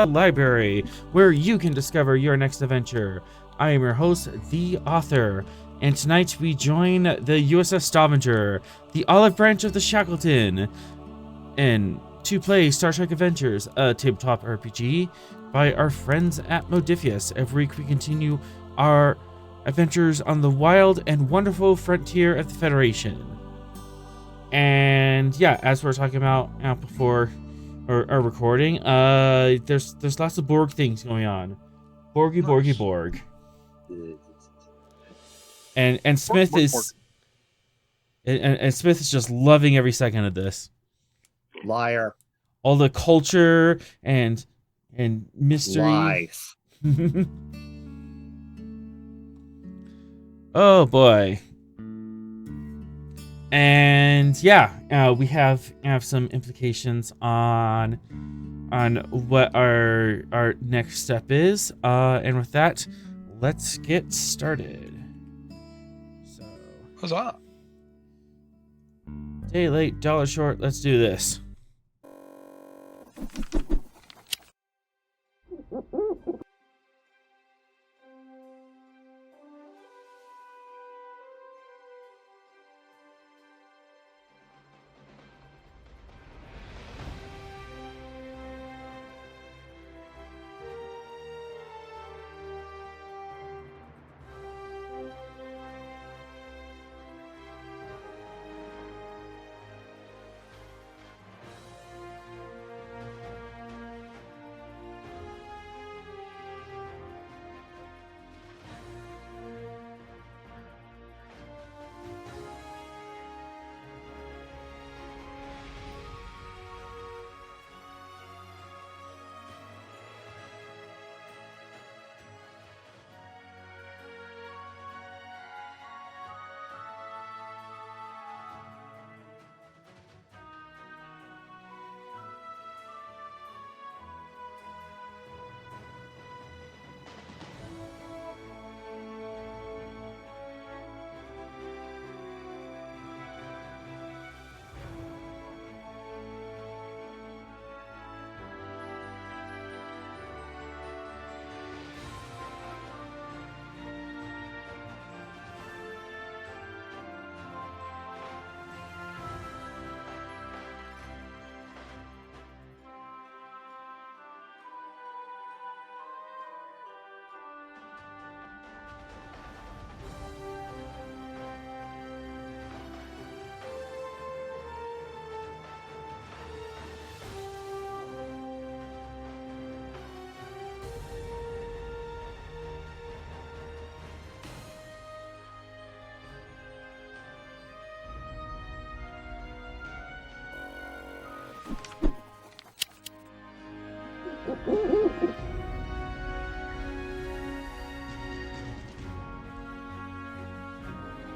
library, where you can discover your next adventure. I am your host, the author, and tonight we join the USS Stavanger, the olive branch of the Shackleton, and to play Star Trek Adventures, a tabletop RPG by our friends at Modifius. Every week we continue our adventures on the wild and wonderful frontier of the Federation. And yeah, as we were talking about before our recording, there's lots of Borg things going on. Borg. And Smith is and Smith is just loving every second of this. Liar. All the culture and mystery. Lies. Oh boy. And yeah, we have some implications on what our next step is. And with that, let's get started. So, Huzzah! Day late, dollar short. Let's do this.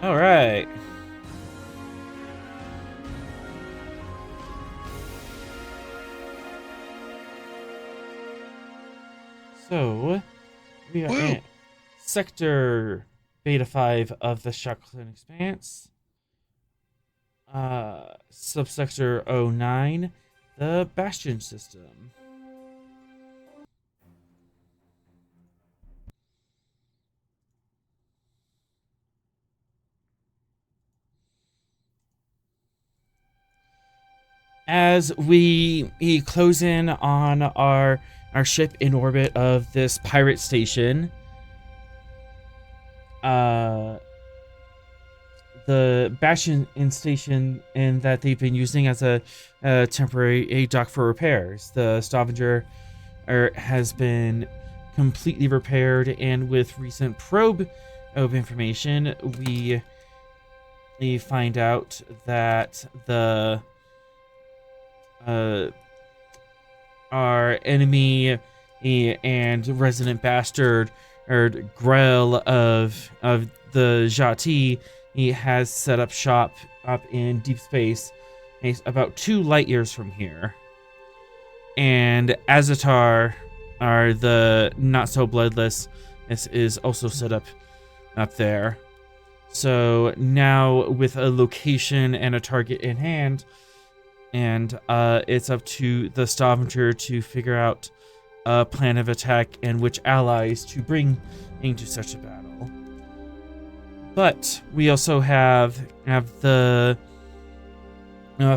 All right. So, we are in Sector Beta 5 of the Shackleton Expanse. Subsector 09, the Bastion System. As we close in on our ship in orbit of this pirate station, the Bastion station in that they've been using as a temporary dock for repairs. The Stavanger has been completely repaired, and with recent probe of information, we find out that our enemy and resident bastard Grel of the Jati, he has set up shop up in deep space about 2 light years from here. And Azatar, the not so bloodless, is also set up there. So now with a location and a target in hand, and it's up to the Stavanger to figure out plan of attack and which allies to bring into such a battle. But we also have the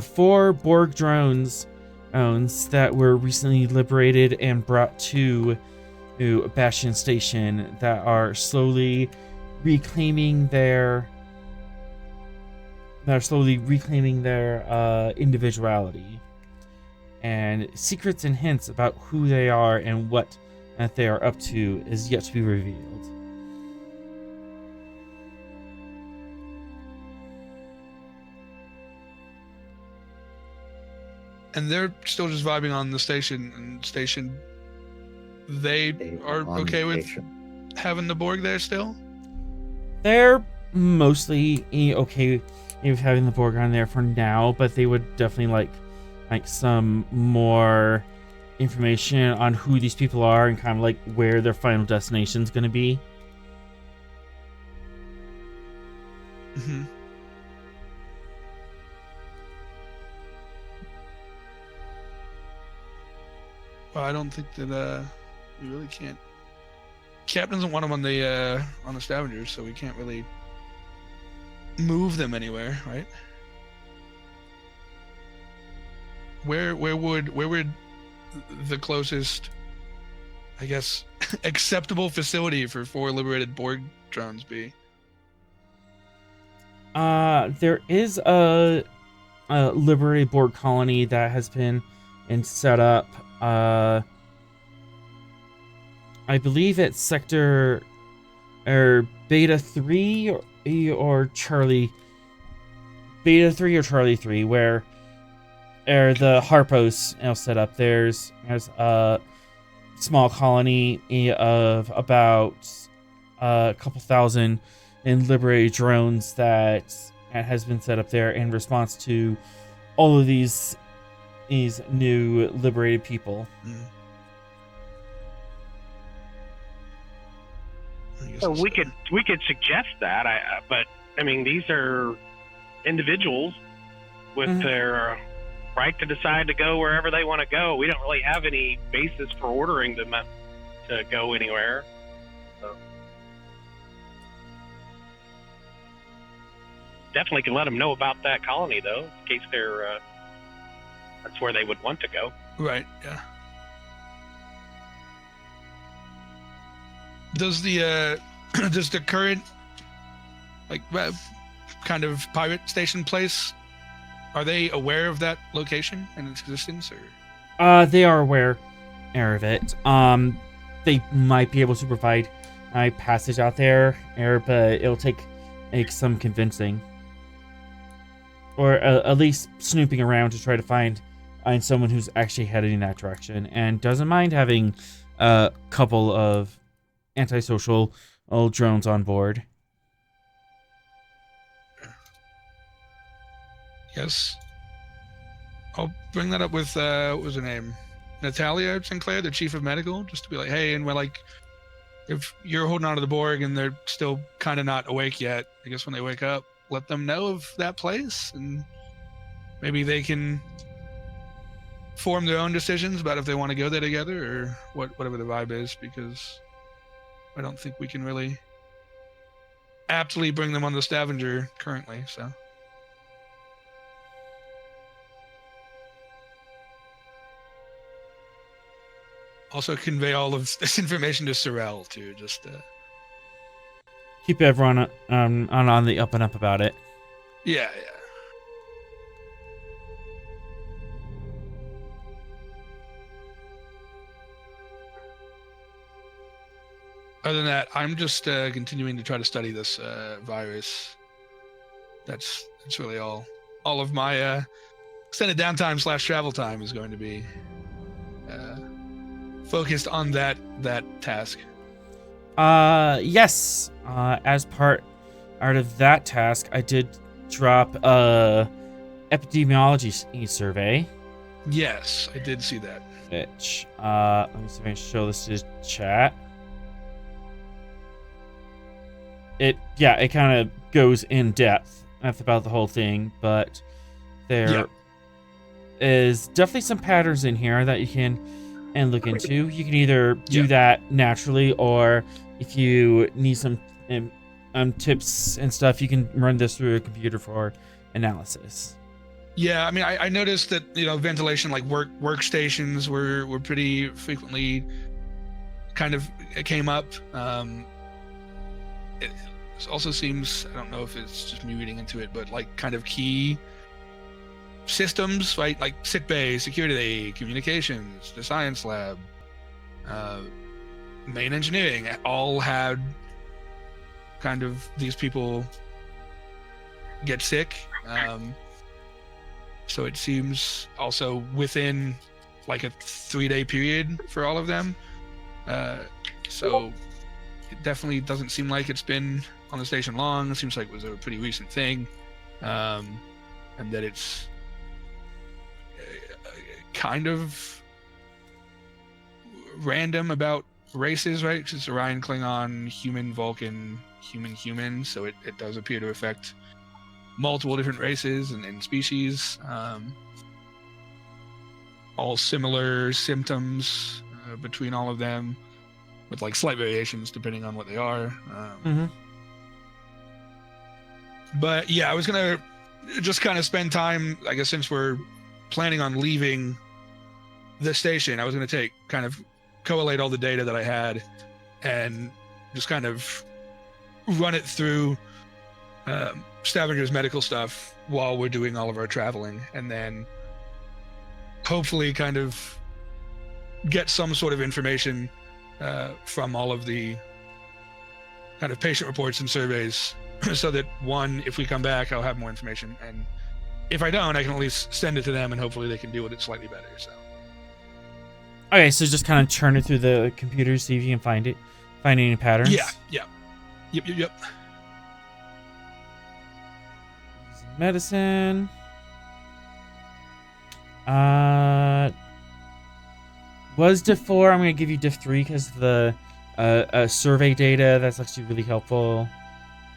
4 Borg drones that were recently liberated and brought to Bastion Station that are slowly reclaiming their individuality, and secrets and hints about who they are and what that they are up to is yet to be revealed. And they're still just vibing on the station, and station, they are okay with having the Borg there still? They're mostly okay with having the Borg on there for now, but they would definitely like some more information on who these people are and kind of like where their final destination is going to be. Mm-hmm. Well, I don't think that we really can't. Captain doesn't want them on the Stavanger, so we can't really move them anywhere, right? Where would the closest, I guess, acceptable facility for 4 liberated Borg drones be? There is a liberated Borg colony that has been set up. I believe it's sector Beta 3 or Charlie. Beta 3 or Charlie 3, where the Harpos set up. There's a small colony of about a couple thousand in liberated drones that has been set up there in response to all of these new liberated people. So we could suggest that, but I mean, these are individuals with their right to decide to go wherever they want to go. We don't really have any basis for ordering them to go anywhere. So definitely can let them know about that colony, though, in case that's where they would want to go. Right. Yeah. Does the current kind of pirate station place, are they aware of that location and its existence, or? They are aware of it. They might be able to provide a passage out there, but it'll take some convincing, or at least snooping around to try to find someone who's actually headed in that direction and doesn't mind having a couple of antisocial old drones on board. Yes. I'll bring that up with what was her name? Natalia Sinclair, the chief of medical, just to be like, hey, and we're like, if you're holding on to the Borg and they're still kind of not awake yet, I guess when they wake up, let them know of that place, and maybe they can form their own decisions about if they want to go there together or whatever the vibe is, because I don't think we can really aptly bring them on the Stavanger currently, so. Also convey all of this information to Sorrel too, just keep everyone on the up and up about it. Yeah. Other than that, I'm just continuing to try to study this virus. That's really all of my extended downtime / travel time is going to be focused on that task. Yes. As part of that task, I did drop a epidemiology survey. Yes, I did see that. Which let me see if I can show this to chat. It kind of goes in depth about the whole thing, but there is definitely some patterns in here that you can and look into. You can either do Yeah. that naturally, or if you need some tips and stuff, you can run this through a computer for analysis. Yeah, I mean, I noticed that ventilation, like workstations, were pretty frequently kind of it came up. It also seems, I don't know if it's just me reading into it, but like kind of key systems, right? Like sick bay, security, communications, the science lab, main engineering, all had kind of these people get sick. So it seems also within like a 3-day period for all of them. So it definitely doesn't seem like it's been on the station long. It seems like it was a pretty recent thing. And that it's kind of random about races, right? It's Orion, Klingon, human, Vulcan, human. So it does appear to affect multiple different races and species. All similar symptoms between all of them, with like slight variations depending on what they are. But yeah, I was gonna just kind of spend time, I guess, since we're planning on leaving the station, I was gonna collate all the data that I had and just kind of run it through Stavanger's medical stuff while we're doing all of our traveling, and then hopefully kind of get some sort of information from all of the kind of patient reports and surveys so that, one, if we come back, I'll have more information, and if I don't, I can at least send it to them and hopefully they can deal with it slightly better. So Okay, so just kind of churn it through the computer, see if you can find any patterns. Yep. Medicine. Was diff 4. I'm going to give you diff 3 because of the survey data. That's actually really helpful.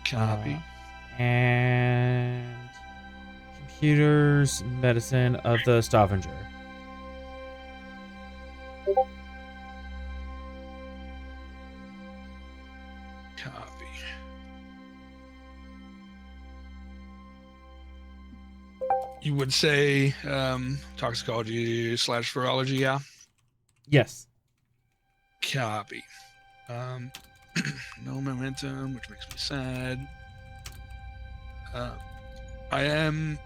Copy. And computers, medicine of the Stavanger. Copy. You would say toxicology / virology, yeah? Yes. Copy. No momentum, which makes me sad. I am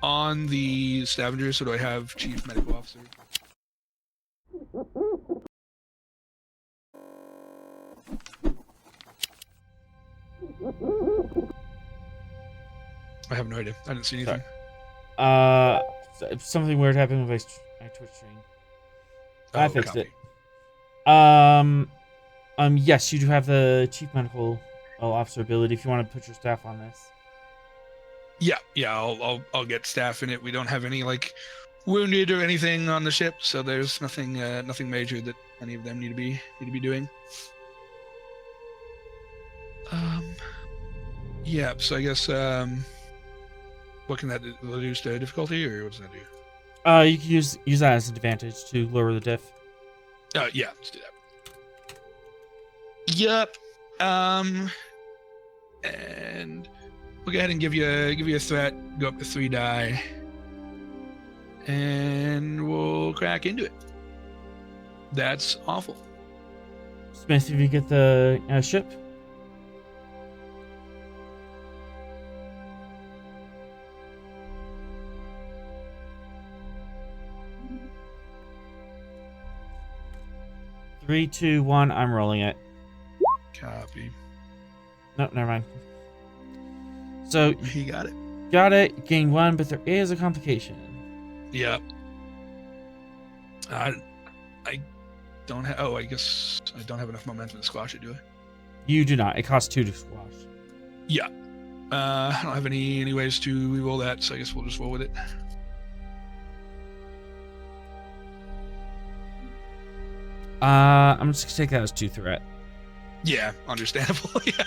on the Stavanger, so do I have Chief Medical Officer? I have no idea. I didn't see anything. Something weird happened with my Twitch stream. I fixed copy. it. Yes, you do have the Chief Medical Officer ability if you want to put your staff on this. Yeah. I'll get staff in it. We don't have any like wounded or anything on the ship, so there's nothing major that any of them need to be doing. Yeah. So I guess what can that reduce the difficulty, or what does that do? You can use that as an advantage to lower the diff. Yeah, let's do that. Yep. And we'll go ahead and give you a threat. Go up to 3 die, and we'll crack into it. That's awful. Smith, if you get the ship. Three, 2, 1. I'm rolling it. Copy. No, never mind. So He got it. got it. Gain 1, but there is a complication. Yep. I don't have. Oh, I guess I don't have enough momentum to squash it, do I? You do not. It costs 2 to squash. Yeah. I don't have any ways to re-roll that, so I guess we'll just roll with it. I'm just gonna take that as 2 threat. Yeah, understandable. Yeah,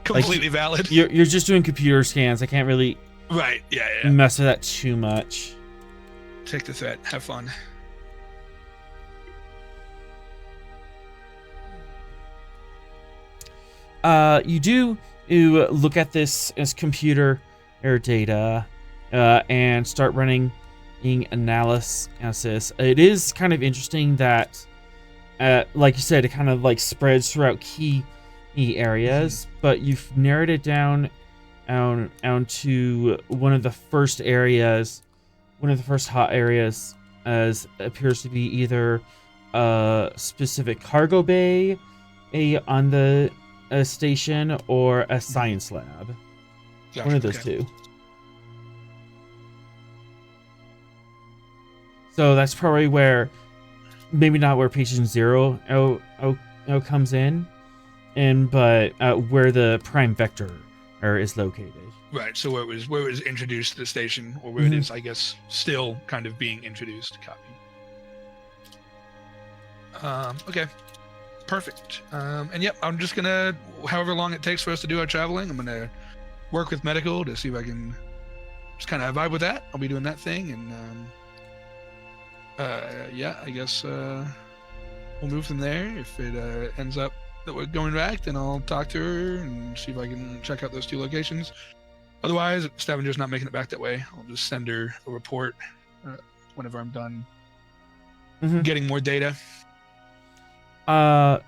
completely valid. You're just doing computer scans. I can't really Right. Yeah. mess with that too much. Take the threat. Have fun. You look at this as computer or data, and start running analysis. It is kind of interesting that, like you said, it kind of like spreads throughout key areas, but you've narrowed it down to one of the first hot areas, as appears to be either a specific cargo bay on the station or a science lab. Gotcha, One of those two. So that's probably where, maybe not where patient 0 comes in, but where the prime vector is located. Right. So where it was introduced to the station, or where it is, I guess, still kind of being introduced. Copy. Okay. Perfect. And yep, I'm just gonna, however long it takes for us to do our traveling, I'm gonna work with medical to see if I can just kind of vibe with that. I'll be doing that thing, and yeah, I guess we'll move from there. If it ends up that we're going back, then I'll talk to her and see if I can check out those 2 locations. Otherwise, if Stavenger's not making it back that way, I'll just send her a report whenever I'm done getting more data.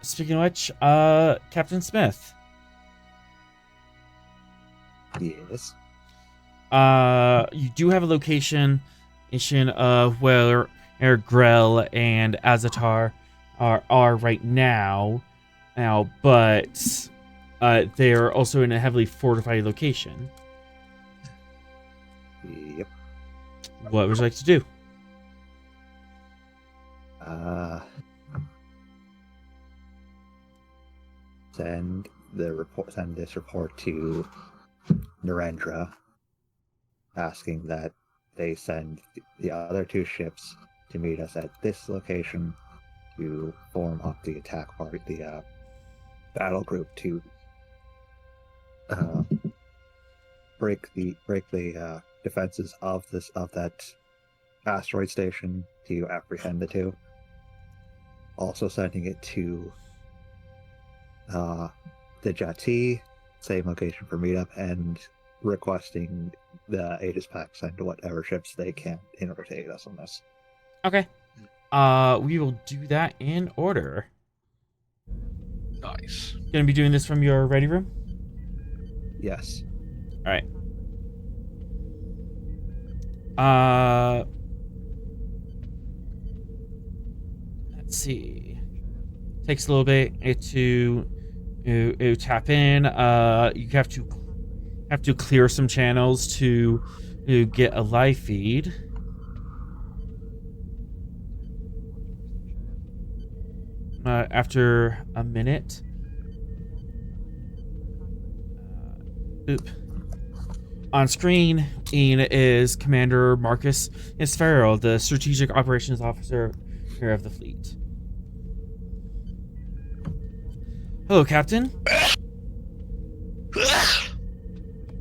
Speaking of which, Captain Smith. Yes. You do have a location of where Grel and Azatar are right now, but they are also in a heavily fortified location. Yep. What would you like to do? Send this report to Narendra, asking that they send the other 2 ships to meet us at this location to form up the attack party, the battle group, to break the defenses of that asteroid station, to apprehend the 2. Also sending it to the Jati, same location for meetup, and requesting the Aegis Pack send whatever ships they can in order to aid us on this. Okay. We will do that in order. Nice. Gonna be doing this from your ready room? Yes. All right. Let's see. Takes a little bit to tap in. You have to clear some channels to get a live feed. After a minute. On screen, Ian is Commander Marcus Isfarrell, the Strategic Operations Officer here of the fleet. Hello, Captain.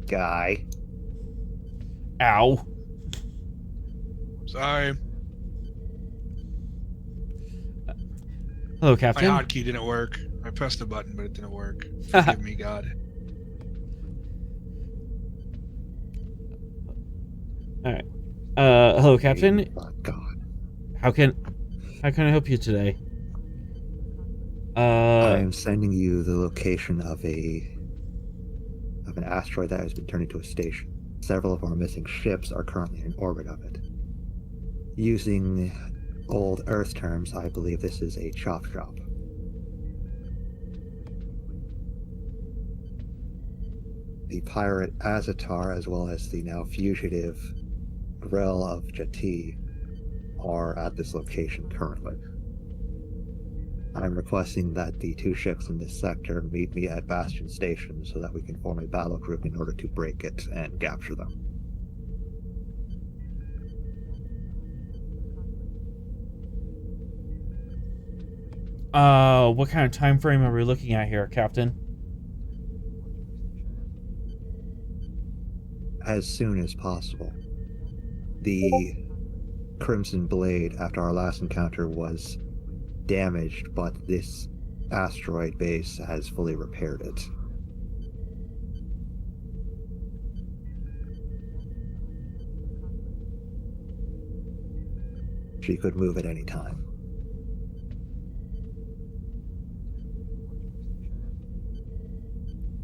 Guy. Ow. Sorry. Hello, My Captain. hotkey didn't work. I pressed the button, but it didn't work. Forgive me, God. All right. Hello, Captain. Oh, God. How can I help you today? I am sending you the location of an asteroid that has been turned into a station. Several of our missing ships are currently in orbit of it. Using old Earth terms, I believe this is a chop shop. The pirate Azatar, as well as the now fugitive Grel of Jati, are at this location currently. I'm requesting that the 2 ships in this sector meet me at Bastion Station so that we can form a battle group in order to break it and capture them. What kind of time frame are we looking at here, Captain? As soon as possible. The Crimson Blade, after our last encounter, was damaged, but this asteroid base has fully repaired it. she could move at any time.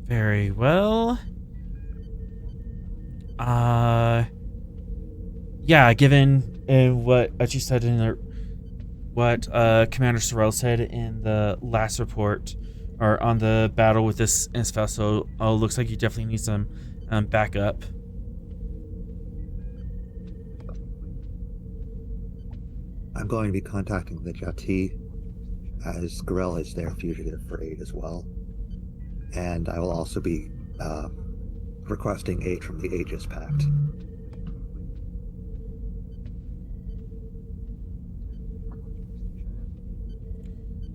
Very well. Yeah, given what you said in what Commander Sorrell said in the last report, or on the battle with this vessel, looks like you definitely need some backup. I'm going to be contacting the Jati, as Grel is their fugitive for aid as well. And I will also be requesting aid from the Aegis Pact.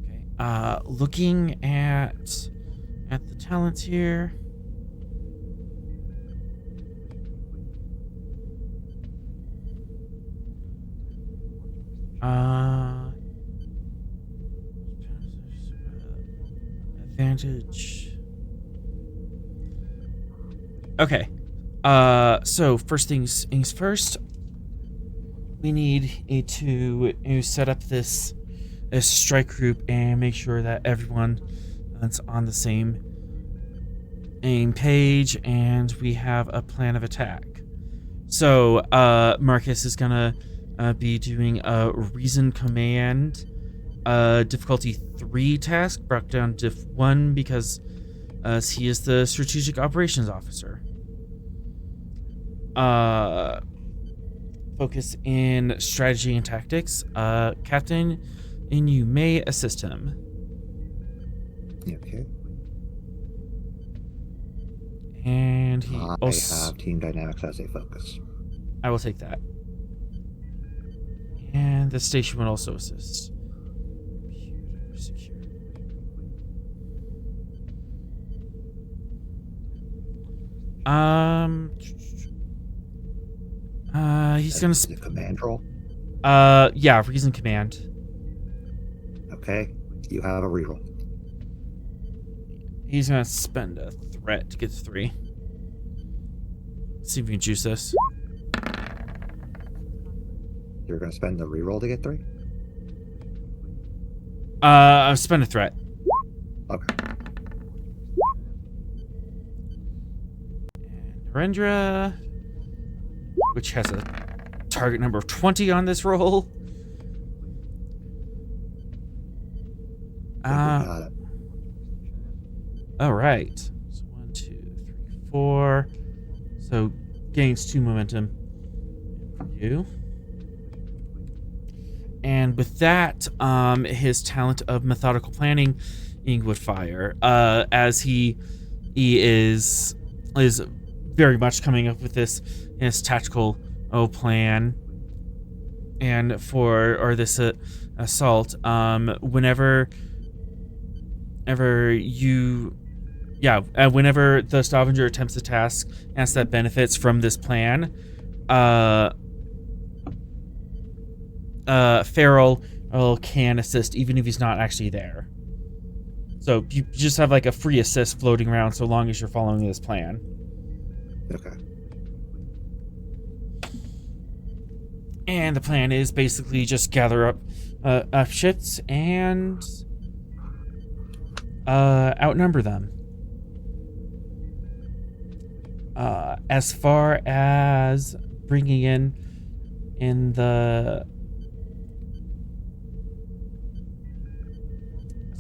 Okay. Looking at the talents here. Advantage. Okay. So first things first, we need to set up this strike group and make sure that everyone is on the same page and we have a plan of attack. So Marcus is gonna be doing a reason command difficulty 3 task, brought down diff 1 because he is the strategic operations officer. Focus in strategy and tactics. Captain, and you may assist him. Okay. And he I also have team dynamics as a focus. I will take that. And the station will also assist. Computer secure. He's gonna the command roll. yeah, reason command. Okay, you have a reroll. He's gonna spend a threat to get 3. See if we can juice this. You're going to spend the reroll to get 3? I'll spend a threat. Okay. And Narendra, which has a target number of 20 on this roll. Got it. All right. So 1, 2, 3, 4. So gains 2 momentum for you. And with that, his talent of methodical planning would fire, as he is very much coming up with this tactical plan, and for this assault. Whenever the Stavanger attempts a task and that benefits from this plan, Farrell can assist even if he's not actually there. So you just have like a free assist floating around so long as you're following this plan. Okay. And the plan is basically just gather up ships and outnumber them. As far as bringing in the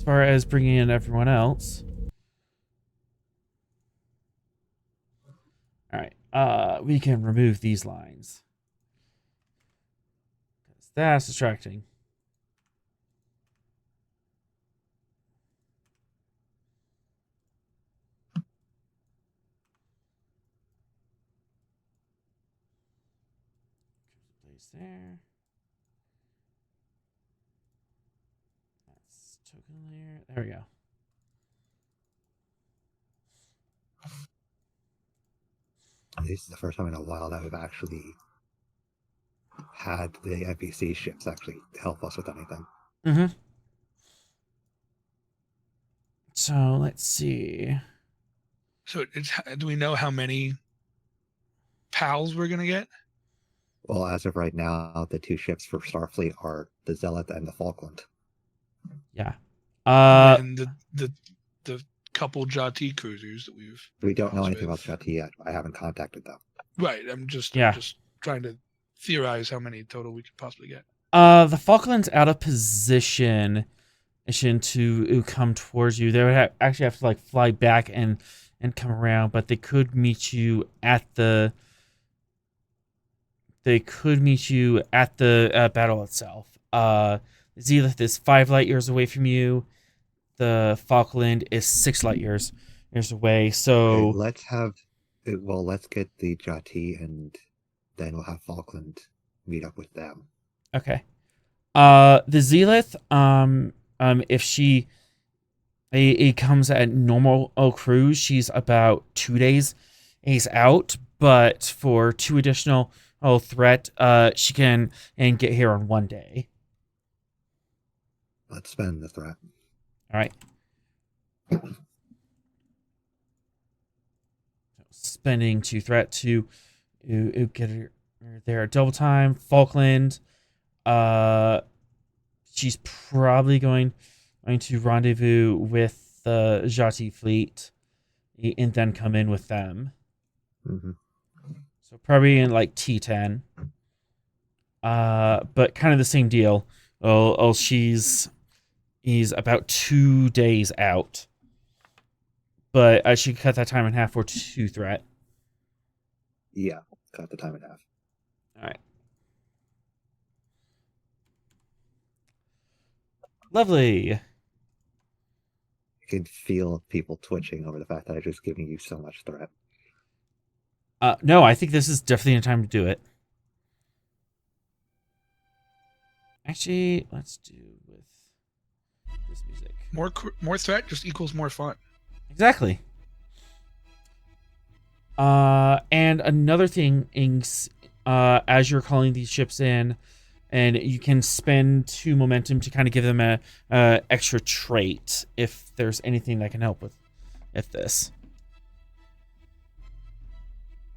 as far as bringing in everyone else. All right, we can remove these lines. That's distracting. Place there. That's token layer. There we go. This is the first time in a while that we've actually had the NPC ships actually help us with anything. Mm-hmm. So let's see. So do we know how many pals we're gonna get? Well, as of right now, the 2 ships for Starfleet are the Zealot and the Falkland. Yeah. And the couple Jati cruisers that we've. We don't know crossed anything with. about Jati yet. I haven't contacted them. Right. I'm just trying to theorize how many total we could possibly get. The Falkland's out of position to come towards you. They would actually have to like fly back and come around, but they could meet you at the battle itself. Zenith is 5 light years away from you. The Falkland is 6 light years away. So Okay, let's get the Jati, and then we'll have Falkland meet up with them. okay. The Zenith, if she it comes at normal cruise, she's about 2 days out. But for 2 additional threat, she can get here on 1 day. Let's spend the threat. All right. Spending 2 threat to get her there double time. Falkland. She's probably going to rendezvous with the Jati fleet and then come in with them. Mm-hmm. So probably in like T10. But kind of the same deal. He's about 2 days out. But I should cut that time in half for 2 threat. Yeah, cut the time in half. All right. Lovely. You can feel people twitching over the fact that I'm just giving you so much threat. No, I think this is definitely a time to do it. Actually, let's do with this music. More threat just equals more fun. Exactly. And another thing is, as you're calling these ships in, and you can spend 2 momentum to kind of give them a extra trait if there's anything that can help with this.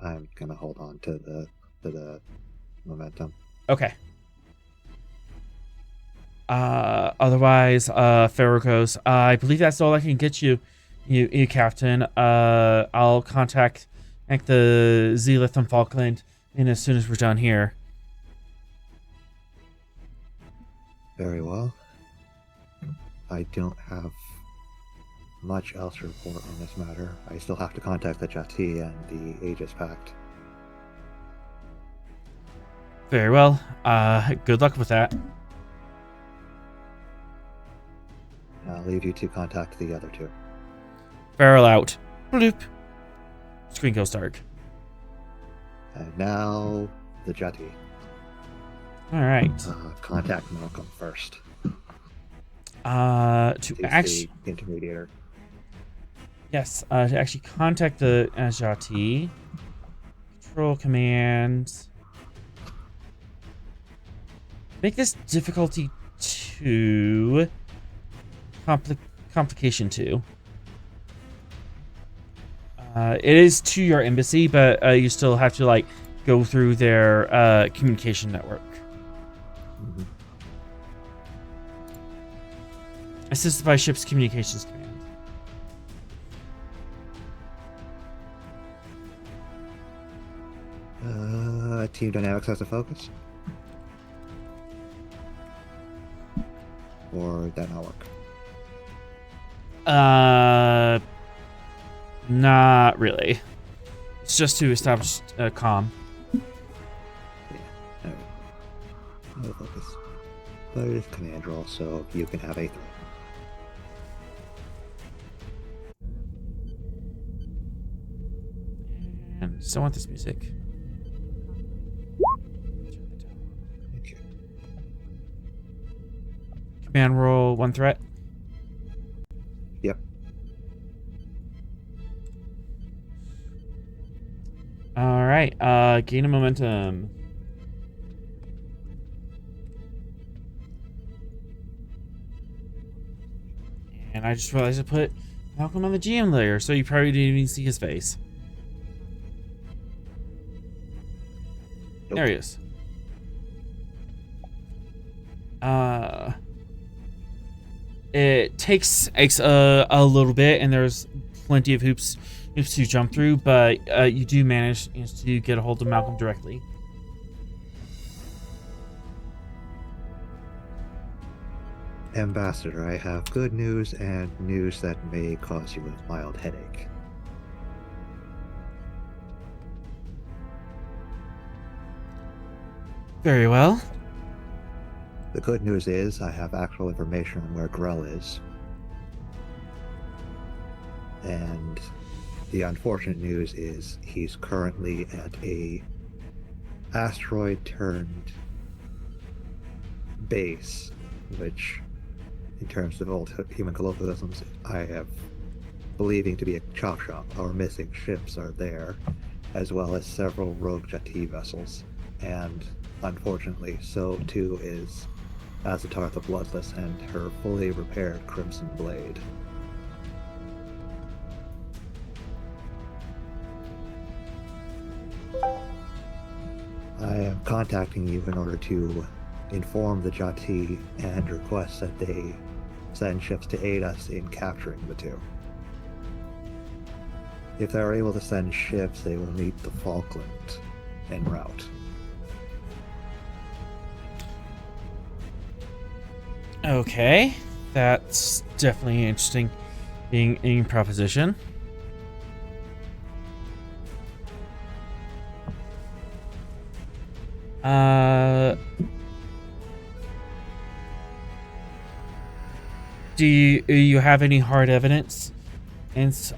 I'm gonna hold on to the momentum. Okay. Otherwise, Pharaoh goes, I believe that's all I can get you, Captain. I'll contact the Zenith and Falkland, and as soon as we're done here. Very well. I don't have much else to report on this matter. I still have to contact the Jati and the Aegis Pact. Very well. Good luck with that. I'll leave you to contact the other 2. Barrel out. Bloop. Screen goes dark. And now, the Jati. All right. Contact Malcolm first. To He's actually, the intermediator. yes, to actually contact the Jati. Control command. Make this difficulty 2. Complication 2. It is to your embassy, but you still have to like go through their communication network. Mm-hmm. Assisted by ship's communications command. Team Dynamics has a focus? Or that not work? Not really. It's just to establish comm. Yeah, alright. No focus. But it is command roll, so you can have a threat. And still want this music. Okay. Command roll 1 threat. Yep. All right. Gain a momentum. And I just realized I put Malcolm on the GM layer, so you probably didn't even see his face. Nope. There he is. It takes a little bit, and there's plenty of hoops to jump through, but you do manage to get a hold of Malcolm directly. Ambassador, I have good news and news that may cause you a mild headache. Very well. The good news is I have actual information on where Grel is. And the unfortunate news is he's currently at a asteroid-turned base, which, in terms of old human colloquialisms, I have believing to be a chop shop. Our missing ships are there, as well as several rogue Jati vessels, and unfortunately, so too is Azatar the Bloodless and her fully repaired Crimson Blade. I am contacting you in order to inform the Jati and request that they send ships to aid us in capturing the two. If they are able to send ships, they will meet the Falkland en route. Okay, that's definitely an interesting proposition. Do you have any hard evidence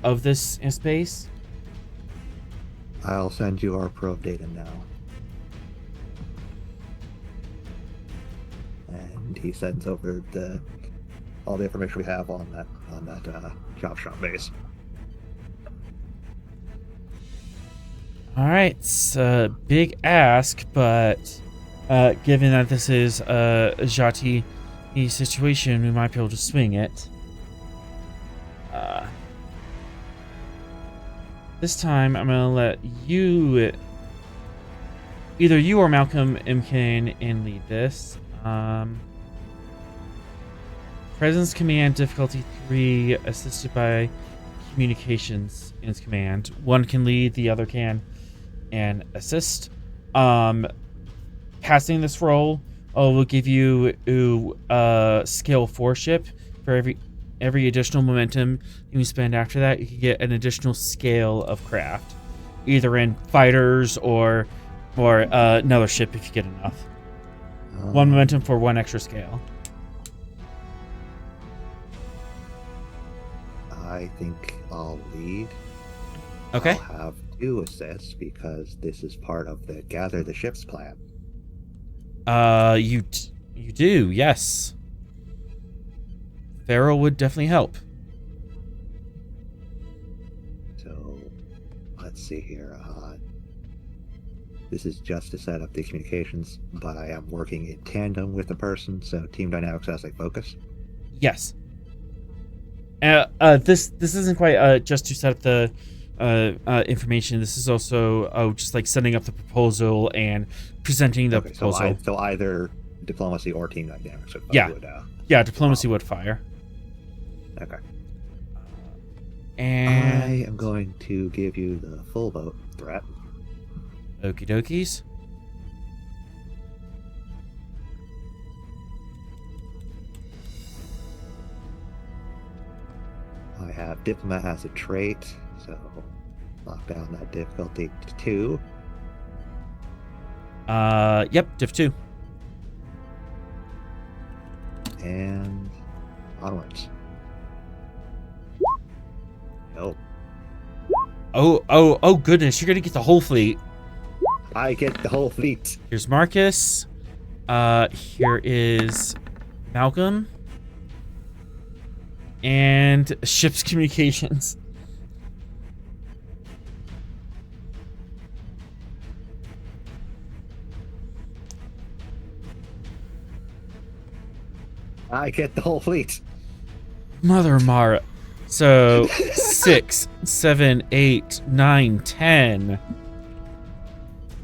of this in space? I'll send you our probe data now. And he sends over all the information we have on that chop shop base. All right, it's a big ask, but given that this is a Jati situation, we might be able to swing it. This time, I'm gonna let you, either you or Malcolm can lead this. Presence command difficulty 3, assisted by communications in its command. One can lead, the other can and assist. Passing this roll will give you skill 4 ship. For every additional momentum you spend after that, you can get an additional scale of craft, either in fighters or another ship if you get enough. 1 momentum for 1 extra scale. I think I'll lead. Okay. I'll have 2 assists because this is part of the gather the ships plan. You do, yes. Farrell would definitely help. So, let's see here. This is just to set up the communications, but I am working in tandem with the person, so team dynamics as I focus. Yes. This isn't quite just to set up the information. This is also just like setting up the proposal and presenting the proposal. So either diplomacy or team dynamics would diplomacy would fire. Okay. And I am going to give you the full vote threat. Okie dokies. I have diplomat as a trait, so knock down that difficulty to 2. Yep, diff 2. And onwards. Nope. Oh goodness, you're gonna get the whole fleet. I get the whole fleet. Here's Marcus. Here is Malcolm. And ship's communications. I get the whole fleet. Mother Mara. So 6, 7, 8, 9, 10.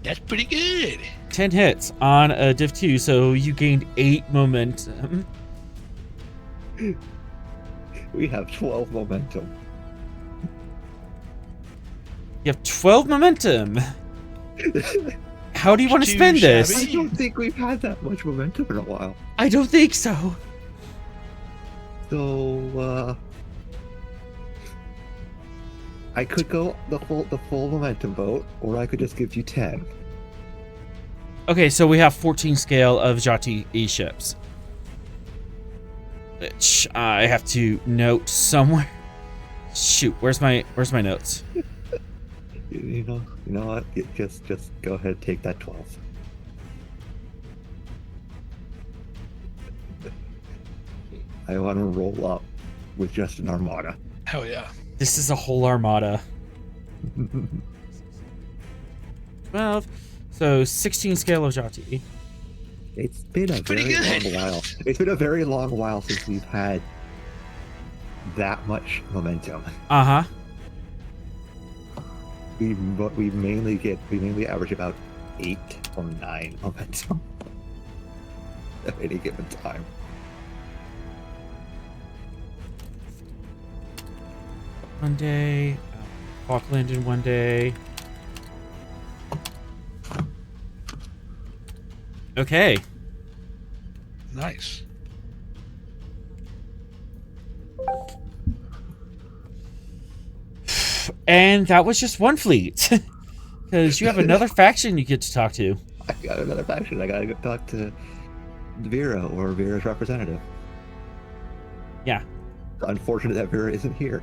That's pretty good. 10 hits on a Div 2, so you gained 8 momentum. We have 12 momentum. You have 12 momentum. How do you want to Too spend this? shabby. I don't think we've had that much momentum in a while. I don't think so. So, I could go the full momentum vote, or I could just give you 10. Okay, so we have 14 scale of Jati ships, which I have to note somewhere. Shoot, where's my notes? You know what? Just go ahead and take that 12. I want to roll up with just an armada. Hell yeah. This is a whole armada. 12. So 16 scale of Jati. It's been a pretty very good. long while. It's been a very long while since we've had that much momentum. Uh-huh. We mainly average about 8 or 9 momentum at any given time. One day. Falkland in one day. Okay. Nice. And that was just one fleet. Because you have another faction you get to talk to. I got another faction. I gotta go talk to Vera or Vera's representative. Yeah. It's unfortunate that Vera isn't here.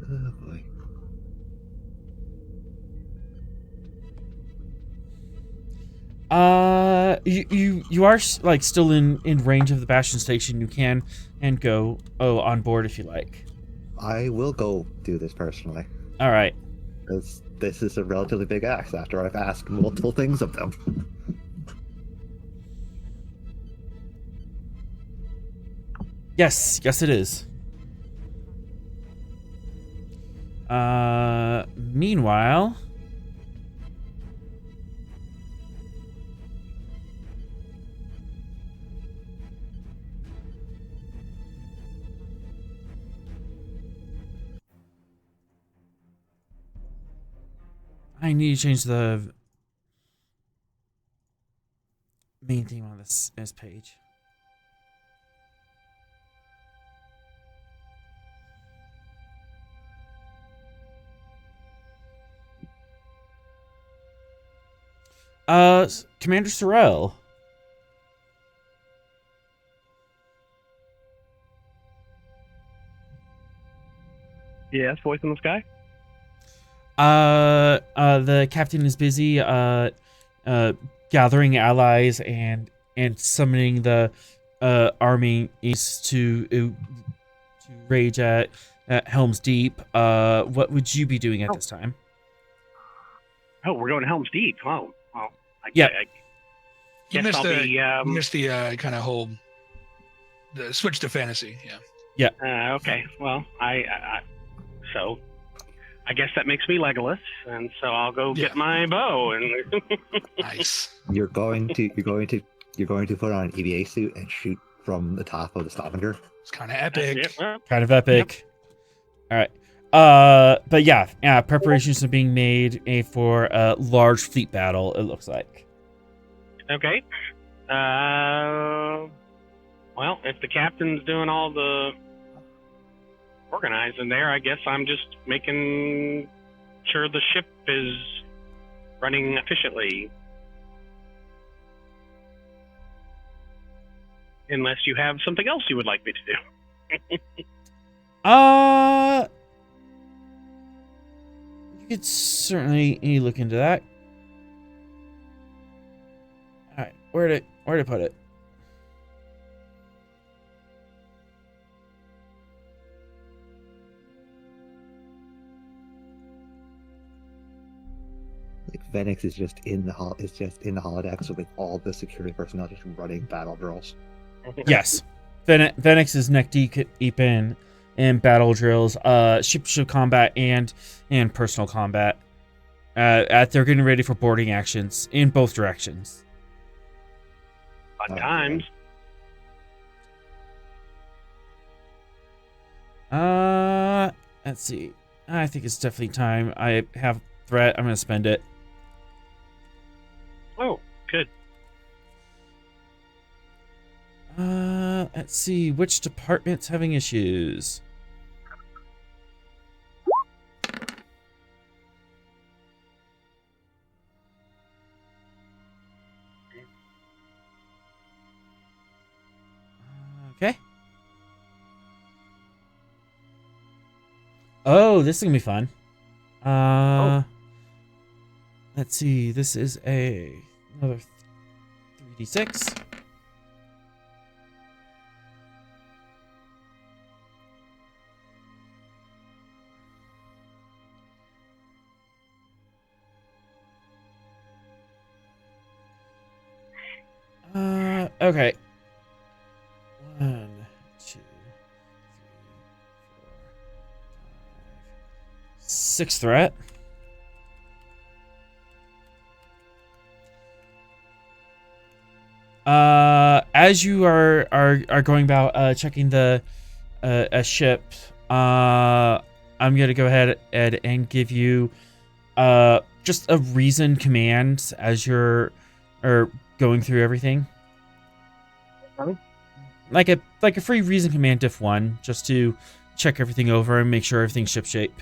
Oh boy. You are like still in range of the Bastion Station. You can and go on board if you like. I will go do this personally. All right. Because this is a relatively big axe after I've asked multiple things of them. Yes, it is. Meanwhile, I need to change the main theme on this page. Commander Sorrel. Yes, voice in the sky. The captain is busy gathering allies and summoning the army to rage at Helm's Deep. What would you be doing at this time? Oh, we're going to Helm's Deep. Oh, well, Yeah. You guess missed I'll the be, missed the kind of whole the switch to fantasy. Yeah. okay. Well, so I guess that makes me Legolas, and so I'll go Yeah. get my bow and. Nice. You're going to put on an EVA suit and shoot from the top of the Stavanger. It's kind of epic. Yeah, well, Kind of epic. All right. But yeah, preparations are being made for a large fleet battle, it looks like. okay. Well, if the captain's doing all the organizing there, I guess I'm just making sure the ship is running efficiently. Unless you have something else you would like me to do. You could certainly look into that. All right, where to put it? Like Venix is just in the holodeck, so with all the security personnel just running battle drills. Yes, Venix is neck deep in and battle drills, ship combat, and personal combat. They're getting ready for boarding actions in both directions. Fun times. Let's see. I think it's definitely time. I have threat. I'm gonna spend it. Oh, good. Let's see. Which department's having issues? Okay. Oh, this is gonna be fun. Let's see. This is another 3d6. Okay. 1, 2, 3, 4, 5, 6 threat. As you are going about checking the a ship, I'm gonna go ahead and give you just a reason command as you're going through everything. Okay. Like a free reason command diff 1, just to check everything over and make sure everything's shipshape.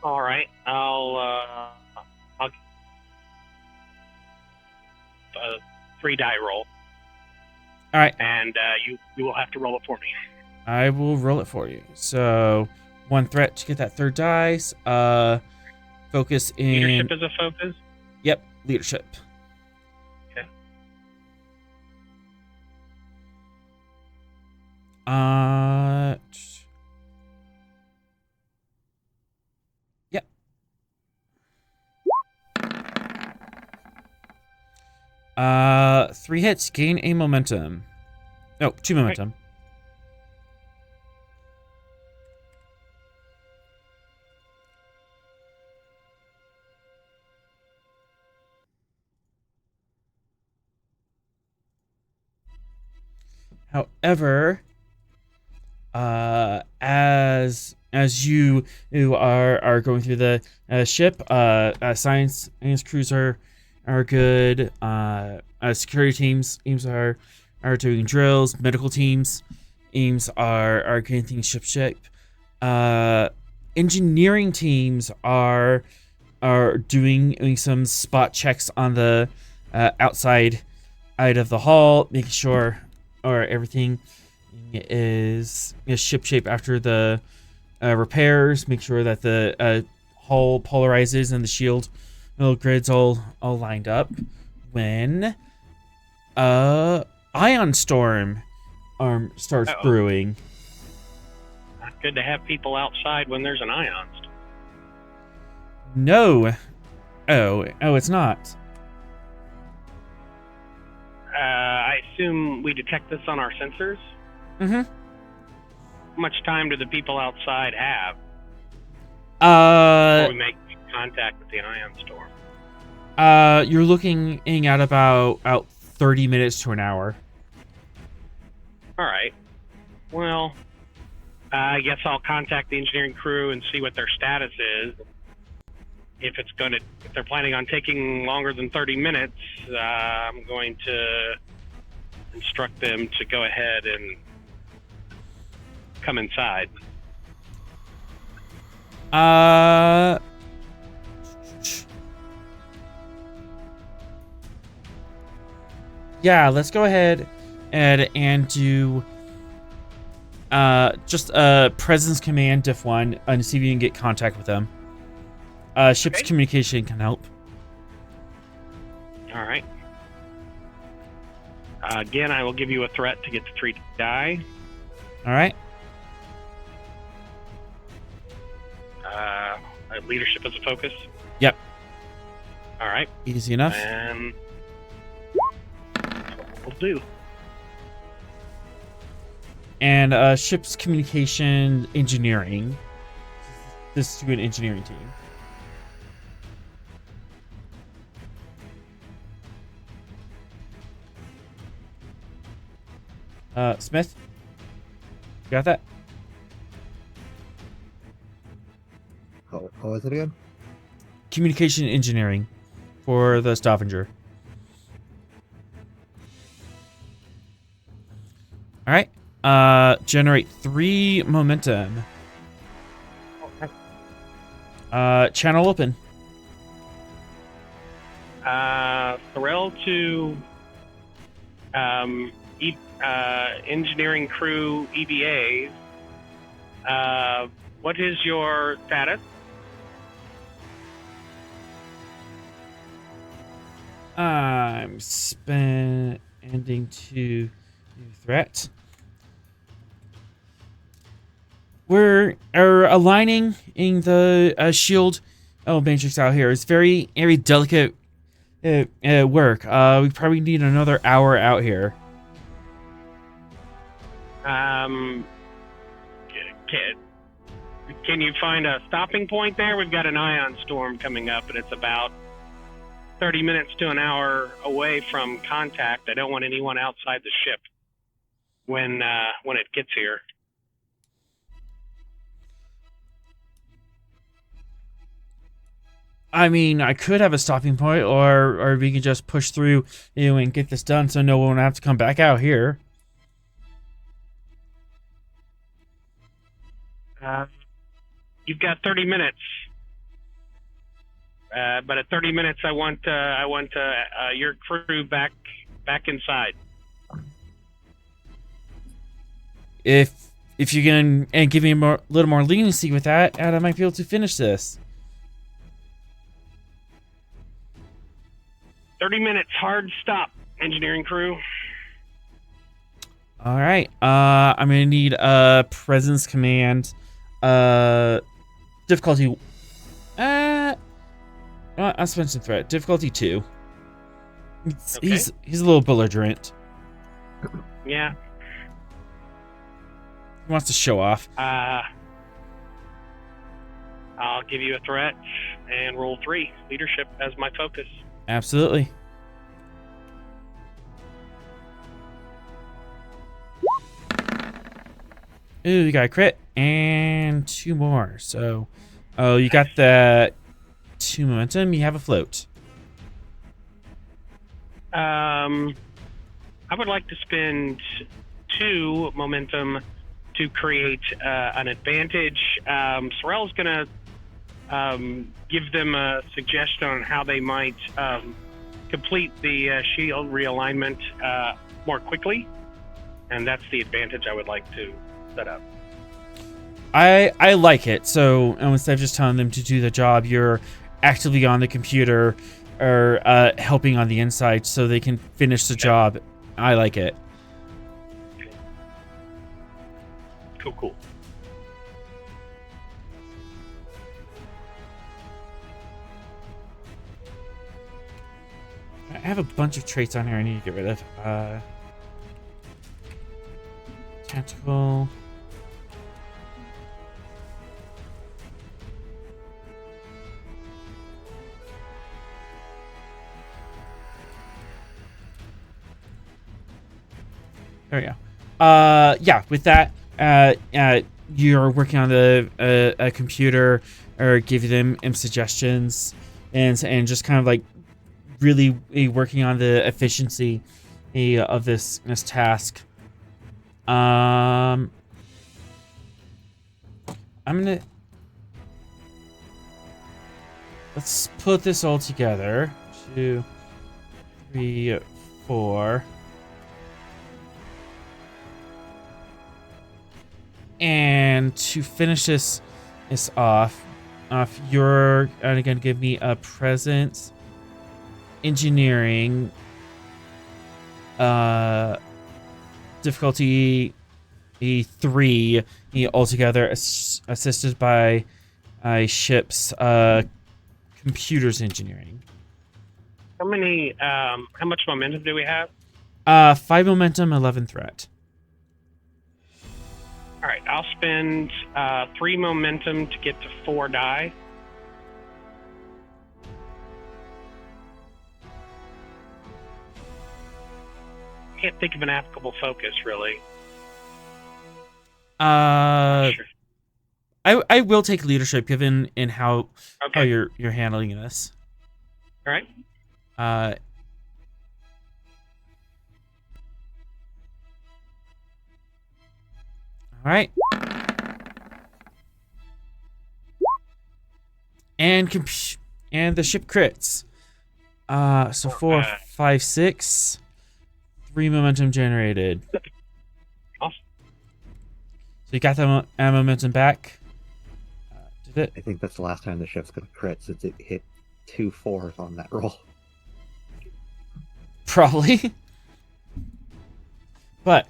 All right. I'll 3 die roll. All right. And you will have to roll it for me. I will roll it for you. So 1 threat to get that 3rd dice. Focus in Leadership is a focus. Yep, leadership. Okay. Yep. 3 hits, gain a momentum. No, 2 momentum. Right. However, as you are going through the ship, science crews are good. Security teams are doing drills. Medical teams are getting things shipshape. Engineering teams are doing some spot checks on the outside of the hull, making sure everything is shipshape after the repairs. Make sure that the hull polarizes and the shield grids all lined up. When ion storm starts brewing. Not good to have people outside when there's an ion storm. No. Oh, it's not. I assume we detect this on our sensors? Mm-hmm. How much time do the people outside have before we make contact with the ion storm? You're looking at about 30 minutes to an hour. All right. Well, I guess I'll contact the engineering crew and see what their status is. If they're planning on taking longer than 30 minutes, I'm going to instruct them to go ahead and come inside. Yeah, let's go ahead and do just a presence command diff 1 and see if you can get contact with them. Ship's communication can help. All right. Again, I will give you a threat to get to 3 die. All right. Leadership is a focus. Yep. All right. Easy enough. And will do. and ship's communication engineering. This is to an engineering team. Smith, you got that? What was it again? Communication engineering for the Stavanger. All right. Generate 3 momentum. Channel open. Thorell to engineering crew EVAs. What is your status? I'm ending to threat. We're aligning in the shield matrix out here. It's very delicate work. We probably need another hour out here. Can you find a stopping point there? We've got an ion storm coming up, and it's about 30 minutes to an hour away from contact. I don't want anyone outside the ship when it gets here. I mean, I could have a stopping point, or we can just push through, and get this done, so no one will have to come back out here. You've got 30 minutes. But at 30 minutes, I want your crew back inside. If you can and give me a little more leniency with that, I might be able to finish this. 30 minutes, hard stop, engineering crew. All right. I'm gonna need a presence command. Difficulty. Suspension threat. Difficulty 2. Okay. He's a little belligerent. Yeah. He wants to show off. I'll give you a threat and roll 3. Leadership as my focus. Absolutely. Ooh, you got a crit and 2 more. So, you got that 2 momentum. You have a float. I would like to spend 2 momentum to create an advantage. Sorrel's going to give them a suggestion on how they might complete the shield realignment more quickly, and that's the advantage I would like to set up. I like it. So instead of just telling them to do the job, you're actively on the computer or helping on the inside so they can finish the job. I like it. Cool. I have a bunch of traits on here I need to get rid of. Tactical. There we go. Yeah, with that, you're working on a computer or give them suggestions and just kind of like really working on the efficiency of this task. I'm gonna let's put this all together. 2, 3, 4. And to finish this off, you're going to give me a presence engineering difficulty 3 altogether, assisted by ship's computers engineering. How much momentum do we have? 5 momentum, 11 threat. All right, I'll spend 3 momentum to get to 4 die. Can't think of an applicable focus, really. I will take leadership given in how Okay. you're handling this. All right. All right. And the ship crits. So 4, 5, 6. 3 momentum generated. Awesome. So you got the momentum back. Did it? I think that's the last time the ship's going to crit since it hit 2 4s on that roll. Probably. But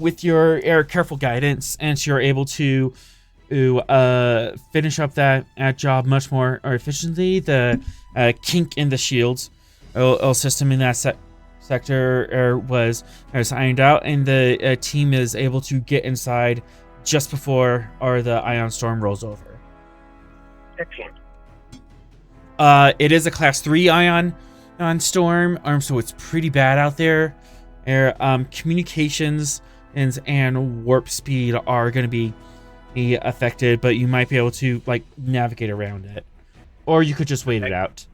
with your careful guidance, and you're able to finish up that job much more efficiently. The kink in the shields system in that sector was ironed out, and the team is able to get inside just before the ion storm rolls over. Excellent. It is a class 3 ion storm, so it's pretty bad out there. Communications and warp speed are going to be affected, but you might be able to navigate around it, or you could just wait it out.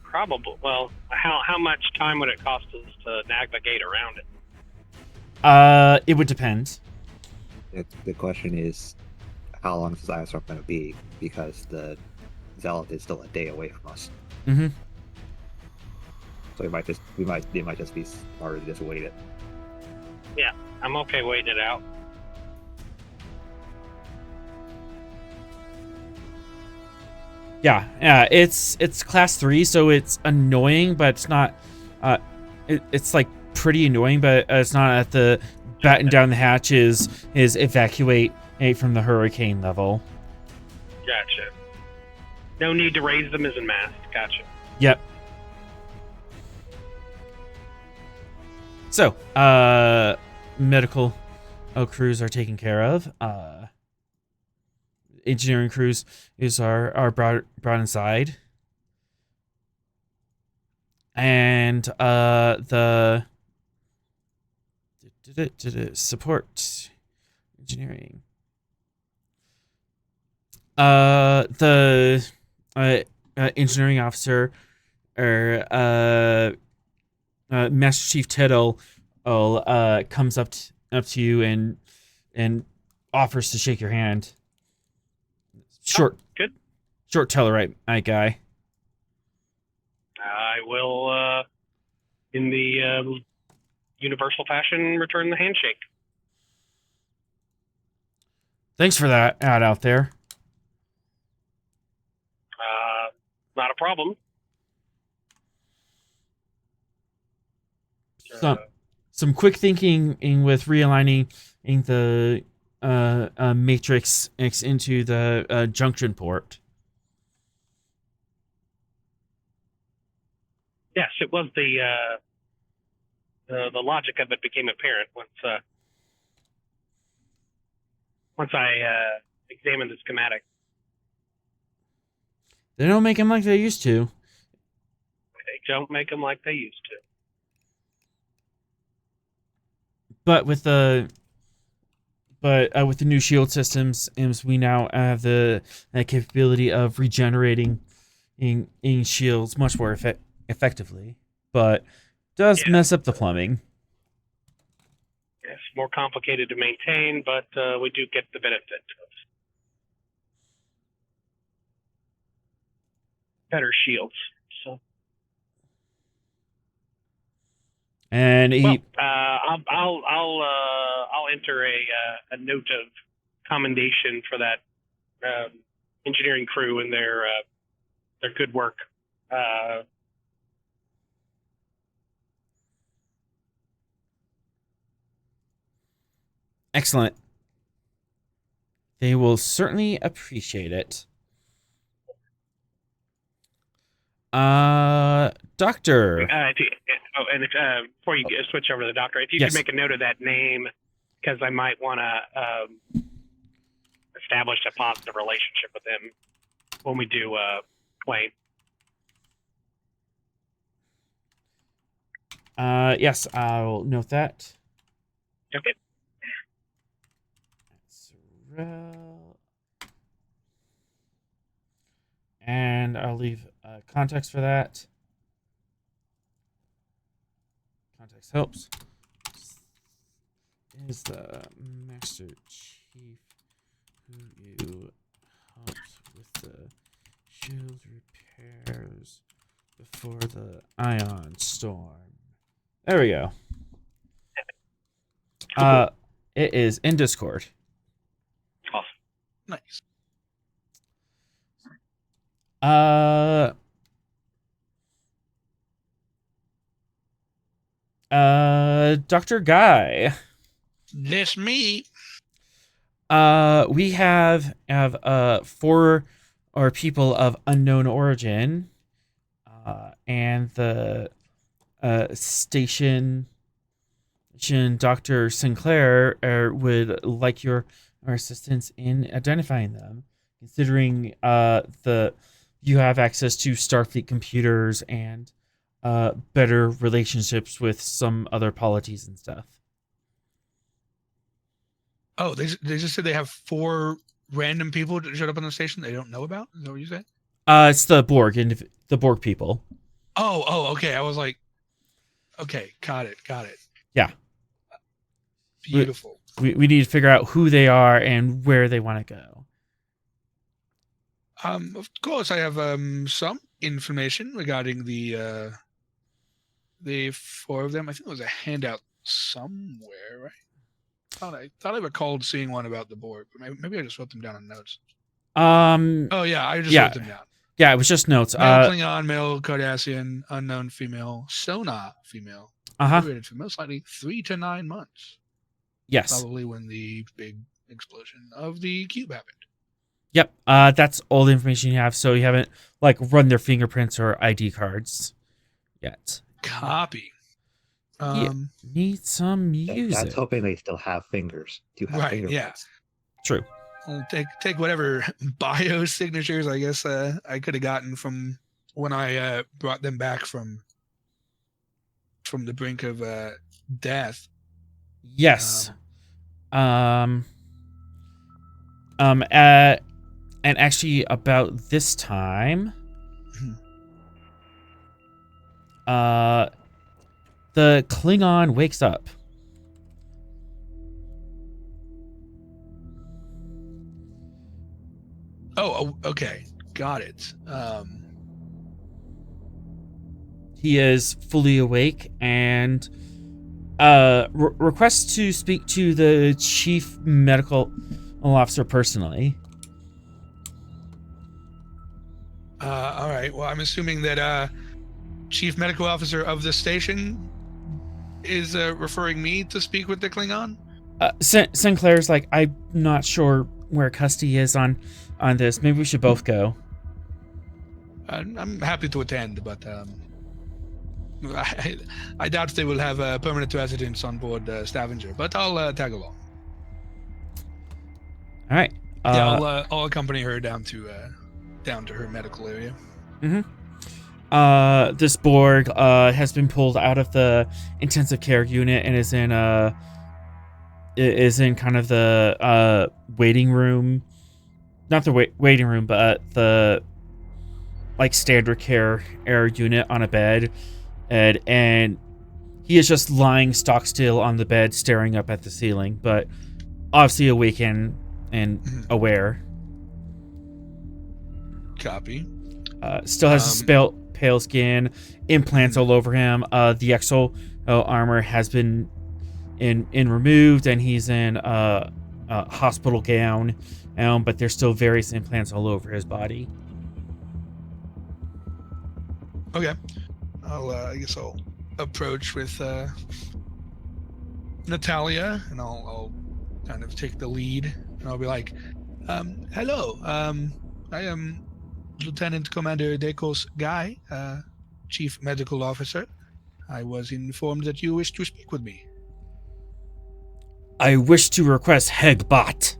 Probably. Well, how much time would it cost us to navigate around it? It would depend. The question is, how long is this ion storm going to be? Because the Zealot is still a day away from us. Mm-hmm. So it might just be smarter to just wait it. Yeah, I'm okay waiting it out. Yeah, it's class 3, so it's annoying, but it's not. It's pretty annoying, but it's not at the batten down the hatches is evacuate from the hurricane level. Gotcha. No need to raise them as a mast. Gotcha. Yep. So, medical crews are taken care of. Engineering crews are brought inside, and the support engineering. The engineering officer or Master Chief Tittle comes up to you and offers to shake your hand. Good. Short Tellarite, my guy. I will, in the universal fashion, return the handshake. Thanks for that out there. Not a problem. Some quick thinking with realigning the matrix X into the junction port. Yes, it was the logic of it became apparent once I examined the schematic. They don't make them like they used to. They don't make them like they used to. But with the new shield systems, we now have the capability of regenerating in shields much more effectively. But does mess up the plumbing. Yes, more complicated to maintain, but we do get the benefit of better shields. So. And I'll enter a note of commendation for that engineering crew and their good work. Excellent. They will certainly appreciate it. Doctor. And before you switch over to the doctor, if you could make a note of that name because I might want to establish a positive relationship with him when we do claim. Yes, I'll note that. Okay. And I'll leave context for that. Context helps. Is the Master Chief who you helped with the shield repairs before the Ion Storm. There we go. It is in Discord. Awesome. Nice. Dr. Guy. That's me. We have 4 or people of unknown origin, and the station Dr. Sinclair would like your assistance in identifying them, considering you have access to Starfleet computers and better relationships with some other polities and stuff. Oh, they just said they have 4 random people that showed up on the station they don't know about? Is that what you said? It's the Borg and the Borg people. Oh, okay. I was like, okay, got it. Yeah. Beautiful. We need to figure out who they are and where they want to go. Of course, I have some information regarding the 4 of them. I think there was a handout somewhere, right? I thought I recalled seeing one about the Borg, but maybe I just wrote them down on notes. Oh yeah, I just wrote them down. Yeah, it was just notes. Male Klingon, male Cardassian, unknown female, Sona female. Rated for most likely 3 to 9 months. Yes. Probably when the big explosion of the cube happened. Yep. That's all the information you have. So you haven't run their fingerprints or ID cards yet. Copy. Need some music. That's hoping they still have fingers. Do have Right, fingerprints. yeah. True. I'll take whatever bio signatures I guess I could have gotten from when I brought them back from the brink of death. Yes. And actually about this time, the Klingon wakes up. Oh, okay. Got it. He is fully awake and requests to speak to the chief medical officer personally. All right. Well, I'm assuming that chief medical officer of the station is referring me to speak with the Klingon. Sinclair's like, I'm not sure where Custy is on this. Maybe we should both go. I'm happy to attend, but I doubt they will have permanent residence on board Stavanger, but I'll tag along. All right. Yeah, I'll accompany her down to her medical area. This Borg has been pulled out of the intensive care unit and is in kind of the waiting room. Not the waiting room, but the standard care air unit on a bed. And he is just lying stock still on the bed, staring up at the ceiling, but obviously awake and aware. Copy. Still has pale skin, implants all over him. The exo armor has been removed, and he's in a hospital gown, but there's still various implants all over his body. Okay. I guess I'll approach with Natalia, and I'll kind of take the lead, and I'll be like, hello, I am Lieutenant Commander Dekos Guy, Chief Medical Officer. I was informed that you wish to speak with me. I wish to request Hegbot.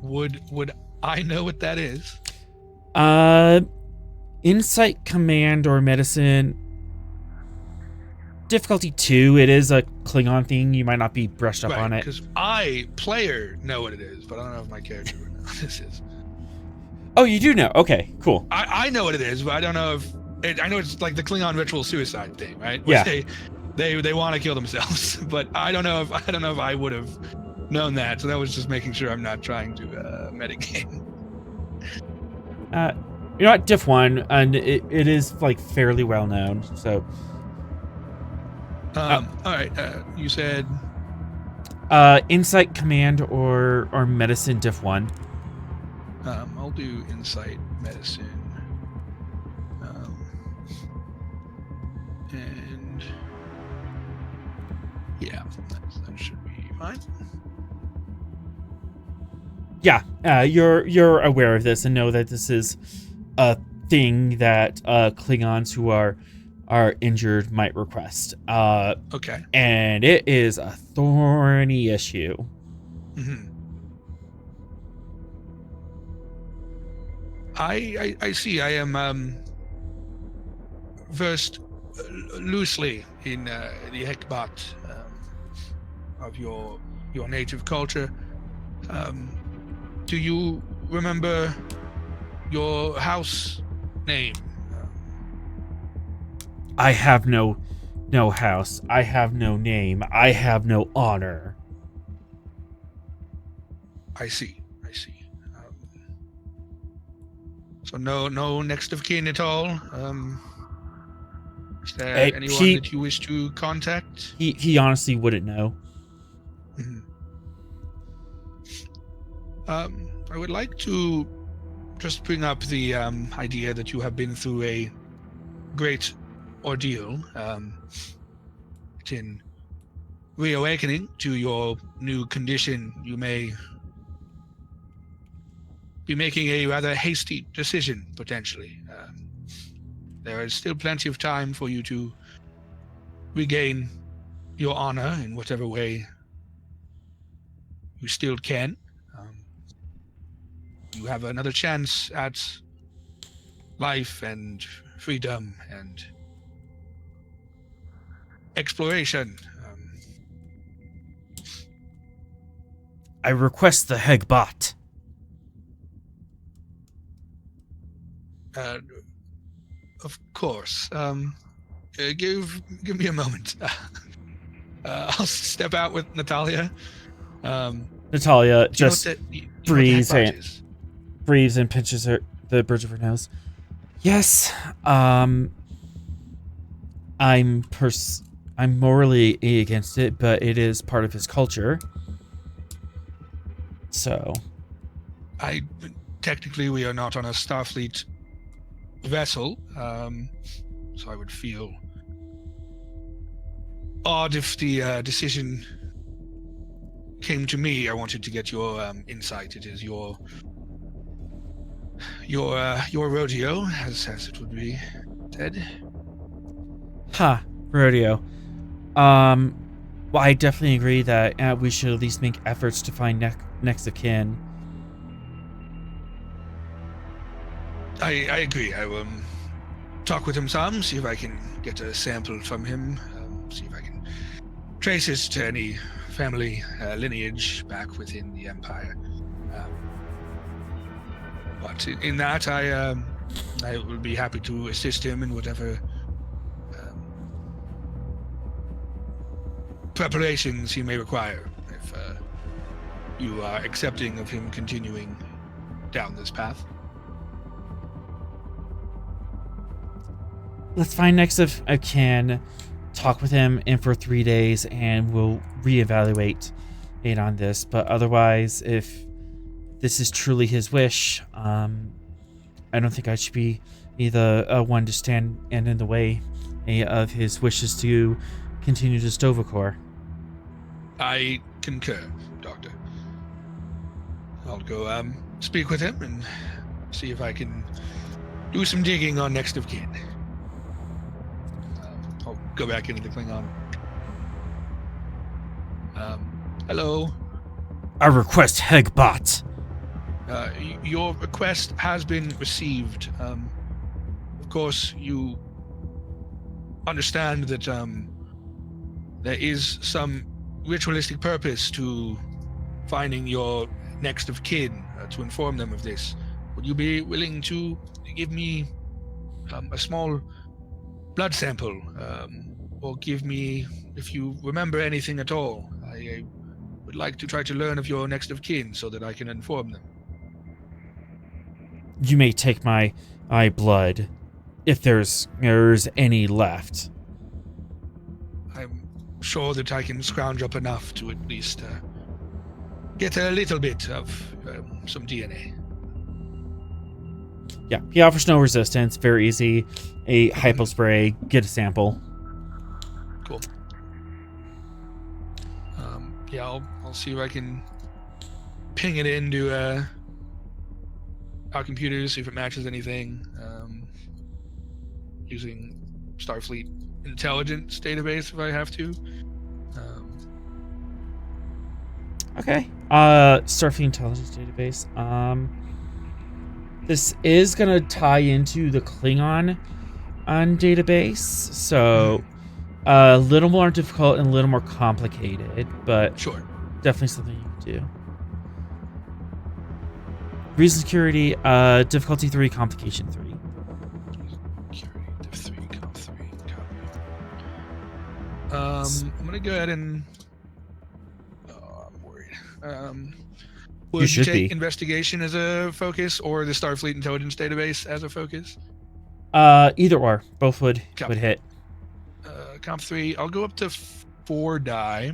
Would I know what that is? Insight, command, or medicine. Difficulty 2. It is a Klingon thing. You might not be brushed up on it. Because I, player, know what it is, but I don't know if my character would know what this is. Oh, you do know. Okay, cool. I know what it is, but I don't know if I know it's like the Klingon ritual suicide thing, right? Yeah. They want to kill themselves, but I don't know if I would have known that. So that was just making sure I'm not trying to metagame. You know what? Diff 1, and it is like fairly well known. So. All right. You said. Insight, command, or medicine. Diff 1. I'll do insight, medicine, and yeah, that should be fine. Yeah, you're aware of this and know that this is a thing that Klingons who are injured might request. Okay. And it is a thorny issue. Mm-hmm. I see. I am versed loosely in the Hekbat of your native culture. Do you remember your house name? I have no house. I have no name. I have no honor. I see. So no next of kin at all. Is there anyone that you wish to contact? He honestly wouldn't know. Mm-hmm. I would like to just bring up the idea that you have been through a great ordeal. In reawakening to your new condition, you may be making a rather hasty decision, potentially. There is still plenty of time for you to regain your honor in whatever way you still can. You have another chance at life and freedom and exploration. I request the Hegbot. Of course. Give me a moment. I'll step out with Natalia. Natalia just breathes and pinches the bridge of her nose. Yes, I'm morally against it, but it is part of his culture. So, technically we are not on a Starfleet vessel, so I would feel odd if the decision came to me. I wanted to get your insight. It is your rodeo, as it would be said. Rodeo. Well, I definitely agree that we should at least make efforts to find next of kin. I agree. I will talk with him some, see if I can get a sample from him, see if I can trace it to any family lineage back within the Empire. But in that, I will be happy to assist him in whatever preparations he may require, if you are accepting of him continuing down this path. Let's find next of kin, talk with him in for 3 days, and we'll reevaluate it on this. But otherwise, if this is truly his wish, I don't think I should be the one to stand in the way of his wishes to continue to Stovacor. I concur, Doctor. I'll go speak with him and see if I can do some digging on next of kin. I'll go back into the Klingon. Hello. I request Hegbot. Your request has been received. Of course, you understand that there is some ritualistic purpose to finding your next of kin to inform them of this. Would you be willing to give me a small blood sample, or give me, if you remember anything at all? I would like to try to learn of your next of kin so that I can inform them. You may take my blood if there's any left. I'm sure that I can scrounge up enough to at least get a little bit of some DNA. Yeah, he offers no resistance. Very easy. A hypo spray. Get a sample. Cool. Yeah, I'll see if I can ping it into our computers, see if it matches anything. Using Starfleet intelligence database if I have to. Okay. Starfleet intelligence database. This is gonna tie into the Klingon database, so a little more difficult and a little more complicated, but Sure. definitely something you can do. Reason security, difficulty 3, complication 3. Security, div 3, comp 3, copy. I'm gonna go ahead and. Oh, I'm worried. Would you should take be. investigation as a focus or the Starfleet intelligence database as a focus? Either or, both would hit. Comp 3, I'll go up to 4 die.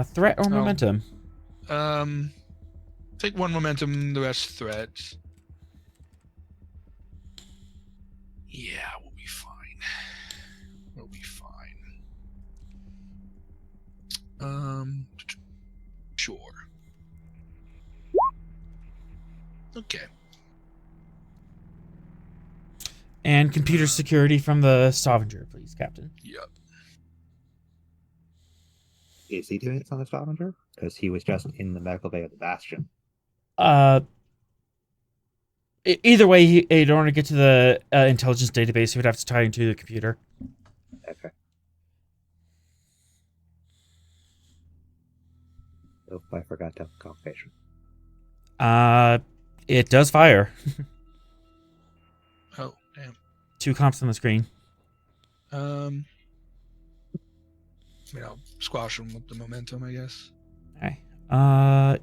Threat or momentum? Take 1 momentum, the rest threats. Yeah, we'll be fine. We'll be fine. Sure. Okay. And computer security from the Stavanger, please, Captain. Yep. Is he doing it on the Stavanger? Because he was just in the medical bay of the Bastion. Either way, in order to get to the intelligence database, he would have to tie into the computer. Okay. Oh, I forgot to have a complication. It does fire. Oh, damn. 2 comps on the screen. I mean, I'll squash them with the momentum, I guess. Okay.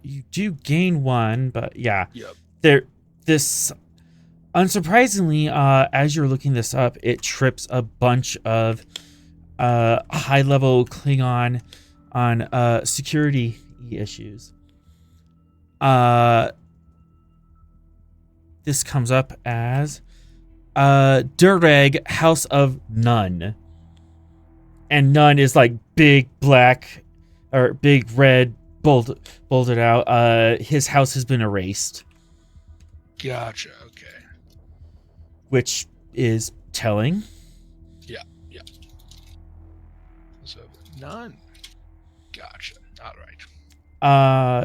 You do gain 1, but yeah. Yep. This, unsurprisingly, as you're looking this up, it trips a bunch of high-level Klingon on security issues. This comes up as Durag House of None. And None is like big black or big red bolded out. His house has been erased. Gotcha, okay. Which is telling. Yeah. So, none. Gotcha. All right.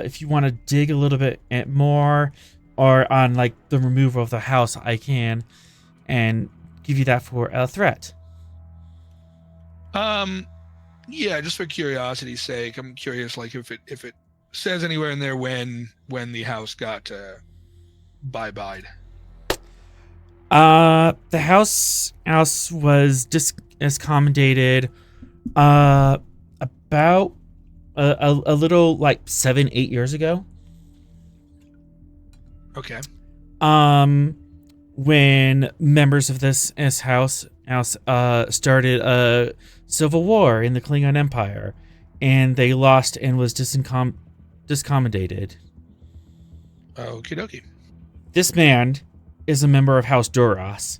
If you want to dig a little bit more or on like the removal of the house, I can and give you that for a threat. Yeah, just for curiosity's sake, I'm curious, like if it says anywhere in there when the house got bye-byed. The house was discommendated about a little like 7-8 years ago. Okay. When members of this house started a civil war in the Klingon Empire, and they lost and was discommendated. Okie dokie. This man is a member of House Duras.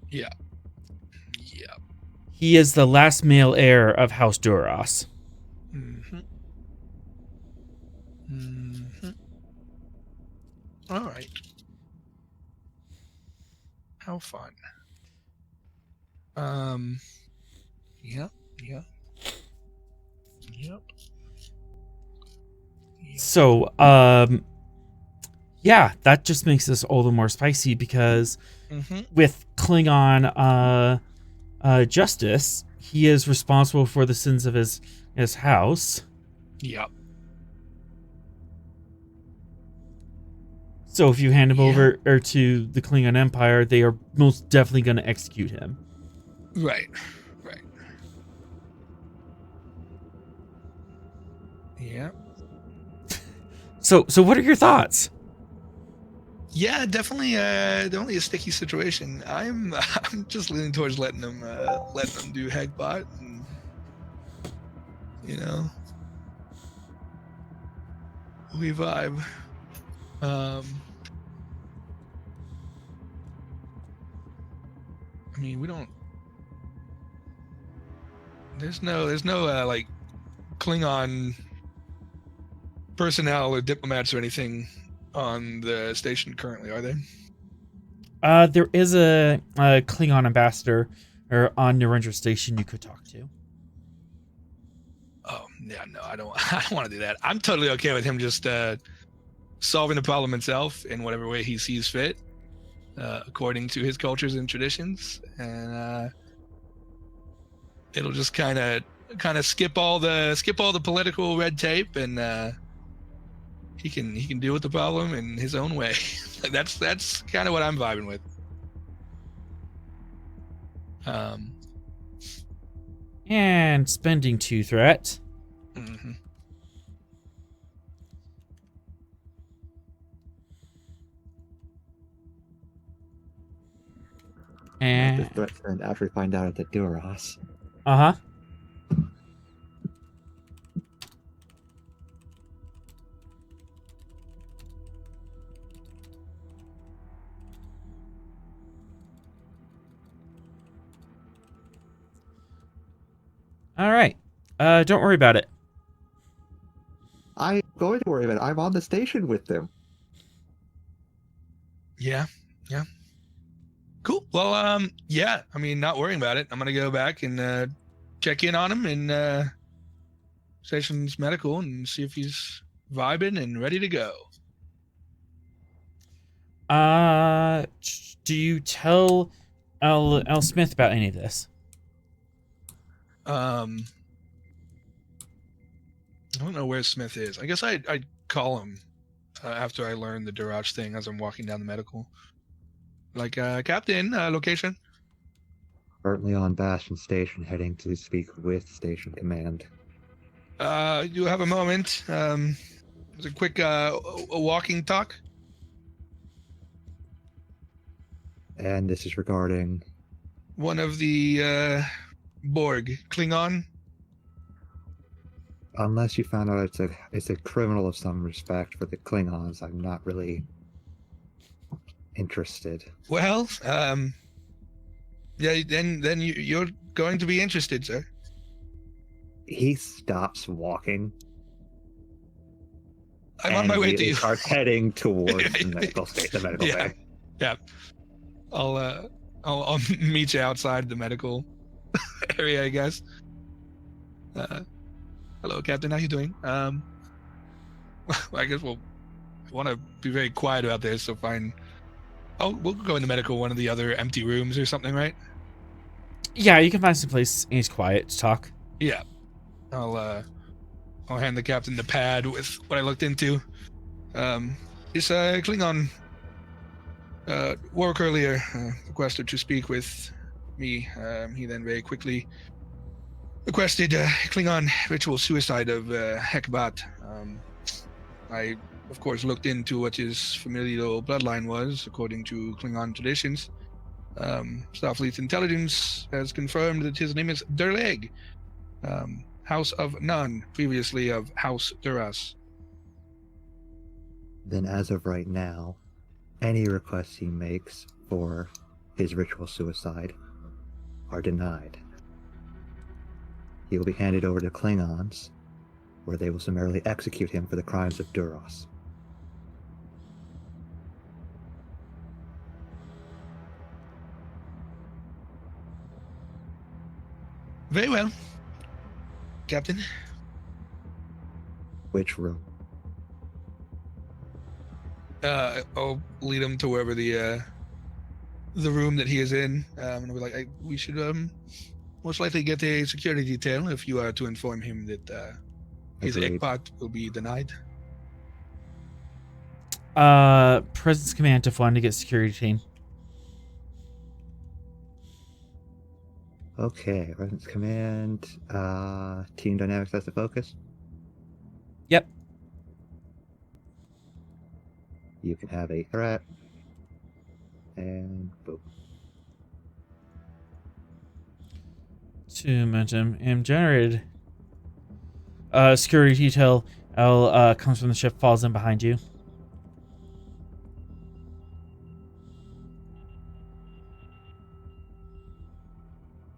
Yeah. He is the last male heir of House Duras. All right. How fun. Yeah. Yep. So, yeah, that just makes this all the more spicy because with Klingon justice, he is responsible for the sins of his house. Yep. So if you hand him over to the Klingon Empire, they are most definitely going to execute him. Right. Yeah. So what are your thoughts? Yeah, definitely a sticky situation. I'm just leaning towards letting them do Hegbot, and we vibe. I mean, we don't. There's no like Klingon personnel or diplomats or anything on the station currently, are there? There is a Klingon ambassador on Narendra Station you could talk to. Oh yeah, no, I don't want to do that. I'm totally okay with him just solving the problem himself in whatever way he sees fit, according to his cultures and traditions, and it'll just kind of skip all the political red tape, and he can deal with the problem in his own way. That's kind of what I'm vibing with. And spending 2 threat. Mm-hmm. And the threat and after we find out at the Duras. uh-huh. All right. Don't worry about it. I'm going to worry about it. I'm on the station with them. Yeah. Cool. Well, yeah. I mean, not worrying about it. I'm gonna go back and check in on him in station's medical and see if he's vibing and ready to go. Do you tell L. Smith about any of this? I don't know where Smith is. I guess I'd call him after I learn the Durach thing as I'm walking down the medical. Like, Captain, location. Currently on Bastion Station, heading to speak with Station Command. You have a moment. It's a quick a walking talk. And this is regarding One of the Borg Klingon. Unless you found out it's a criminal of some respect for the Klingons, I'm not really interested. Well, yeah, then you're going to be interested, sir. He stops walking. I'm on my way to you. Starts heading towards the medical bay. Yeah. I'll meet you outside the medical area, I guess. Hello, Captain. How you doing? I guess we'll want to be very quiet about this. So fine. Oh, we'll go in the medical, one of the other empty rooms or something, right? Yeah, you can find some place and it's quiet to talk. Yeah. I'll hand the captain the pad with what I looked into. This Klingon work earlier requested to speak with me. He then very quickly requested Klingon ritual suicide of Hekbat. I, of course, looked into what his familial bloodline was, according to Klingon traditions. Starfleet's intelligence has confirmed that his name is Durleg, House of None, previously of House Duras. Then as of right now, any requests he makes for his ritual suicide are denied. He will be handed over to Klingons, where they will summarily execute him for the crimes of Duras. Very well, Captain. Which room? I'll lead him to wherever the room that he is in. And I'll be like, we should most likely get a security detail if you are to inform him that his Agreed. ekpat will be denied. Presence command to fund to get security team. Okay, presence command. Team dynamics as the focus. Yep. You can have a threat. And boom. 2 momentum and generated. Security detail comes from the ship, falls in behind you.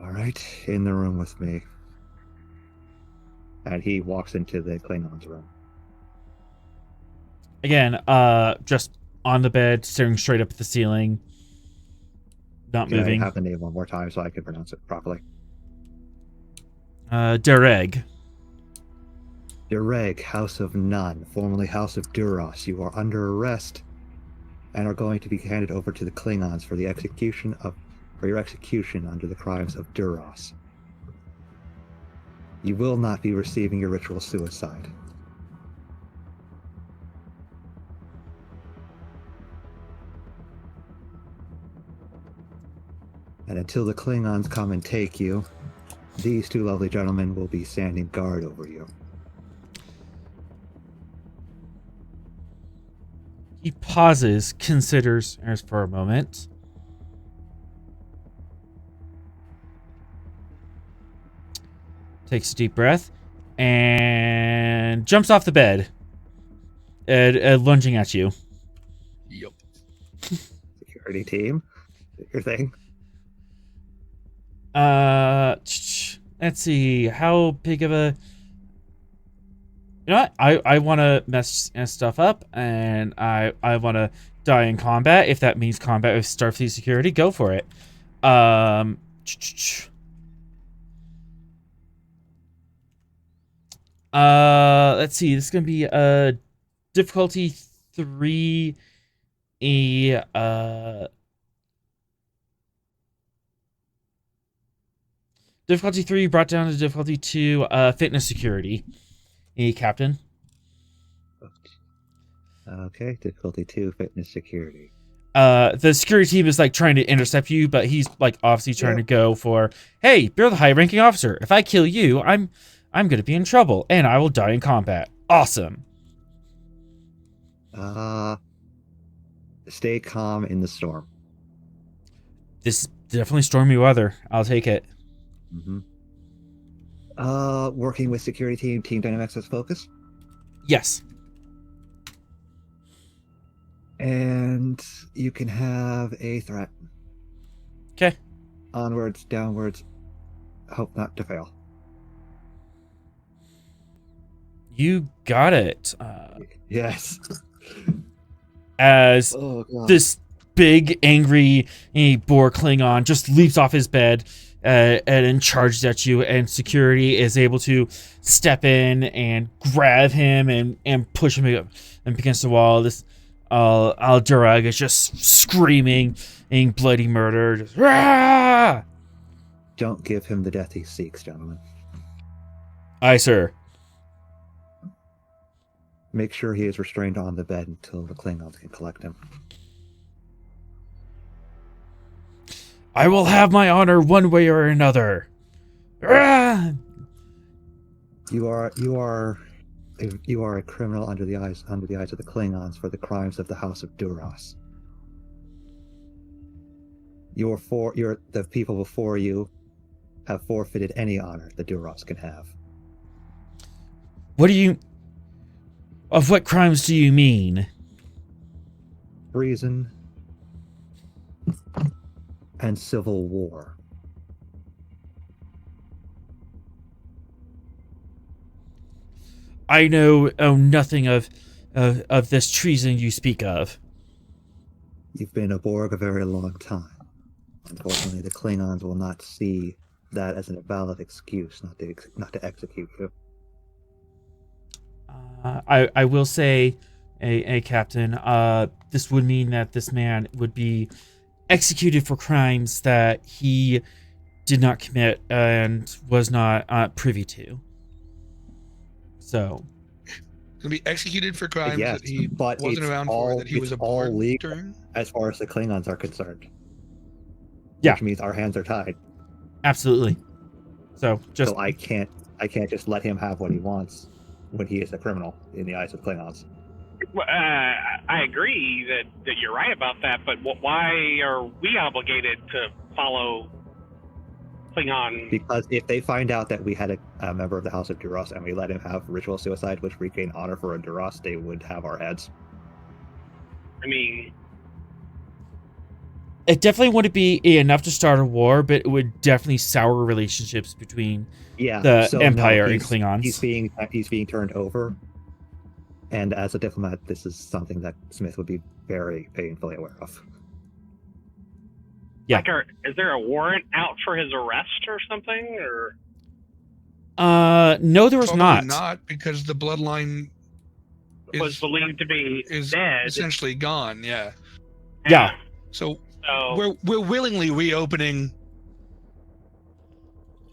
Alright, in the room with me. And he walks into the Klingon's room. Again, just on the bed, staring straight up at the ceiling. Not Can moving. I have the name one more time so I can pronounce it properly? Dereg. Dereg, House of None, formerly House of Duras. You are under arrest and are going to be handed over to the Klingons for your execution under the crimes of Duras. You will not be receiving your ritual suicide. And until the Klingons come and take you, these two lovely gentlemen will be standing guard over you. He pauses, considers for a moment. Takes a deep breath and jumps off the bed, lunging at you. Yep. Security team, your thing. Let's see. How big of a... You know what? I want to mess stuff up, and I want to die in combat. If that means combat with Starfleet security, go for it. Let's see. This is gonna be a difficulty 3. Difficulty 3 brought down to difficulty 2. Fitness security. Captain. Okay, difficulty 2, fitness security. The security team is like trying to intercept you, but he's like obviously trying to go for, hey, you're the high-ranking officer. If I kill you, I'm gonna be in trouble, and I will die in combat. Awesome. Stay calm in the storm. This is definitely stormy weather. I'll take it. Mm-hmm. Working with security team dynamics as focus. Yes. And you can have a threat. Okay. Onwards, downwards. Hope not to fail. You got it. Yes. As this big, angry Borg Klingon just leaps off his bed and charges at you, and security is able to step in and grab him and push him up against the wall. This Al-Durag is just screaming and bloody murder. Just, Rah! Don't give him the death he seeks, gentlemen. Aye, sir. Make sure he is restrained on the bed until the Klingons can collect him. I will have my honor one way or another. Rah! You are a criminal under the eyes of the Klingons for the crimes of the House of Duras. The people before you have forfeited any honor the Duras can have. Of what crimes do you mean? Treason and civil war. I know nothing of this treason you speak of. You've been a Borg a very long time. Unfortunately, the Klingons will not see that as a valid excuse not to execute you. I will say, a captain, this would mean that this man would be executed for crimes that he did not commit and was not privy to. So, Gonna be executed for crimes Yes, that he but wasn't it's around all, for, that he was it's all aboard legal during. as far as the Klingons are concerned. Yeah. Which means our hands are tied. absolutely. So So I can't just let him have what he wants when he is a criminal in the eyes of Klingons. Well, I agree that you're right about that, but why are we obligated to follow Klingon? Because if they find out that we had a member of the House of Duras and we let him have ritual suicide, which regain honor for a Duras, they would have our heads. I mean, it definitely wouldn't be enough to start a war, but it would definitely sour relationships between the Empire and Klingons. He's being turned over. And as a diplomat, this is something that Smith would be very painfully aware of. Yeah. like, is there a warrant out for his arrest or something? Or No, there was Probably not. because the bloodline was believed to be is dead. essentially gone. Yeah. Yeah. So So we're willingly reopening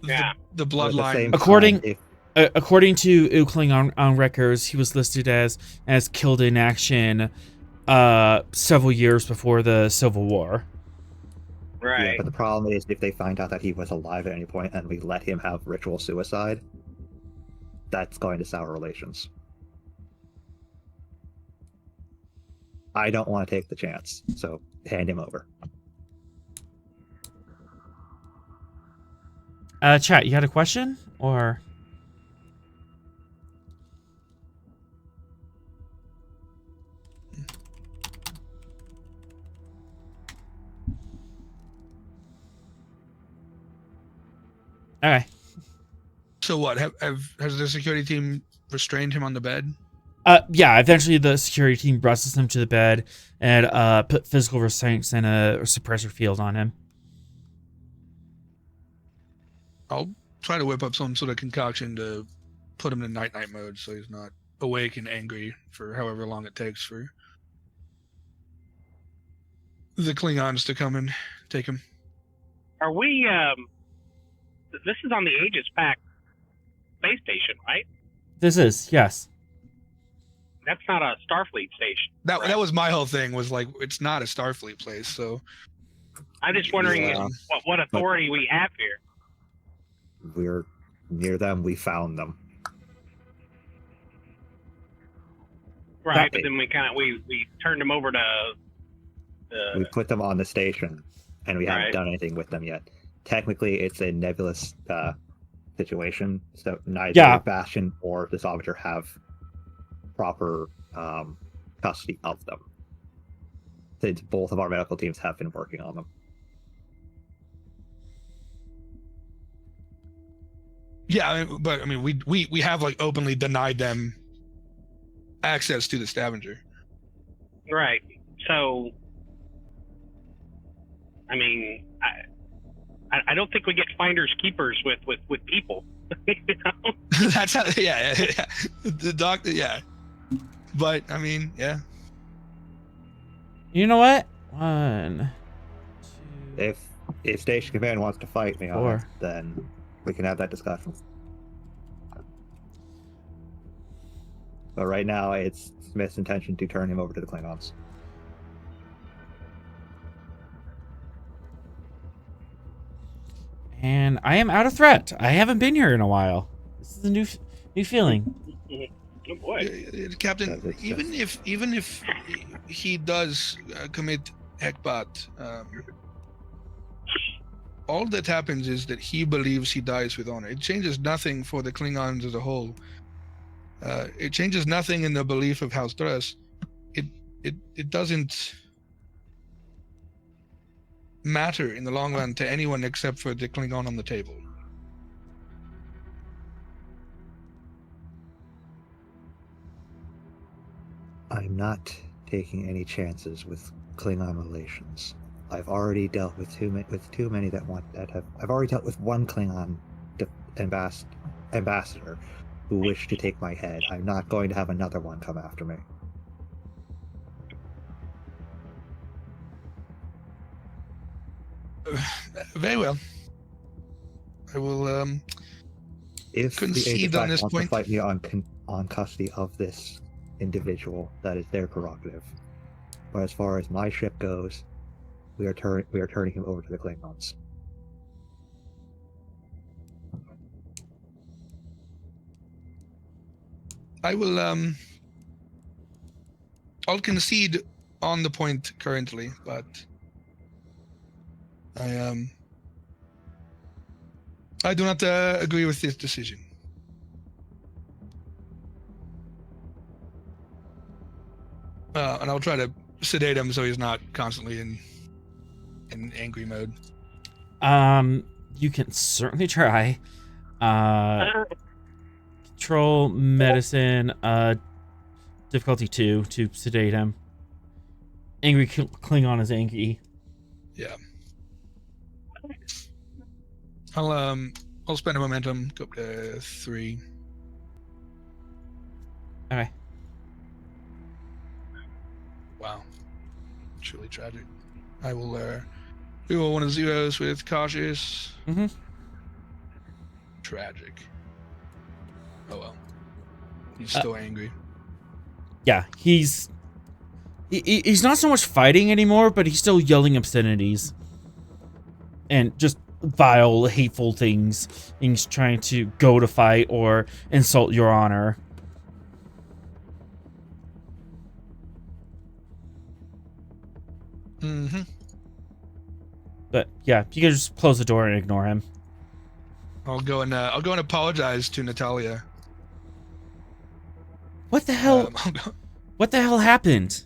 Yeah. the At the bloodline. same According- time, According to Ukling on records, he was listed as killed in action several years before the Civil War. Yeah, right. but the problem is if they find out that he was alive at any point and we let him have ritual suicide, that's going to sour relations. I don't want to take the chance, so hand him over. Chat, you had a question? Or... Okay. So what? Has the security team restrained him on the bed? Yeah, eventually the security team busts him to the bed and put physical restraints and a suppressor field on him. I'll try to whip up some sort of concoction to put him in night-night mode so he's not awake and angry for however long it takes for the Klingons to come and take him. Are we? This is on the Aegis Pact space station, right? This is, yes. That's not a Starfleet station. That was my whole thing, was like, it's not a Starfleet place, so I'm just wondering Yeah. what authority we have here. We're near them, we found them. Right, but then we turned them over to We put them on the station, and we haven't Right. done anything with them yet. Technically, it's a nebulous situation, so neither Yeah. Bastion or the Stavanger have proper custody of them. Since both of our medical teams have been working on them. yeah. But I mean, we have like openly denied them access to the Stavanger. right. So, I mean, I don't think we get finders keepers with people. You know? That's how, yeah. The doctor, yeah. But I mean, yeah. You know what? 1, 2... If Station Command wants to fight me on it, Four. then we can have that discussion. But right now, it's Smith's intention to turn him over to the Klingons. And I am out of threat. I haven't been here in a while. This is a new feeling. Oh boy. Captain, It's even if he does commit Hekbat, all that happens is that he believes he dies with honor. It changes nothing for the Klingons as a whole. It changes nothing in the belief of House Dress. It doesn't matter in the long run to anyone except for the Klingon on the table. I'm not taking any chances with Klingon relations. I've already dealt with too many that have. I've already dealt with one Klingon ambassador who wish to take my head. I'm not going to have another one come after me. Very well. I will If the concede on Ajax this wants point. to fight me on custody of this individual, that is their prerogative. But as far as my ship goes, we are turning him over to the Klingons. I will I'll concede on the point currently, but I do not agree with this decision. And I'll try to sedate him so he's not constantly in angry mode. You can certainly try. Control medicine, difficulty 2 to sedate him. Angry Klingon is angry. Yeah. I'll spend a momentum, go up to 3. Okay. Wow. Truly tragic. I will reroll one of the zeros with cautious. Mm-hmm. Tragic. Oh well. He's still angry. Yeah, he's not so much fighting anymore, but he's still yelling obscenities. And just vile, hateful things. He's trying to go to fight or insult your honor. Mm-hmm. But yeah, you can just close the door and ignore him. I'll go and apologize to Natalia. What the hell? What the hell happened?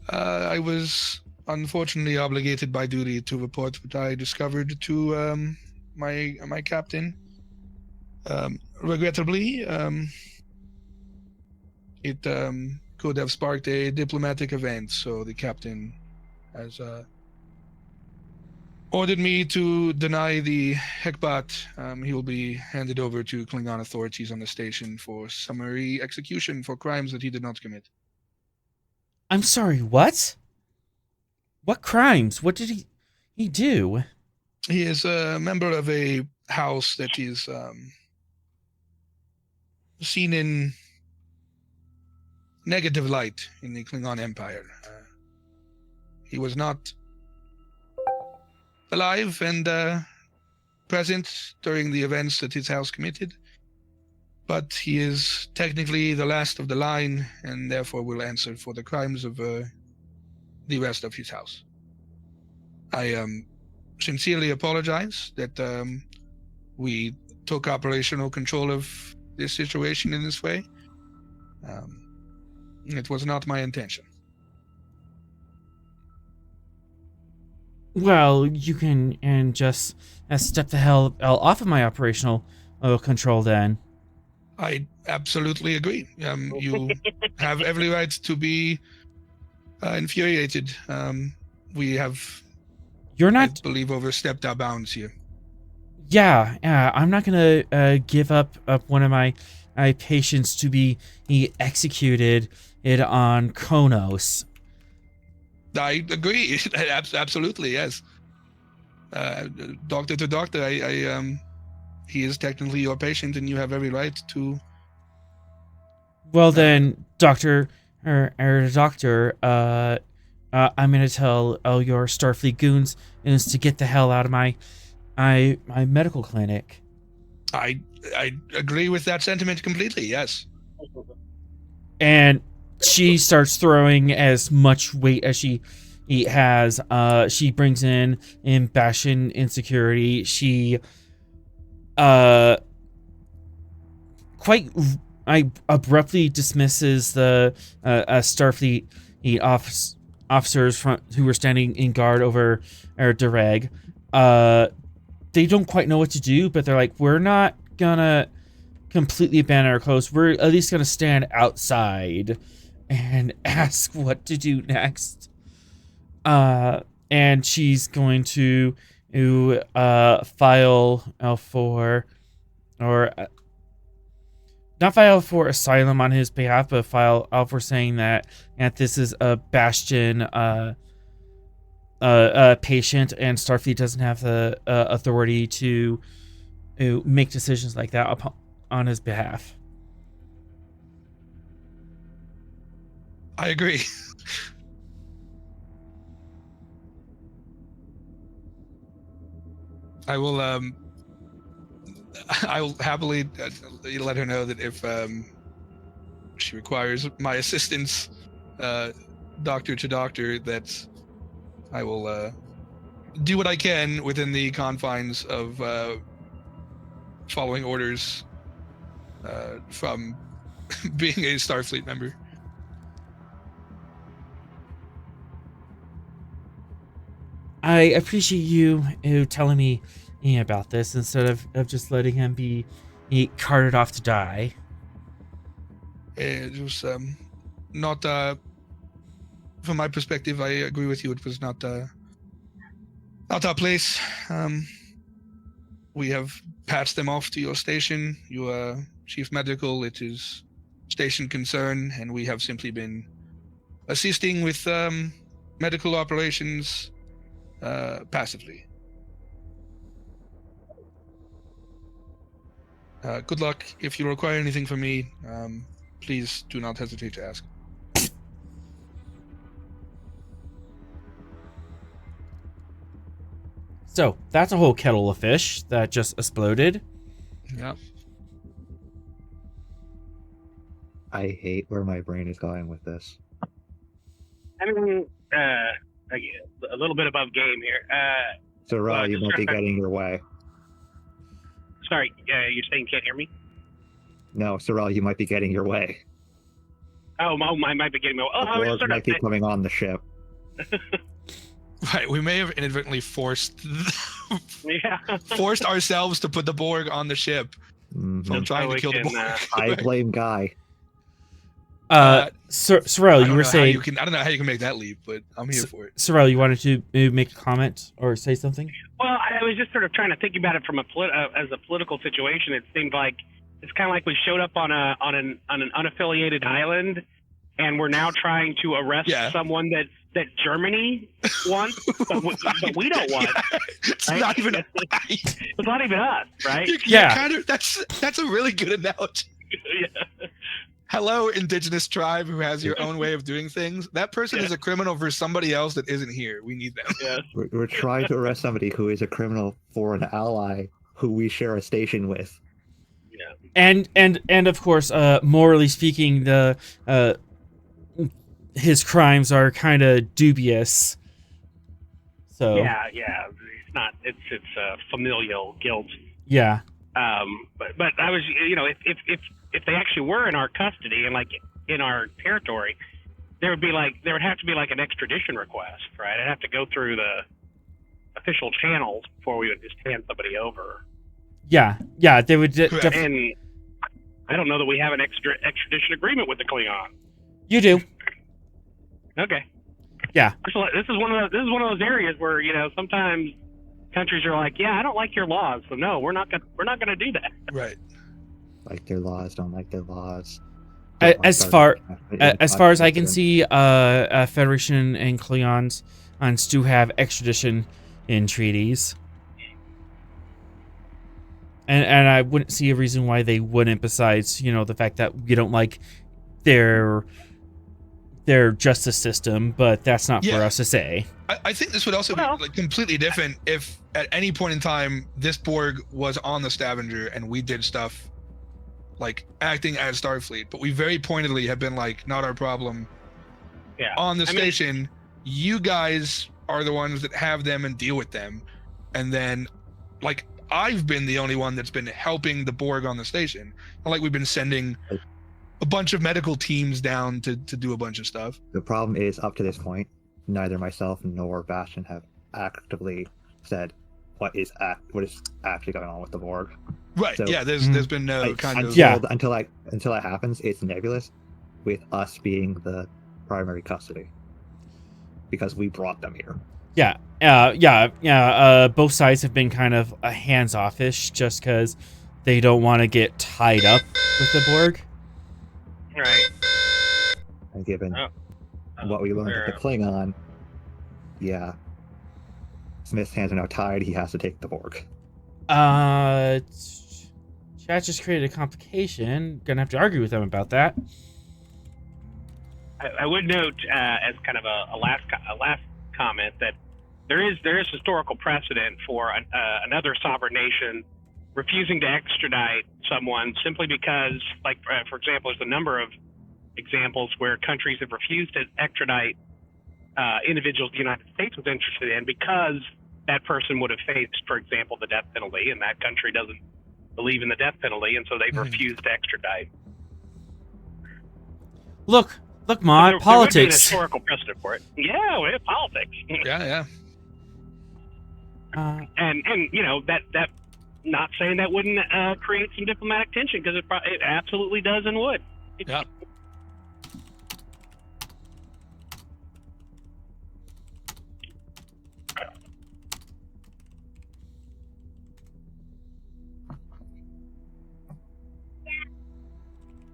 I was unfortunately obligated by duty to report what I discovered to my captain. Regrettably, it could have sparked a diplomatic event, so the captain has ordered me to deny the Hekbat. He will be handed over to Klingon authorities on the station for summary execution for crimes that he did not commit. I'm sorry, what? What crimes? What did he do? He is a member of a house that is seen in negative light in the Klingon Empire. He was not alive and present during the events that his house committed, but he is technically the last of the line and therefore will answer for the crimes of the rest of his house. I sincerely apologize that we took operational control of this situation in this way. It was not my intention. Well, you can just step the hell off of my operational control then. I absolutely agree. You have every right to be infuriated. We have, You're not. I believe, overstepped our bounds here. Yeah, I'm not gonna give up one of my patients to be executed on Kronos. I agree. Absolutely, yes. Doctor to doctor, he is technically your patient, and you have every right to. Well then, doctor, doctor, I'm gonna tell all your Starfleet goons is to get the hell out of my medical clinic. I agree with that sentiment completely. Yes. And she starts throwing as much weight as she has. She brings in Bastion insecurity. She quite abruptly dismisses the Starfleet officers who were standing in guard over Dereg. They don't quite know what to do, but they're like, we're not gonna completely abandon our post. We're at least gonna stand outside and ask what to do next. And she's going to file for, or not file for asylum on his behalf, but file for saying that this is a Bastion patient, and Starfleet doesn't have the authority to make decisions like that on his behalf. I agree. I will happily let her know that if she requires my assistance, doctor to doctor, that I will do what I can within the confines of following orders from being a Starfleet member. I appreciate you telling me about this instead of just letting him be carted off to die. It was not, from my perspective, I agree with you. It was not our place. We have patched them off to your station. You are chief medical. It is station concern, and we have simply been assisting with medical operations passively. Good luck. If you require anything from me, please do not hesitate to ask. So that's a whole kettle of fish that just exploded. Yep. I hate where my brain is going with this. I mean, a little bit above game here. Sorrel, you might be getting your way. Sorry, you're saying you can't hear me? No, Sorrel, you might be getting your way. Oh, I might be getting my way. The Borg might be coming on the ship. Right, we may have inadvertently forced ourselves to put the Borg on the ship. Mm-hmm. Trying to kill the Borg. I blame Guy. Sorrel, you were saying... I don't know how you can make that leap, but I'm here for it. Sorrel, you wanted to make a comment or say something? Well, I was just sort of trying to think about it from as a political situation. It seemed like it's kind of like we showed up on an unaffiliated island, and we're now trying to arrest someone that Germany wants, but we don't want. It's not even it's not even us, right? That's a really good analogy. Yeah. Hello, indigenous tribe who has your own way of doing things. That person is a criminal for somebody else that isn't here. We need them. Yeah. We're trying to arrest somebody who is a criminal for an ally who we share a station with. Yeah. And of course, morally speaking, his crimes are kind of dubious. So yeah, it's familial guilt. Yeah. But I was, if they actually were in our custody and like in our territory, there would have to be like an extradition request, right? I'd have to go through the official channels before we would just hand somebody over. Yeah, they would. And I don't know that we have an extradition agreement with the Klingon. You do. Okay. Yeah. This is one of those areas where sometimes countries are like, yeah, I don't like your laws, so no, we're not gonna do that. Right. Like their laws, don't like their laws. As far as I can see, Federation and Klingons do have extradition in treaties, and I wouldn't see a reason why they wouldn't. Besides, the fact that we don't like their justice system, but that's not for us to say. I think this would also be completely different if at any point in time this Borg was on the Stavanger and we did stuff like acting as Starfleet, but we very pointedly have been like, not our problem. Yeah. On the station, you guys are the ones that have them and deal with them. And then, like, I've been the only one that's been helping the Borg on the station. Not like we've been sending a bunch of medical teams down to do a bunch of stuff. The problem is, up to this point, neither myself nor Bastion have actively said what is actually going on with the Borg. Right. So, there's been no until that happens, it's nebulous, with us being the primary custody because we brought them here. Yeah. Both sides have been kind of hands-offish just because they don't want to get tied up with the Borg. Right. And given Oh. what we learned at the Klingon, yeah, Smith's hands are now tied. He has to take the Borg. Chat just created a complication. Gonna have to argue with them about that. I would note, as kind of a last comment, that there is historical precedent for another sovereign nation refusing to extradite someone simply because, like, for example, there's a number of examples where countries have refused to extradite individuals the United States was interested in because that person would have faced, for example, the death penalty, and that country doesn't believe in the death penalty, and so they've refused to extradite. Look, Ma, there politics. Would be an historical precedent for it. Yeah, we have politics. Yeah. And you know that not saying that wouldn't create some diplomatic tension, because it absolutely does and would. Yeah.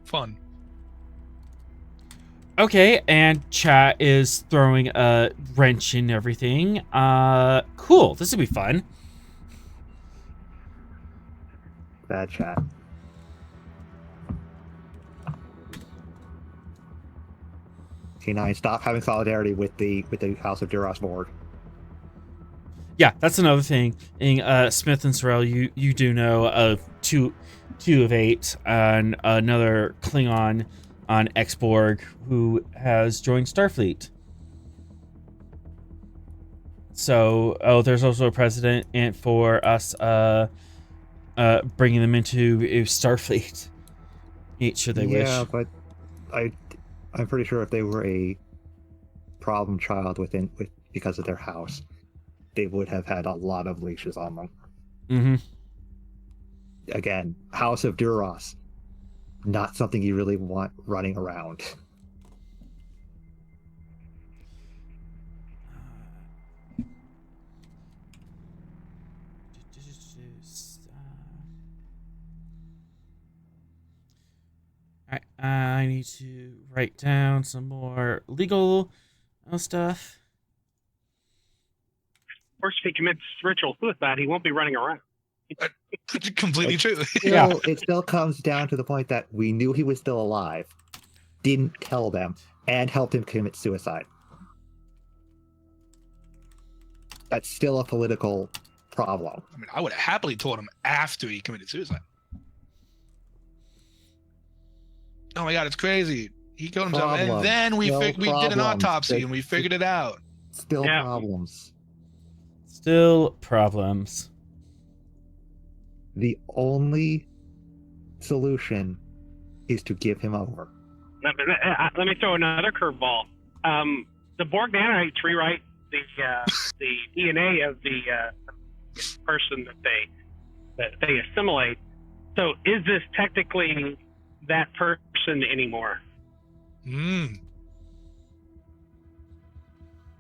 Fun. Okay, and chat is throwing a wrench in everything. Cool. This will be fun. Bad chat. T9, stop having solidarity with the House of Duras Borg. Yeah, that's another thing. Smith and Sorrel, you do know of two of 8, and another Klingon on X-Borg who has joined Starfleet. So, there's also a precedent for us bringing them into Starfleet. Should they wish. Yeah, but I'm pretty sure if they were a problem child because of their house, they would have had a lot of leashes on them. Mm-hmm. Again, House of Duras, not something you really want running around. I need to write down some more legal stuff. Of course, if he commits ritual suicide, he won't be running around. Completely true. It still comes down to the point that we knew he was still alive, didn't tell them, and helped him commit suicide. That's still a political problem. I mean, I would have happily told him after he committed suicide. Oh my God, it's crazy. He killed himself, and then we did an autopsy and we figured it out. Still problems. Still problems. The only solution is to give him over. Let me throw another curveball. The Borg nanoites rewrite the DNA of the person that they assimilate. So, is this technically that person anymore? We're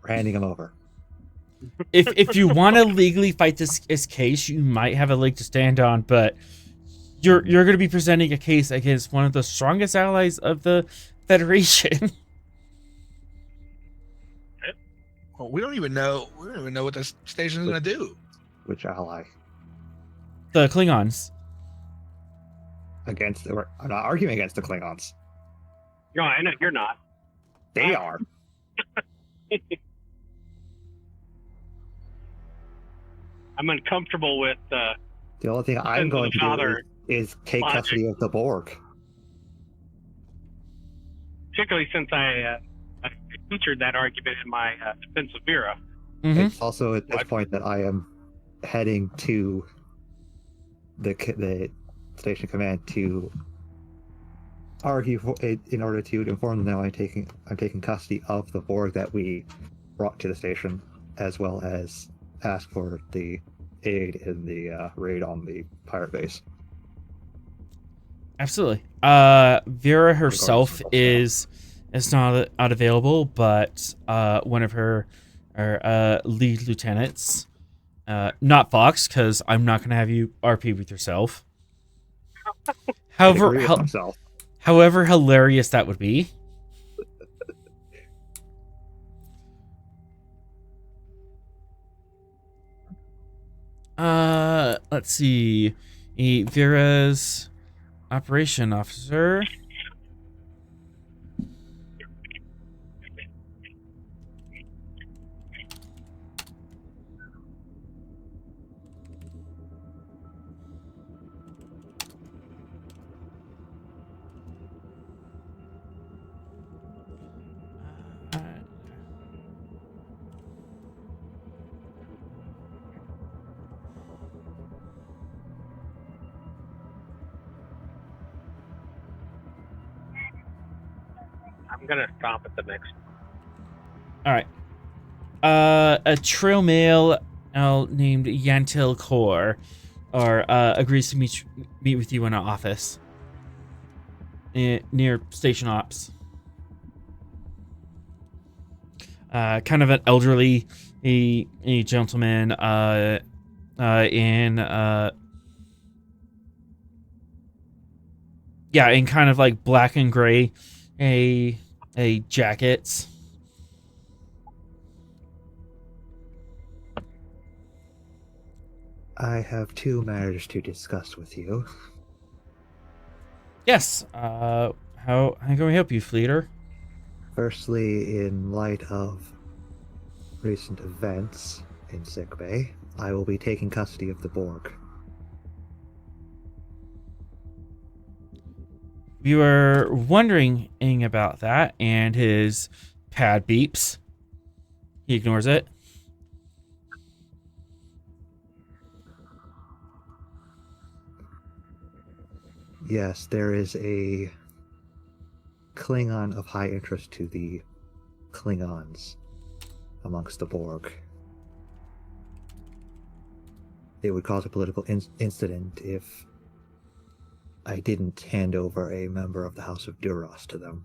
handing him over. If you want to legally fight this case, you might have a leg to stand on, but you're going to be presenting a case against one of the strongest allies of the Federation. Well, we don't even know what this station is going to do. Which ally? The Klingons. I'm not arguing against the Klingons. No, I know you're not. They are. I'm uncomfortable with the only thing I'm going to do is take custody of the Borg. Particularly since I featured that argument in my defense of Vera. Mm-hmm. It's also at this point that I am heading to the station command to argue in order to inform them that I'm taking custody of the Borg that we brought to the station, as well as ask for the aid in the raid on the pirate base. Absolutely. Vera herself is not available, but one of her lead lieutenants, not Fox, because I'm not going to have you RP with yourself. However, agree with myself. however hilarious that would be. Let's see. Vera's operation officer. I'm gonna stop at the next. All right. A trail male named Yantil Kaur, agrees to meet with you in our office near Station Ops. Kind of an elderly a gentleman in kind of like black and gray a jackets. I have 2 matters to discuss with you. Yes. How can we help you, Fleeter? Firstly, in light of recent events in sickbay, I will be taking custody of the Borg. We were wondering about that, and his pad beeps. He ignores it. Yes, there is a Klingon of high interest to the Klingons amongst the Borg. It would cause a political incident if I didn't hand over a member of the House of Duras to them.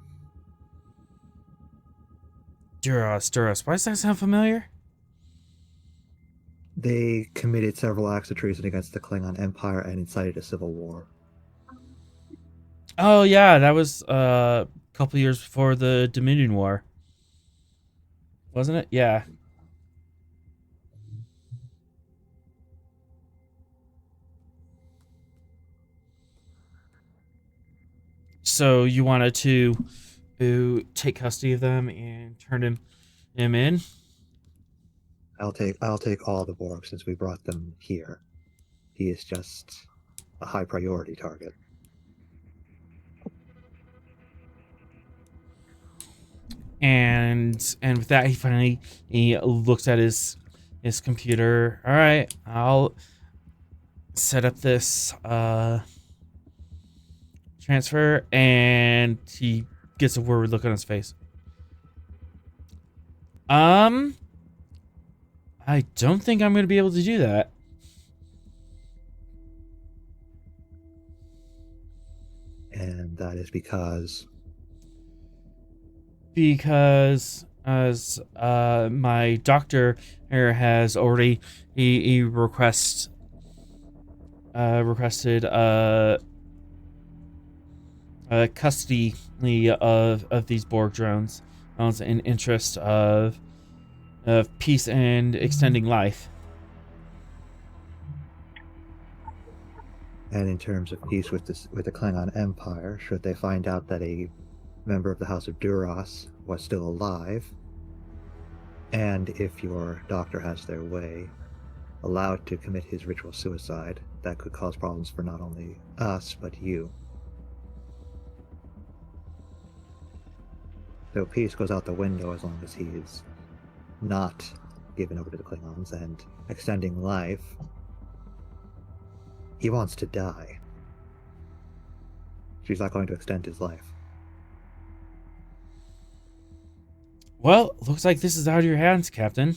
Duras. Why does that sound familiar? They committed several acts of treason against the Klingon Empire and incited a civil war. Oh yeah, that was a couple years before the Dominion War, wasn't it? Yeah. So you wanted to take custody of them and turn him in? I'll take all the Borg since we brought them here. He is just a high priority target. And with that, he looks at his computer. All right, I'll set up this transfer, and he gets a worried look on his face. I don't think I'm going to be able to do that. And that is because as my doctor has already requested custody of these Borg drones in interest of peace and extending life. And in terms of peace with the Klingon Empire, should they find out that a member of the House of Duras was still alive, and if your doctor has their way, allowed to commit his ritual suicide, that could cause problems for not only us, but you. So peace goes out the window as long as he is not given over to the Klingons, and extending life, he wants to die. She's not going to extend his life. Well, looks like this is out of your hands, Captain.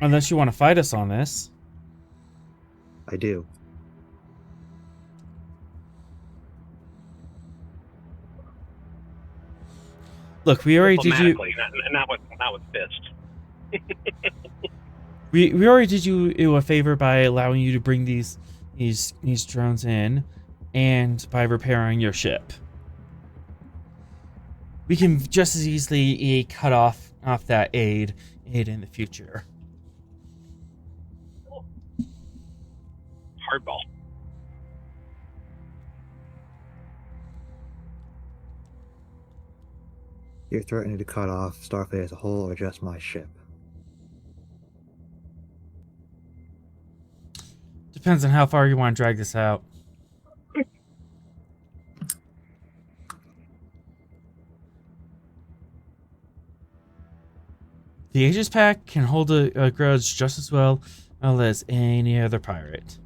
Unless you want to fight us on this. I do. Look, we already did you. Diplomatically, not with fist. We already did you a favor by allowing you to bring these drones in, and by repairing your ship. We can just as easily cut off that aid in the future. Hardball. You're threatening to cut off Starfleet as a whole, or just my ship? Depends on how far you want to drag this out. The Aegis Pack can hold a grudge just as well as any other pirate.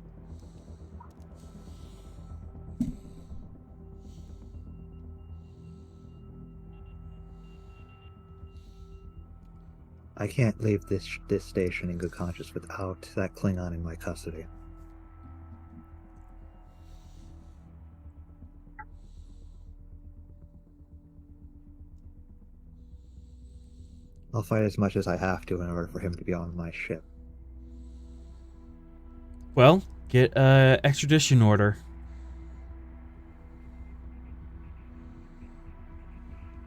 I can't leave this station in good conscience without that Klingon in my custody. I'll fight as much as I have to in order for him to be on my ship. Well, get a extradition order.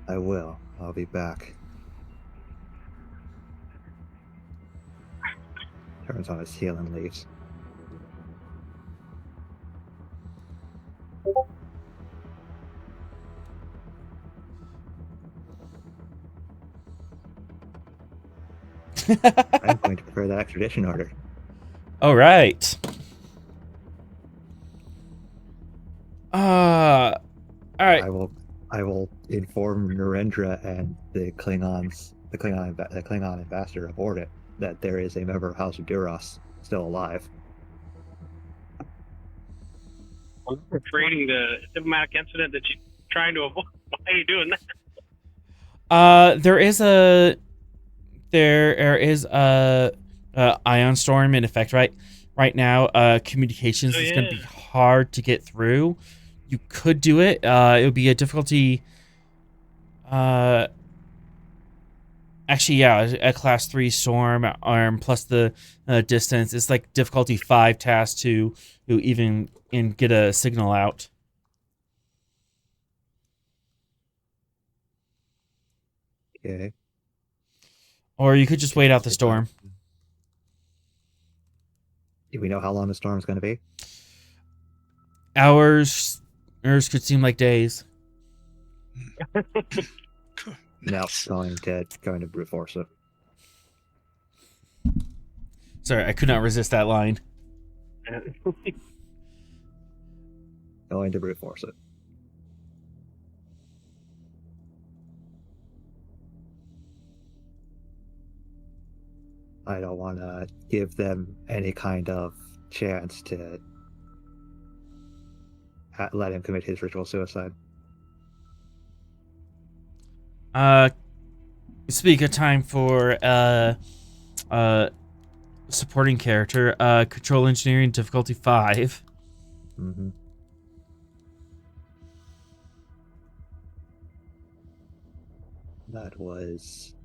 I will. I'll be back. Turns on his heel and leaves. I'm going to prepare the extradition order. All right. All right. I will inform Narendra and the Klingon ambassador aboard it that there is a member of House of Duras still alive. We're creating the diplomatic incident that you're trying to avoid. Why are you doing that? There is a ion storm in effect right now. Communications is going to be hard to get through. You could do it. It would be a difficulty. Actually, yeah, a class 3 storm arm plus the distance. It's like difficulty 5 task to even get a signal out. Okay. Or you could just wait out the storm. Do we know how long the storm is going to be? Hours could seem like days. No, going to brute force it. Sorry, I could not resist that line. Going to brute force it. I don't want to give them any kind of chance to let him commit his ritual suicide. Speak of time for supporting character. Control engineering difficulty 5. Mm-hmm. That was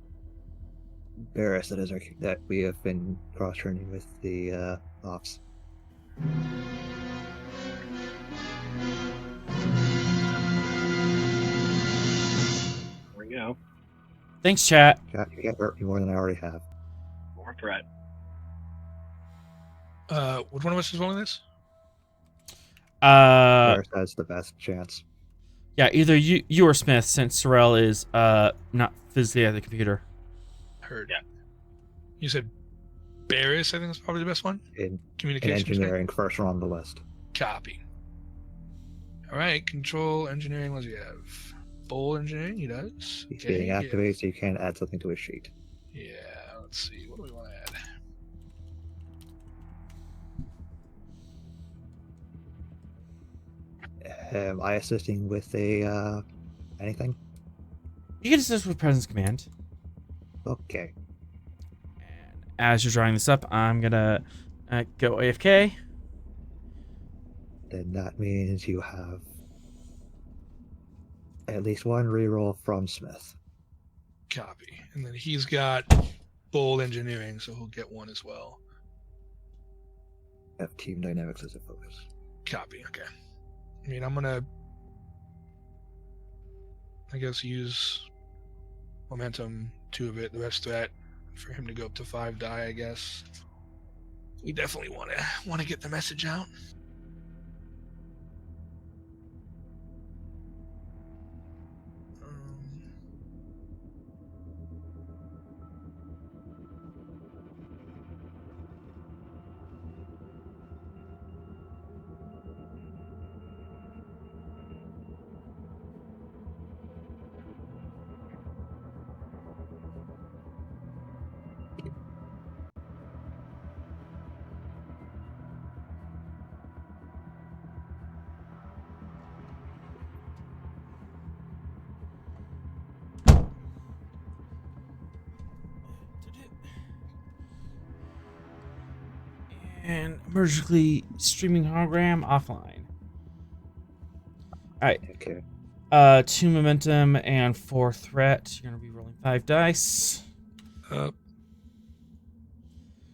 Barris that we have been cross-training with the ops. There we go. Thanks, chat. Chat, you can't hurt me more than I already have. More threat. Which one of us is rolling this? Barris has the best chance. Yeah, either you or Smith, since Sorrel is not physically at the computer. Heard. Yeah. You said Barris, I think is probably the best one. In Communications. engineering, first one on the list. Copy. All right, control engineering. What does he have? Full engineering, he does. He's getting activated, so you can add something to his sheet. Yeah, let's see. What do we want to add? Am I assisting with anything? You can assist with presence command. Okay. And as you're drawing this up, I'm gonna go AFK. Then that means you have at least one reroll from Smith. Copy. And then he's got bold engineering, so he'll get 1 as well. Have team dynamics as a focus. Copy. Okay. I mean, I'm gonna, I guess, use momentum 2 of it, the best threat, for him to go up to 5 die. I guess we definitely want to get the message out. And emergently streaming hologram offline. Alright. Okay. 2 momentum and 4 threat. You're gonna be rolling 5 dice.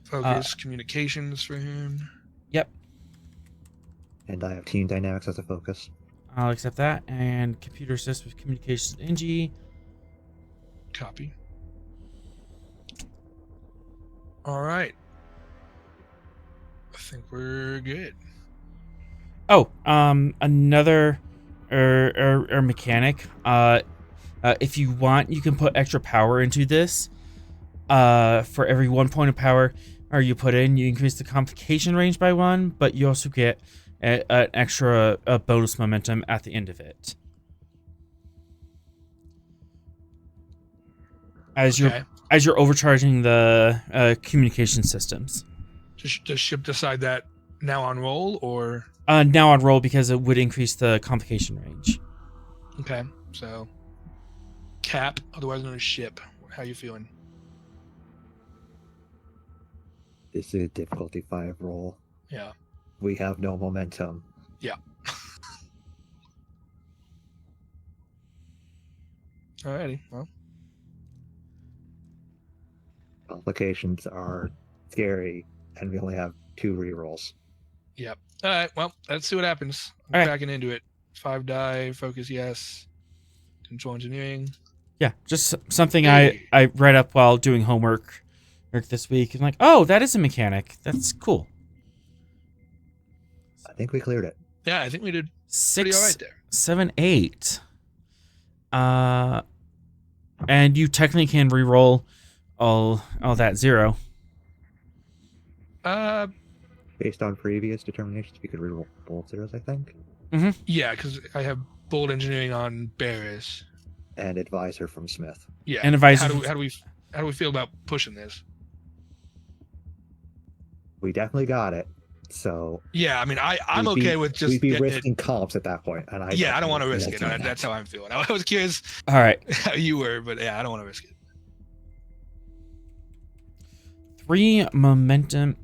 Focus communications for him. Yep. And I have team dynamics as a focus. I'll accept that. And computer assist with communications NG. Copy. All right. I think we're good. Oh, another mechanic. If you want, you can put extra power into this. For every 1 point of power you put in, you increase the complication range by 1, but you also get an extra bonus momentum at the end of it. As you're overcharging the communication systems. Does ship decide that now on roll, or now on roll, because it would increase the complication range. okay? So cap, otherwise known as ship. How you feeling? This is a difficulty 5 roll. Yeah. We have no momentum. Yeah. Alrighty. Well, Complications are scary, and we only have 2 rerolls. yep. All right. Well, let's see what happens. I'm All right. cracking into it. 5 die, focus yes. Control engineering. Yeah, just something Hey. I read up while doing homework this week. I'm like, oh, that is a mechanic. That's cool. I think we cleared it. Yeah, I think we did 6, pretty all right there. 7, 8. And you technically can re-roll all that 0. Based on previous determinations, we could reroll both zeros, I think. Yeah, because I have bold engineering on Barris. And advisor from Smith. Yeah. And advisor. How do we feel about pushing this? We definitely got it. So Yeah, I mean, I'm we'd be- okay with just we'd be getting risking comps at that point, and it. Yeah, I don't want to risk it. do that. That's how I'm feeling. I was curious All right. how you were, but yeah, I don't want to risk it. 3 momentum.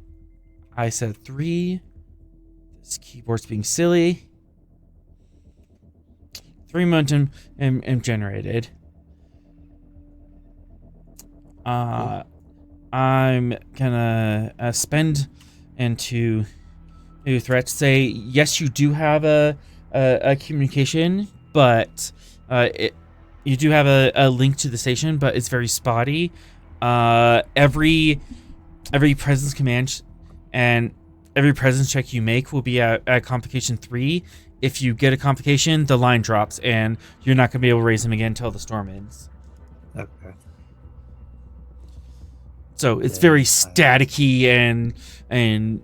I said 3. This keyboard's being silly. 3 momentum am generated. I'm gonna spend into new threats. Say yes, you do have a communication, but you do have a link to the station, but it's very spotty. Every presence command and every presence check you make will be at complication 3. If you get a complication, the line drops, and you're not going to be able to raise them again until the storm ends. Okay. So it's very staticky and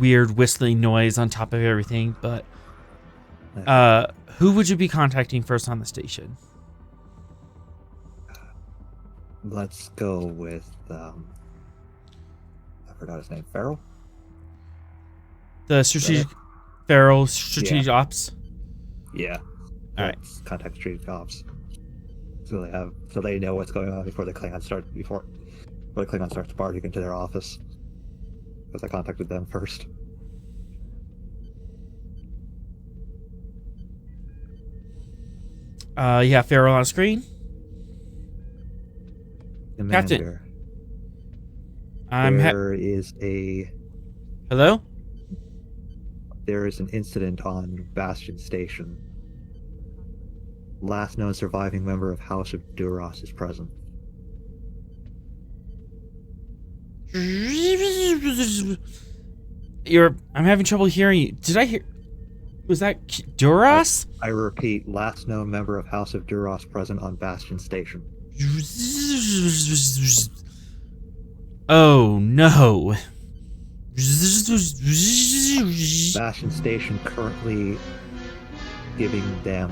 weird whistling noise on top of everything. But who would you be contacting first on the station? Let's go with I forgot his name. Farrell. The strategic Farrell strategic ops. Yeah. All right. Let's contact strategic ops. So they know what's going on before the Klingon starts barging into their office. Because I contacted them first. Yeah, Farrell on screen. Commander, Captain. There is Hello? an incident on Bastion Station. Last known surviving member of House of Duras is present. I'm having trouble hearing you. Did I hear? Was that Duras? I repeat, last known member of House of Duras present on Bastion Station. Oh no. Bastion Station currently giving them.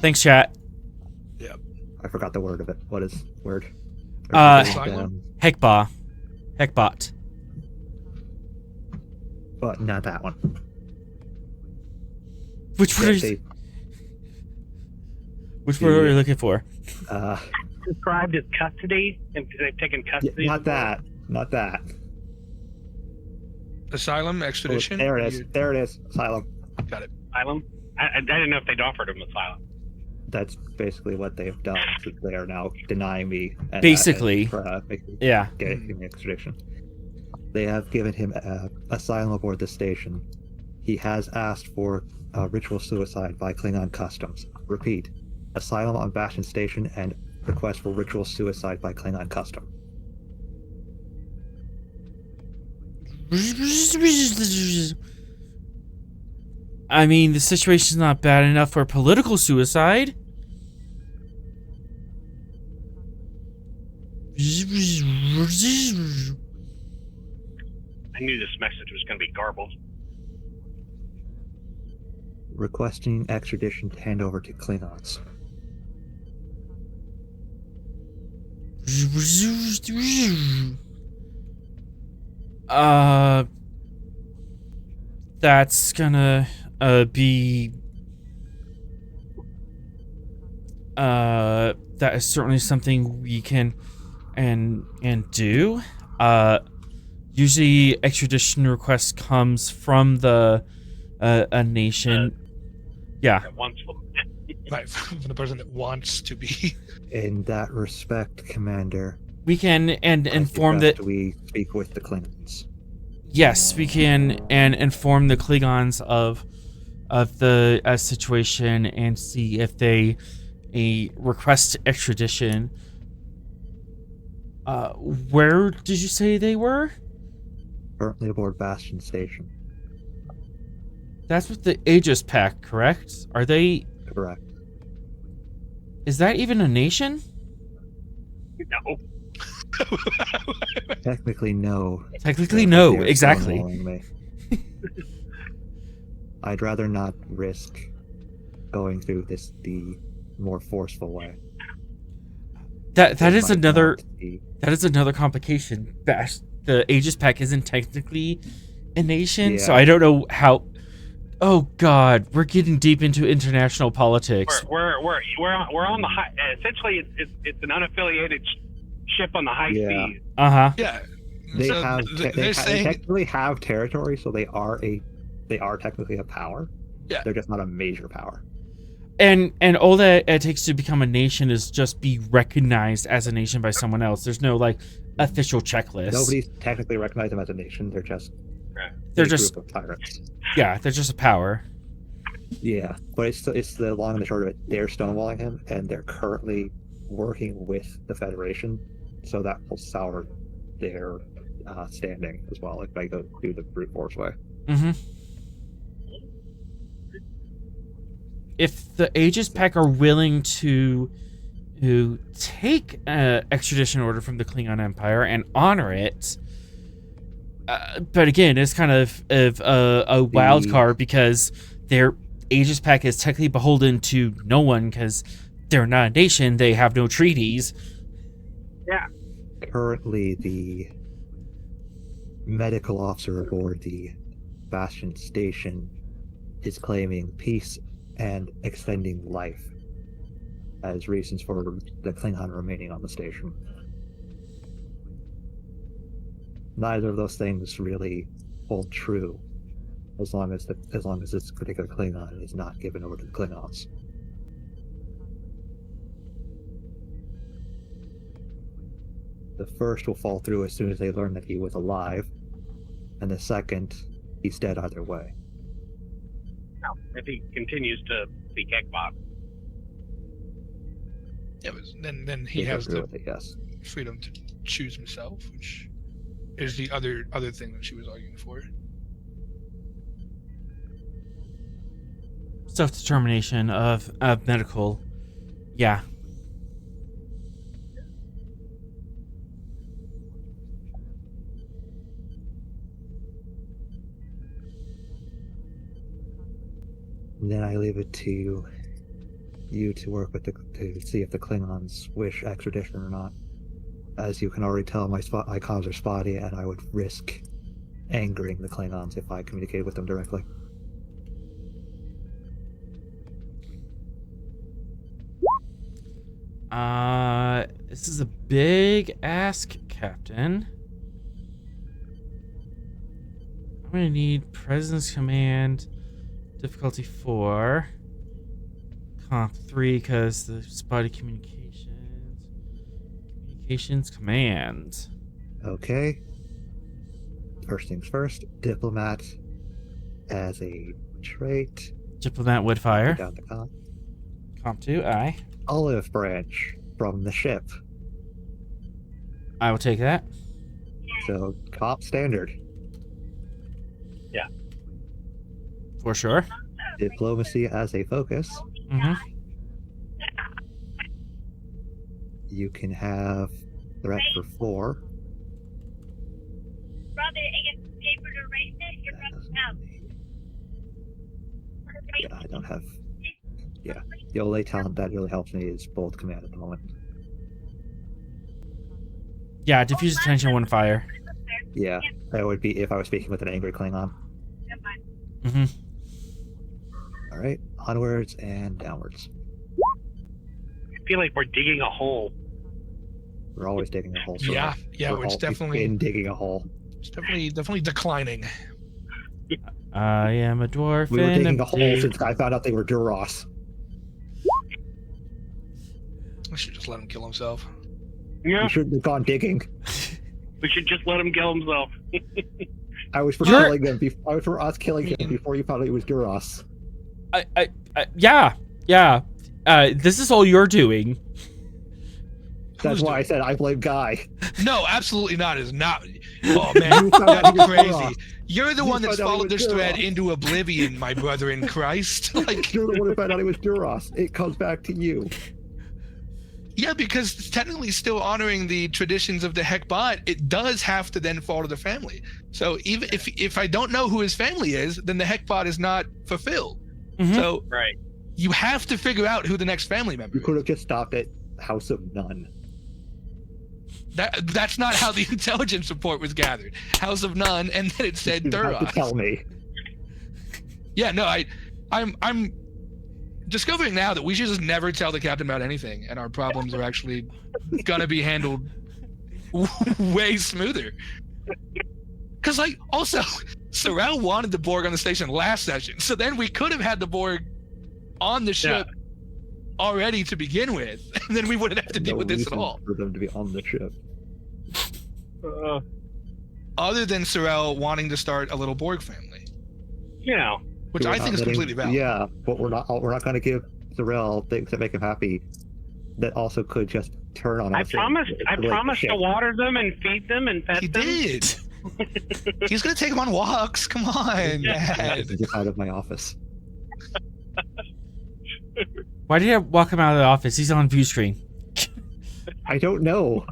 Thanks, chat. I forgot the word of it. What is word? Heckbot. But not that one. Which word? Which word are you looking for? Described as custody, and they've taken custody. Not that. Asylum, extradition. There it is. Asylum. Got it. Asylum. I didn't know if they'd offered him asylum. That's basically what they've done. So they are now denying me. Basically, yeah. Getting extradition. They have given him asylum aboard the station. He has asked for ritual suicide by Klingon customs. Repeat: asylum on Bastion Station and request for ritual suicide by Klingon custom. I mean, the situation's not bad enough for political suicide. I knew this message was going to be garbled. Requesting extradition to hand over to Klingons. That's gonna be that is certainly something we can and do. Usually extradition request comes from a nation. That wants them. Right, from the person that wants to be. In that respect, Commander, We can inform that we speak with the Klingons. yes, we can and inform the Klingons of the situation and see if they request extradition. Where did you say they were? Currently aboard Bastion Station. That's with the Aegis Pack, correct? Are they? Correct. Is that even a nation? No. Technically, no. Technically, no. They're Exactly. stonewalling me. I'd rather not risk going through this the more forceful way. That is might another not be- that is another complication. The Aegis Pack isn't technically a nation, so Yeah. I don't know how. Oh God, we're getting deep into international politics. We're on the high. Essentially, it's an unaffiliated ship on the high Yeah. seas. Yeah. They So have they're they saying technically have territory, so they are technically a power. Yeah. They're just not a major power. And all that it takes to become a nation is just be recognized as a nation by someone else. There's no like official checklist. Nobody's technically recognized them as a nation. They're just They're a just group of tyrants. yeah, they're just a power. Yeah, but it's the long and the short of it. They're stonewalling him, and they're currently working with the Federation, so that will sour their standing as well. Like, by go through the brute force way. Mm-hmm. If the Aegis Pack are willing to take an extradition order from the Klingon Empire and honor it, but again, it's kind of a wild card because their Aegis Pack is technically beholden to no one because they're not a nation. They have no treaties. Yeah. Currently, the medical officer aboard the Bastion Station is claiming peace and extending life as reasons for the Klingon remaining on the station. Neither of those things really hold true as long as this particular Klingon is not given over to the Klingons. The first will fall through as soon as they learn that he was alive, and the second, he's dead either way. Now, if he continues to speak Ekbot. Yeah, but then he He'll has agree the with it, yes. freedom to choose himself, which is the other thing that she was arguing for. Self-determination of medical. Yeah. And then I leave it to you to work with to see if the Klingons wish extradition or not. As you can already tell, my comms are spotty, and I would risk angering the Klingons if I communicated with them directly. This is a big ask, Captain. I'm gonna need Presence Command, difficulty 4, comp 3, because the spotty communications command. Okay. First things first, diplomat as a trait. Diplomat would fire. Down the comp. Comp 2, aye. Olive branch from the ship. I will take that. So comp standard. For sure. Diplomacy as a focus. Mm-hmm. You can have threat for 4. Brother, I get paper to erase it. Your brother's out. Yeah, I don't have. Yeah, the only talent that really helps me is bolt command at the moment. Yeah, diffuse attention, one fire. Yeah, that would be if I was speaking with an angry Klingon. Mm-hmm. All right, onwards and downwards. I feel like we're digging a hole. We're always digging a hole. So Yeah, it's we've definitely been digging a hole. it's definitely declining. I am a dwarf. We were and digging a hole since I found out they were Duras. I should just let him kill himself. Yeah, We shouldn't have gone digging. we should just let him kill himself. I was for You're- killing them. I was for us killing him before you found out he was Duras. Yeah. This is all you're doing. That's Who's why I doing- said I blame Guy. No, absolutely not. Is not. Oh man, You found out he that's was crazy. Duras. You're the You one that's found out he followed was this thread Duras. into oblivion, my brother in Christ. Like, You're the one who found out he was Duras. It comes back to you. yeah, because technically still honoring the traditions of the Hekbot, it does have to then fall to the family. So even if I don't know who his family is, then the Hekbot is not fulfilled. Mhm. So Right. you have to figure out who the next family member You is. could have just stopped at House of None. That's not how the intelligence report was gathered. House of None, and then it said You have to Duras. tell me. Yeah, no, I'm discovering now that we should just never tell the captain about anything, and our problems are actually gonna be handled way smoother. Because, like, also, Sorrel wanted the Borg on the station last session, so then we could have had the Borg on the ship already to begin with, and then we wouldn't have to deal No with this at reason all. for them to be on the ship. Other than Sorrel wanting to start a little Borg family, Yeah. which We're I not think is letting- completely valid. Yeah, but we're not going to give Sorrel things that make him happy. That also could just turn on I us. promised. I and- promised to water them and feed them and pet He them. did. He's gonna take them on walks. Come on, Dad. Get out of my office. Why did I walk him out of the office? He's on view screen. I don't know.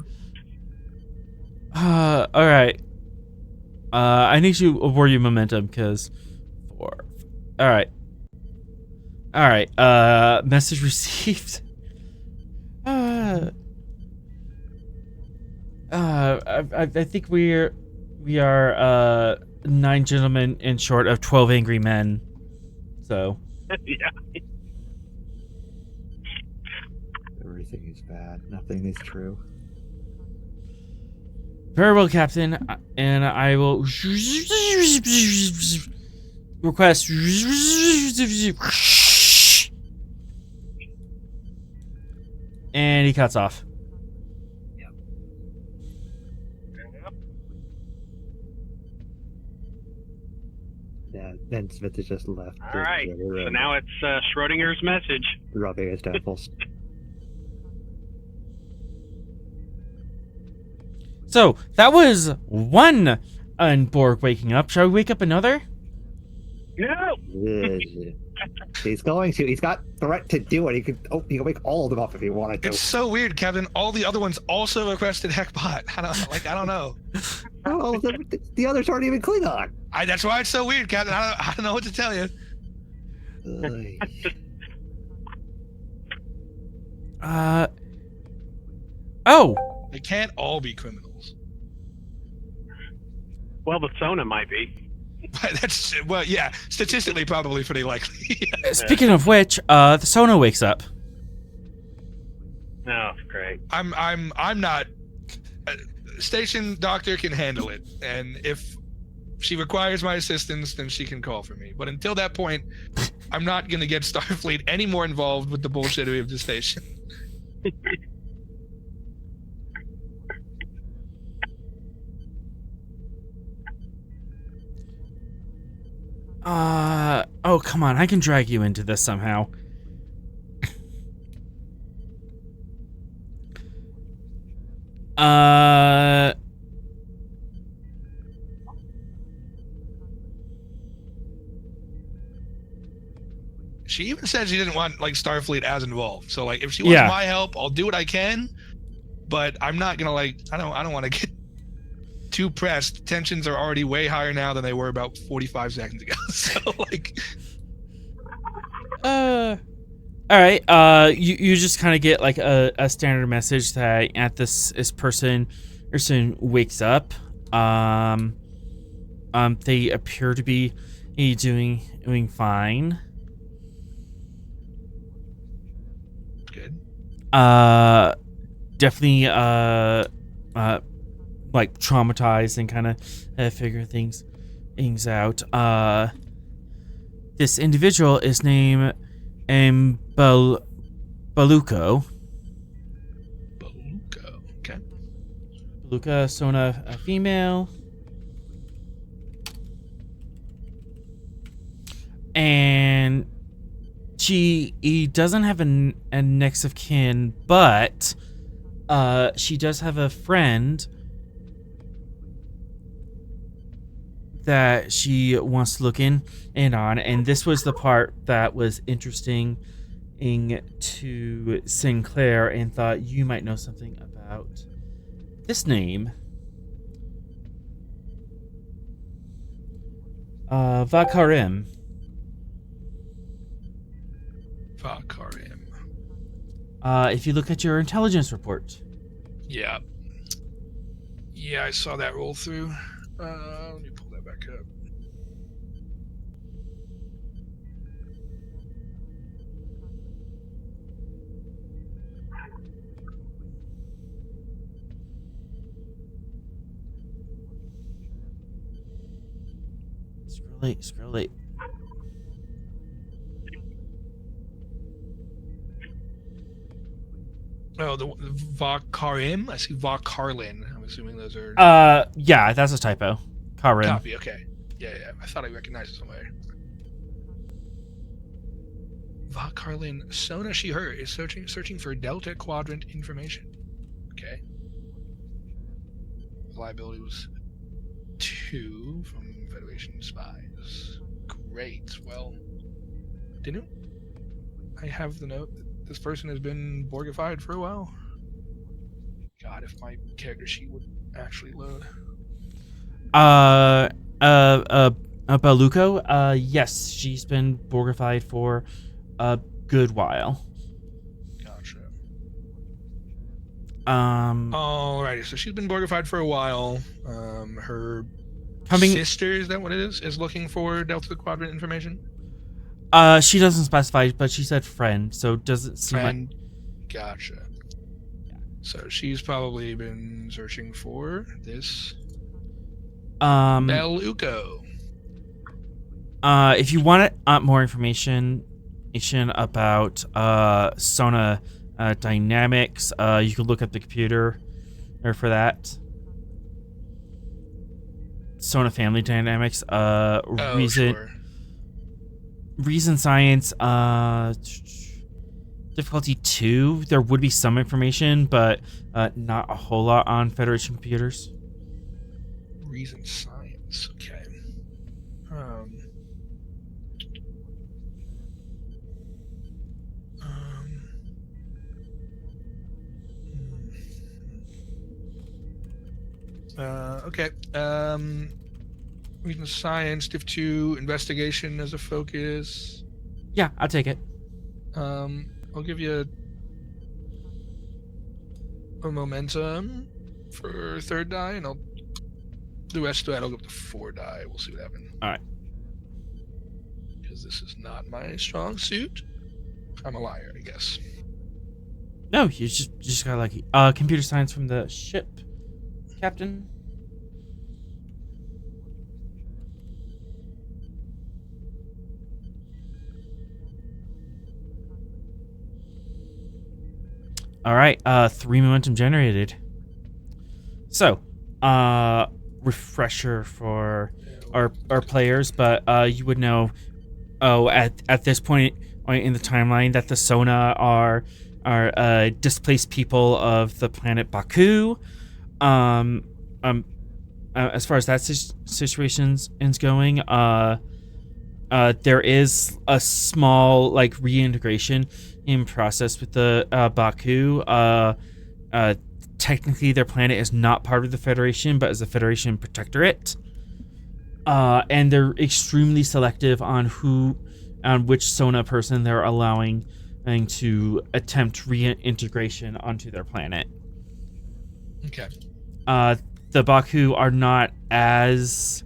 All right. I need to award you momentum because 4. All right. Message received. I think we are 9 gentlemen in short of 12 angry men. So Yeah. Everything is bad. Nothing is true. very well, Captain, and I will request. And he cuts off. And Smith is just left. All right. So now it's Schrodinger's message. Rubbing his temples. So that was one Borg waking up. Shall we wake up another? No. He's going to. He's got threat to do it. He could wake all of them up if he wanted to. It's so weird, Kevin. All the other ones also requested Heckbot. I don't know. Oh, the others aren't even Klingon. That's why it's so weird, Kevin. I don't know what to tell you. Oh. They can't all be criminals. Well, the Sona might be. Yeah, statistically probably pretty likely. Speaking of which, the Sona wakes up. Oh, great. I'm not. Station doctor can handle it, and if she requires my assistance, then she can call for me. But until that point, I'm not gonna get Starfleet any more involved with the bullshittery of the station. Oh, come on. I can drag you into this somehow. She even said she didn't want Starfleet as involved. So if she wants my help, I'll do what I can. But I'm not gonna I don't want to get too pressed. Tensions are already way higher now than they were about 45 seconds ago. So all right. You just kind of get a standard message that at this person wakes up. They appear to be doing fine. Good. Definitely traumatized and kind of figure things out. This individual is named Baluko. Baluko, okay. Baluka, Sona, a female. And he doesn't have a next of kin, but she does have a friend that she wants to look in on, and this was the part that was interesting to Sinclair and thought you might know something about this name. Vakarim. Vakarim. If you look at your intelligence report. Yeah, I saw that roll through. Let me pull that back up. Scroll late. Oh, the Vakarim? I see Vakarlin. I'm assuming those are... Yeah, that's a typo. Karim. Copy, okay. Yeah. I thought I recognized it somewhere. Vakarlin Sona She-Her is searching for Delta Quadrant information. Okay. Reliability was 2 from Federation spies. Great. Well, didn't I have the note that this person has been Borgified for a while? God, if my character sheet would actually load. Baluko, yes, she's been Borgified for a good while. Gotcha. Alrighty, so she's been Borgified for a while. Her sister, is that what it is looking for Delta Quadrant information? She doesn't specify, but she said friend, so doesn't seem friend. like... Gotcha. So she's probably been searching for this Beluko. If you want more information about Sona dynamics, you can look up the computer for that. Sona family dynamics. Reason. Sure. reason science, difficulty 2. There would be some information, but not a whole lot on Federation computers. Reason science. Okay. Um, okay. Reason science, div 2, investigation as a focus. Yeah, I'll take it. I'll give you a momentum for third die, and the rest of that I'll go up to 4 die. We'll see what happens. All right. Because this is not my strong suit. I'm a liar, I guess. No, you just got lucky. Computer science from the ship, Captain. All right, 3 momentum generated. So, refresher for our players, but you would know, at this point in the timeline, that the Sona are displaced people of the planet Baku. As far as that situation is going, there is a small reintegration in process with the Baku. Technically, their planet is not part of the Federation, but is a Federation protectorate. And they're extremely selective on which Sona person they're allowing to attempt reintegration onto their planet. Okay. The Baku are not as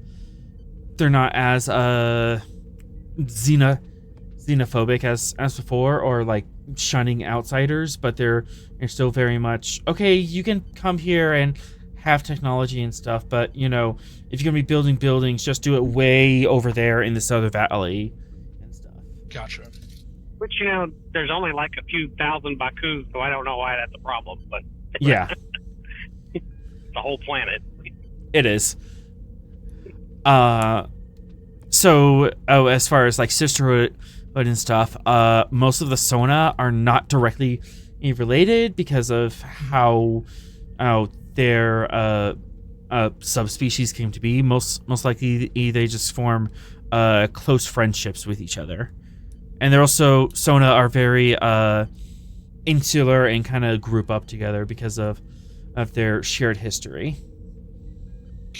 xenophobic as before, or shunning outsiders, but they're still very much okay. You can come here and have technology and stuff, but if you're gonna be building buildings, just do it way over there in this other valley and stuff. Gotcha. Which, there's only a few thousand Bakus, so I don't know why that's a problem, but Yeah. the whole planet. It is. So as far as sisterhood and stuff, most of the Sona are not directly related because of how their subspecies came to be. Most likely they just form close friendships with each other, and they're also Sona are very insular and kind of group up together because of their shared history.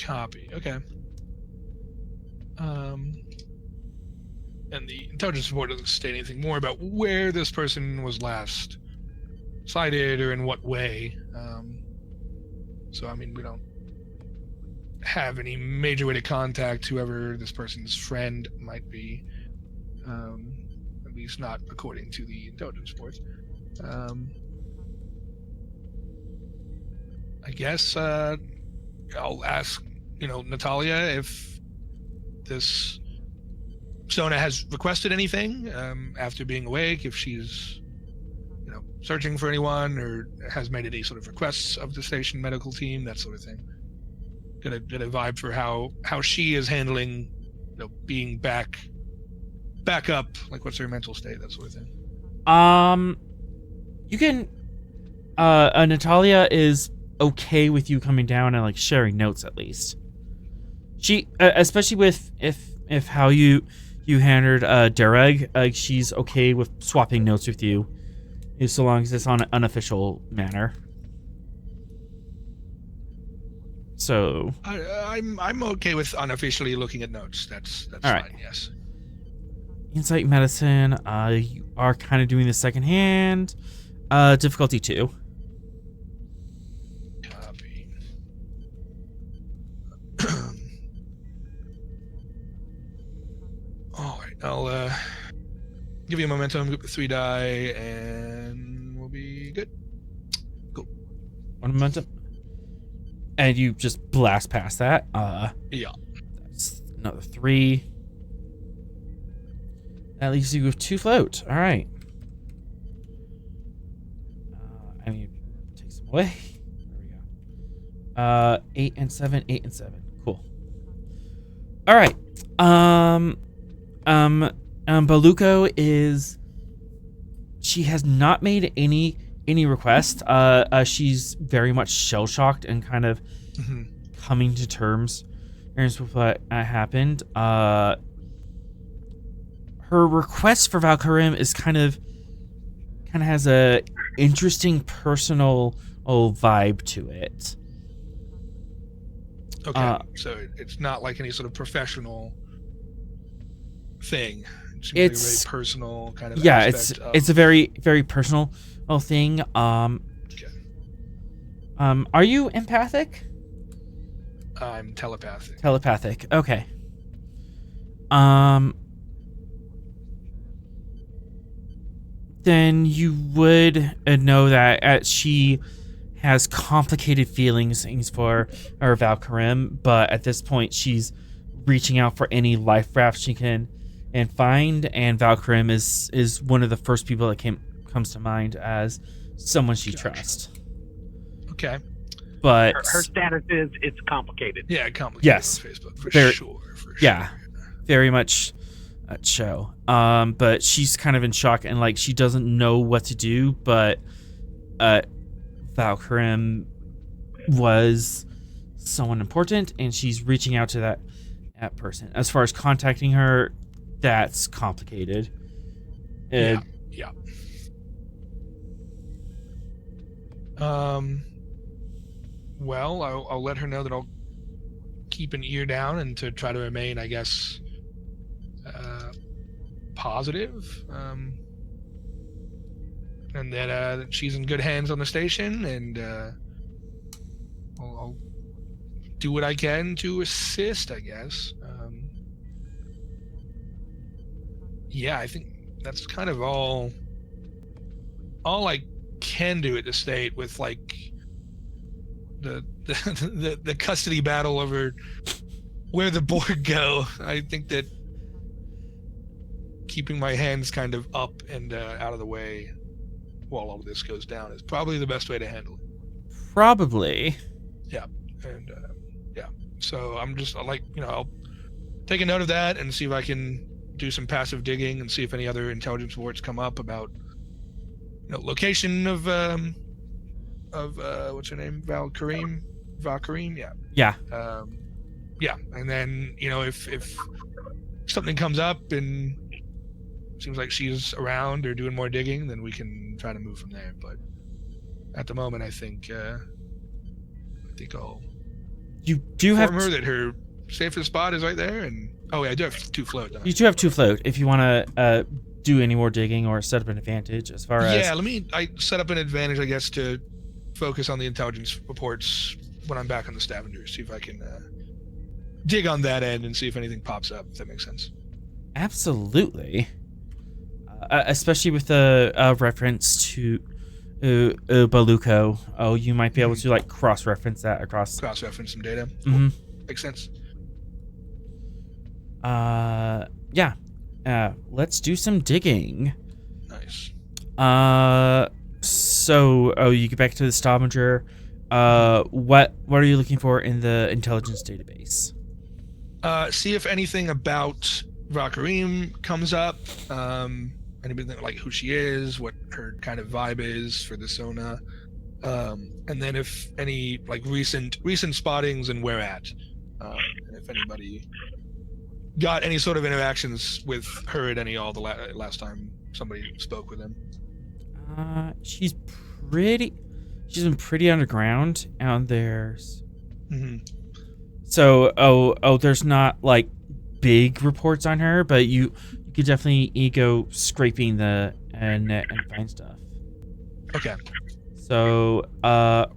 Copy. Okay. And the intelligence report doesn't state anything more about where this person was last sighted or in what way. So, we don't have any major way to contact whoever this person's friend might be. At least not according to the intelligence report. I guess I'll ask, Natalia, if this Sona has requested anything after being awake, if she's, searching for anyone or has made any sort of requests of the station medical team, that sort of thing. Get a vibe for how she is handling, being back up, what's her mental state, that sort of thing. You can, Natalia is okay with you coming down and sharing notes at least. She, especially with if how you handled Derek, she's okay with swapping notes with you, so long as it's on an unofficial manner. So I'm okay with unofficially looking at notes. That's all fine. Right. Yes. Insight medicine. You are kind of doing the second hand. Difficulty 2. Copy. All right. I'll give you a momentum. Group 3 die, and we'll be good. Cool. 1 momentum. And you just blast past that. Yeah. That's another 3. That leaves you with 2 float. All right. I need to take some away. There we go. 8 and 7. 8 and 7. Cool. All right. Baluko is. She has not made any request. She's very much shell shocked and kind of coming to terms with what happened. Her request for Valkyrim is kind of has a interesting personal vibe to it. Okay, so it's not like any sort of professional thing. It seems like a very personal kind of aspect it's a very very personal thing. Okay. Are you empathic? I'm telepathic. Telepathic. Okay. Then you would know that she has complicated feelings for Valkyrim, but at this point she's reaching out for any life raft she can and find, and Valkyrim is one of the first people that comes to mind as someone she trusts. Okay. But her status is it's complicated. Yeah, complicated. Yes. On Facebook for sure. Yeah, very much a show. But she's kind of in shock and like she doesn't know what to do. But Valkyrim was someone important, and she's reaching out to that person. As far as contacting her, that's complicated. Yeah. Well, I'll let her know that I'll keep an ear down and to try to remain, I guess, positive. And that she's in good hands on the station, and I'll do what I can to assist, I guess. Yeah, I think that's kind of all I can do at this state with like the custody battle over where the board go. I think that keeping my hands kind of up and out of the way while all of this goes down is probably the best way to handle it. Probably. Yeah, and yeah. So I'm just like, I'll take a note of that and see if I can do some passive digging and see if any other intelligence reports come up about location of what's her name, Valkyrim, yeah. Yeah, and then if something comes up and seems like she's around or doing more digging, then we can try to move from there. But at the moment, I think I'll you do have her that her safest spot is right there, and I do have 2 float. You do have 2 float if you want to do any more digging or set up an advantage as far as... Yeah, I set up an advantage, I guess, to focus on the intelligence reports when I'm back on the Stavanger, see if I can dig on that end and see if anything pops up, if that makes sense. Absolutely. Especially with the reference to Baluko. You might be able to like cross-reference that across... Cross-reference some data. Mm-hmm. Cool. Makes sense. Yeah. Let's do some digging. Nice. So, you get back to the Stavanger. What are you looking for in the intelligence database? See if anything about Valkyrim comes up. Anybody like who she is, what her kind of vibe is for the Sona, and then if any like recent spottings and where at, and if anybody got any sort of interactions with her at all the last time somebody spoke with him. She's been pretty underground out there. Mm-hmm. So, there's not like big reports on her, but you could definitely go scraping the net and find stuff. Okay. So,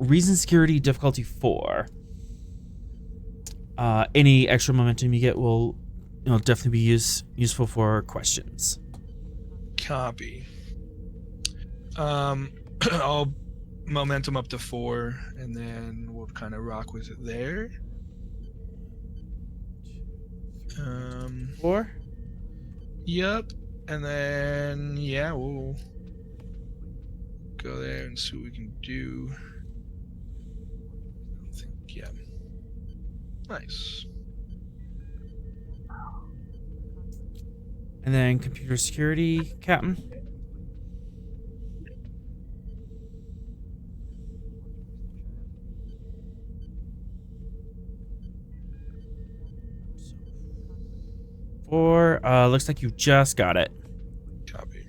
reason security difficulty 4. Any extra momentum you get will definitely be useful for questions. Copy. I'll momentum up to 4, and then we'll kind of rock with it there. 4? Yep. And then we'll go there and see what we can do. I think Nice. And then computer security, Captain. Four. Looks like you just got it. Copy.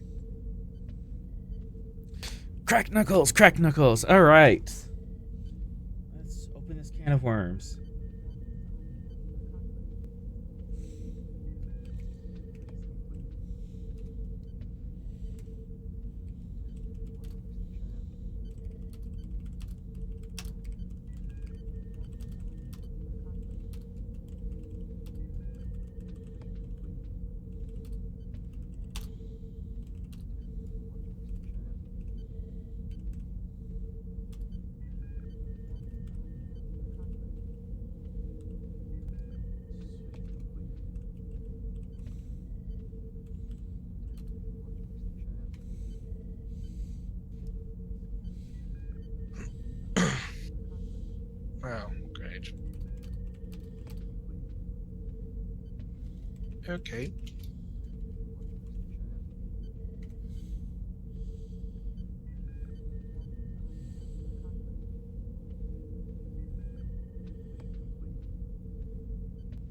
Crack knuckles, crack knuckles. All right. Let's open this can of worms. Wow, great. Okay.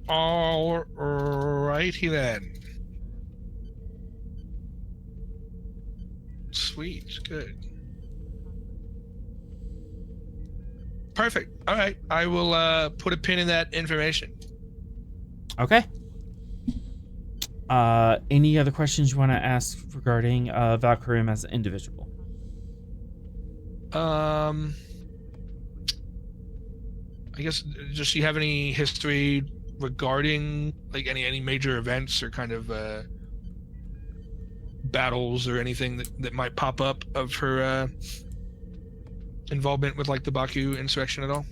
All righty then. Sweet, good. Perfect. All right, I will put a pin in that information. Okay. Any other questions you want to ask regarding Valkyrium as an individual? I guess, does she have any history regarding like any major events or kind of battles or anything that might pop up of her involvement with like the Baku insurrection at all?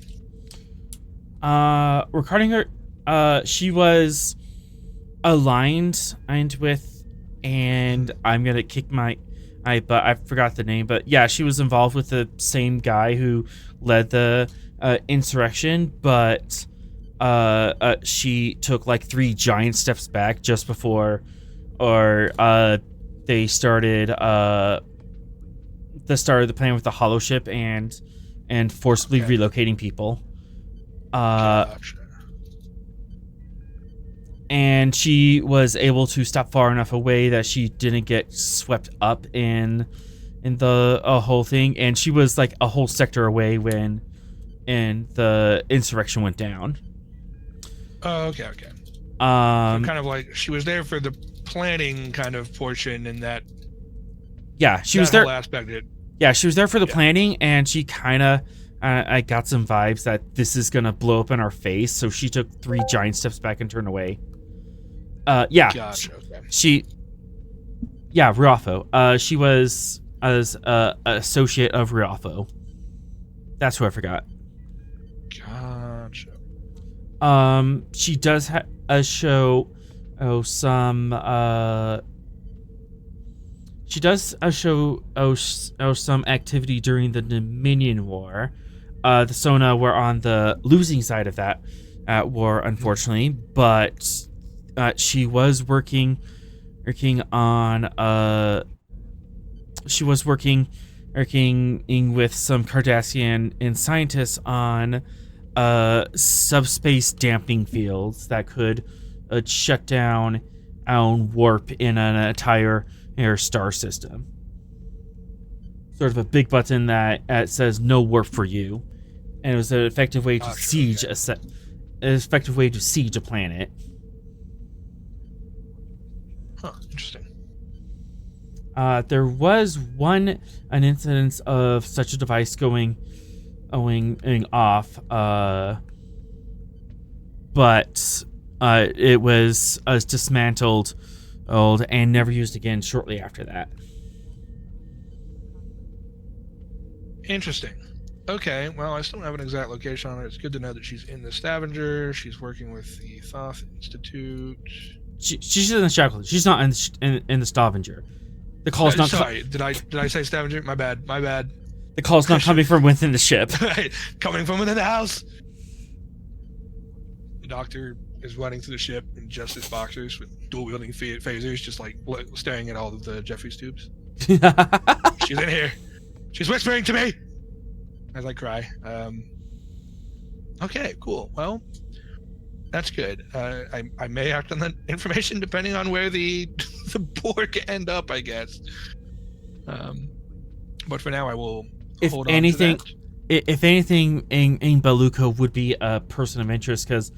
Regarding her, she was aligned with, and I'm gonna kick my but I forgot the name, but yeah, she was involved with the same guy who led the insurrection, but she took like 3 giant steps back just before they started the plan with the hollow ship and forcibly relocating people. Gotcha. And she was able to stop far enough away that she didn't get swept up in the whole thing, and she was like a whole sector away when the insurrection went down. Oh, okay. So kind of like she was there for the planning kind of portion, and that. Yeah, she was there. Whole aspect of it. Yeah, she was there for the planning, and she kind of. I got some vibes that this is gonna blow up in our face, so she took 3 giant steps back and turned away. Yeah. Gotcha. Okay. Riafo. She was as associate of Riafo. That's who I forgot. Gotcha. She does show some she does show some activity during the Dominion War. The Sona were on the losing side of that war, unfortunately, but she was working on she was working with some Cardassian and scientists on subspace damping fields that could shut down warp in an entire star system. Sort of a big button that says no warp for you, and it was an effective way to siege a planet. Huh, interesting. There was an incident of such a device going off, but it was dismantled and never used again shortly after that. Interesting. Okay, well, I still don't have an exact location on it. It's good to know that she's in the Stavanger. She's working with the Thoth Institute. She's in the Shackles. She's not in the Stavanger. The call's not. Sorry, did I say Stavanger? My bad. The call's not coming from within the ship. Coming from within the house. Doctor is running through the ship in just his boxers with dual-wielding phasers, just like staring at all of the Jeffries tubes. She's in here. She's whispering to me as I cry. Okay, cool. Well, that's good. I may act on that information depending on where the Borg end up, I guess. But for now, I will hold on to that. If anything, Ing Baluko would be a person of interest because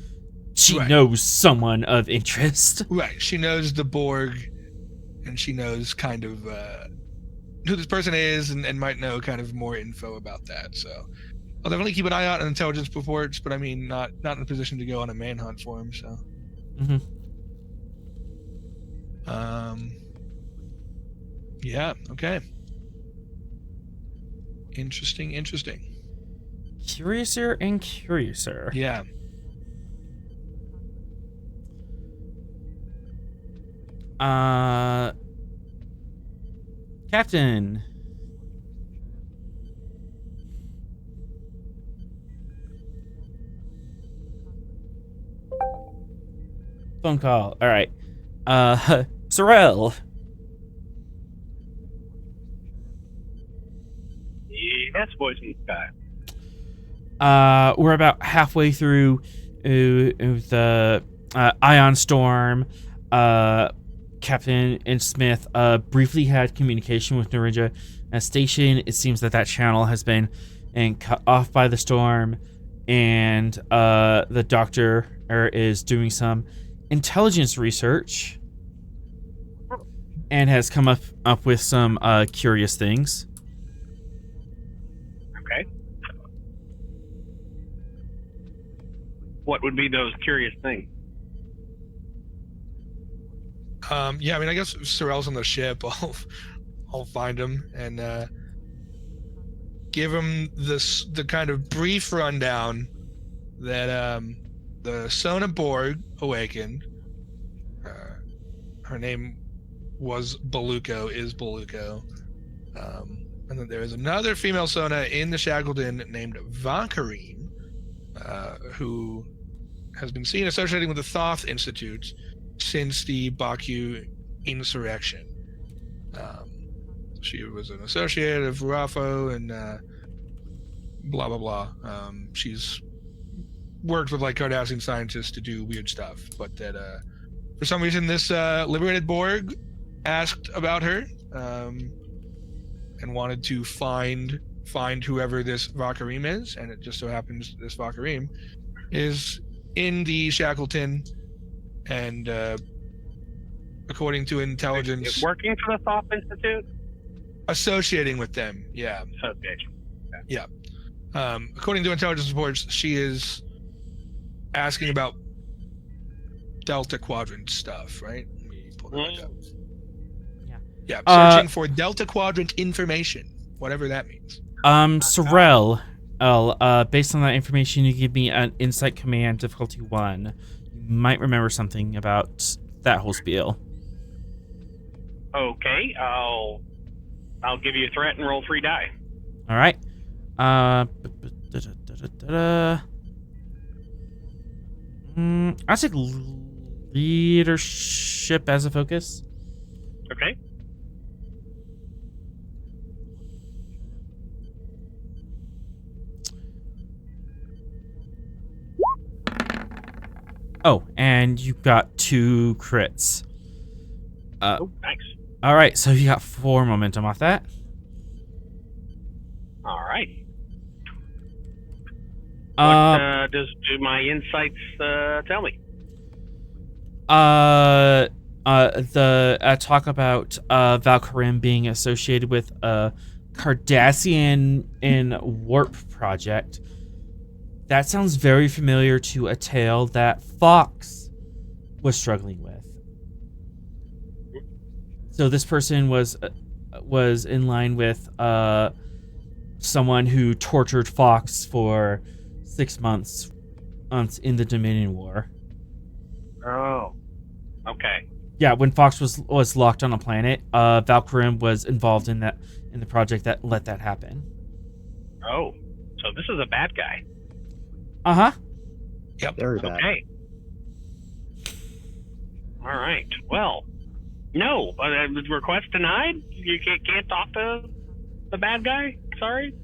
she knows someone of interest. Right. She knows the Borg, and she knows kind of who this person is, and might know kind of more info about that. So I'll definitely keep an eye out on intelligence reports, but I mean, not in a position to go on a manhunt for him. So. Yeah. Okay. Interesting. Curiouser and curiouser. Yeah. Captain. Phone call. All right. Sorrel. Yes, boys in the sky. We're about halfway through the ion storm. Captain and Smith briefly had communication with Narinja Station. It seems that channel has been cut off by the storm, and the doctor is doing some intelligence research and has come up with some curious things. Okay. What would be those curious things? Yeah, I mean, I guess if Sorrel's on the ship, I'll find him and give him the kind of brief rundown that the Sona Borg awakened. Her name was Baluko, is Baluko. And then there is another female Sona in the Shackleton named Vakarim, who has been seen associating with the Thoth Institute since the Baku insurrection. She was an associate of Rafo and blah, blah, blah. She's worked with like Cardassian scientists to do weird stuff, but that for some reason this liberated Borg asked about her and wanted to find whoever this Vakarim is, and it just so happens this Vakarim is in the Shackleton, and according to intelligence, Working for the Thoth Institute? associating with them. Yeah. Association. Yeah. According to intelligence reports, she is asking about Delta Quadrant stuff, right? Let me pull that back up. Yeah, searching for Delta Quadrant information, whatever that means. Sorrel, based on that information, you give me an insight command difficulty 1. You might remember something about that whole spiel. Okay, I'll give you a threat and roll 3 die. All right. I'll take leadership as a focus. Okay. Oh, and you got 2 crits. Thanks. All right, so you got 4 momentum off that. All right. What do my insights tell me? The talk about Valkyrim being associated with a Cardassian in warp project. That sounds very familiar to a tale that Fox was struggling with. So this person was in line with someone who tortured Fox for 6 months in the Dominion War. Oh, okay. Yeah, when Fox was locked on a planet, Valkyrim was involved in the project that let that happen. Oh, so this is a bad guy. Uh-huh. Yep. Very bad. Okay. All right. Well, no. Request denied? You can't talk to the bad guy? Sorry?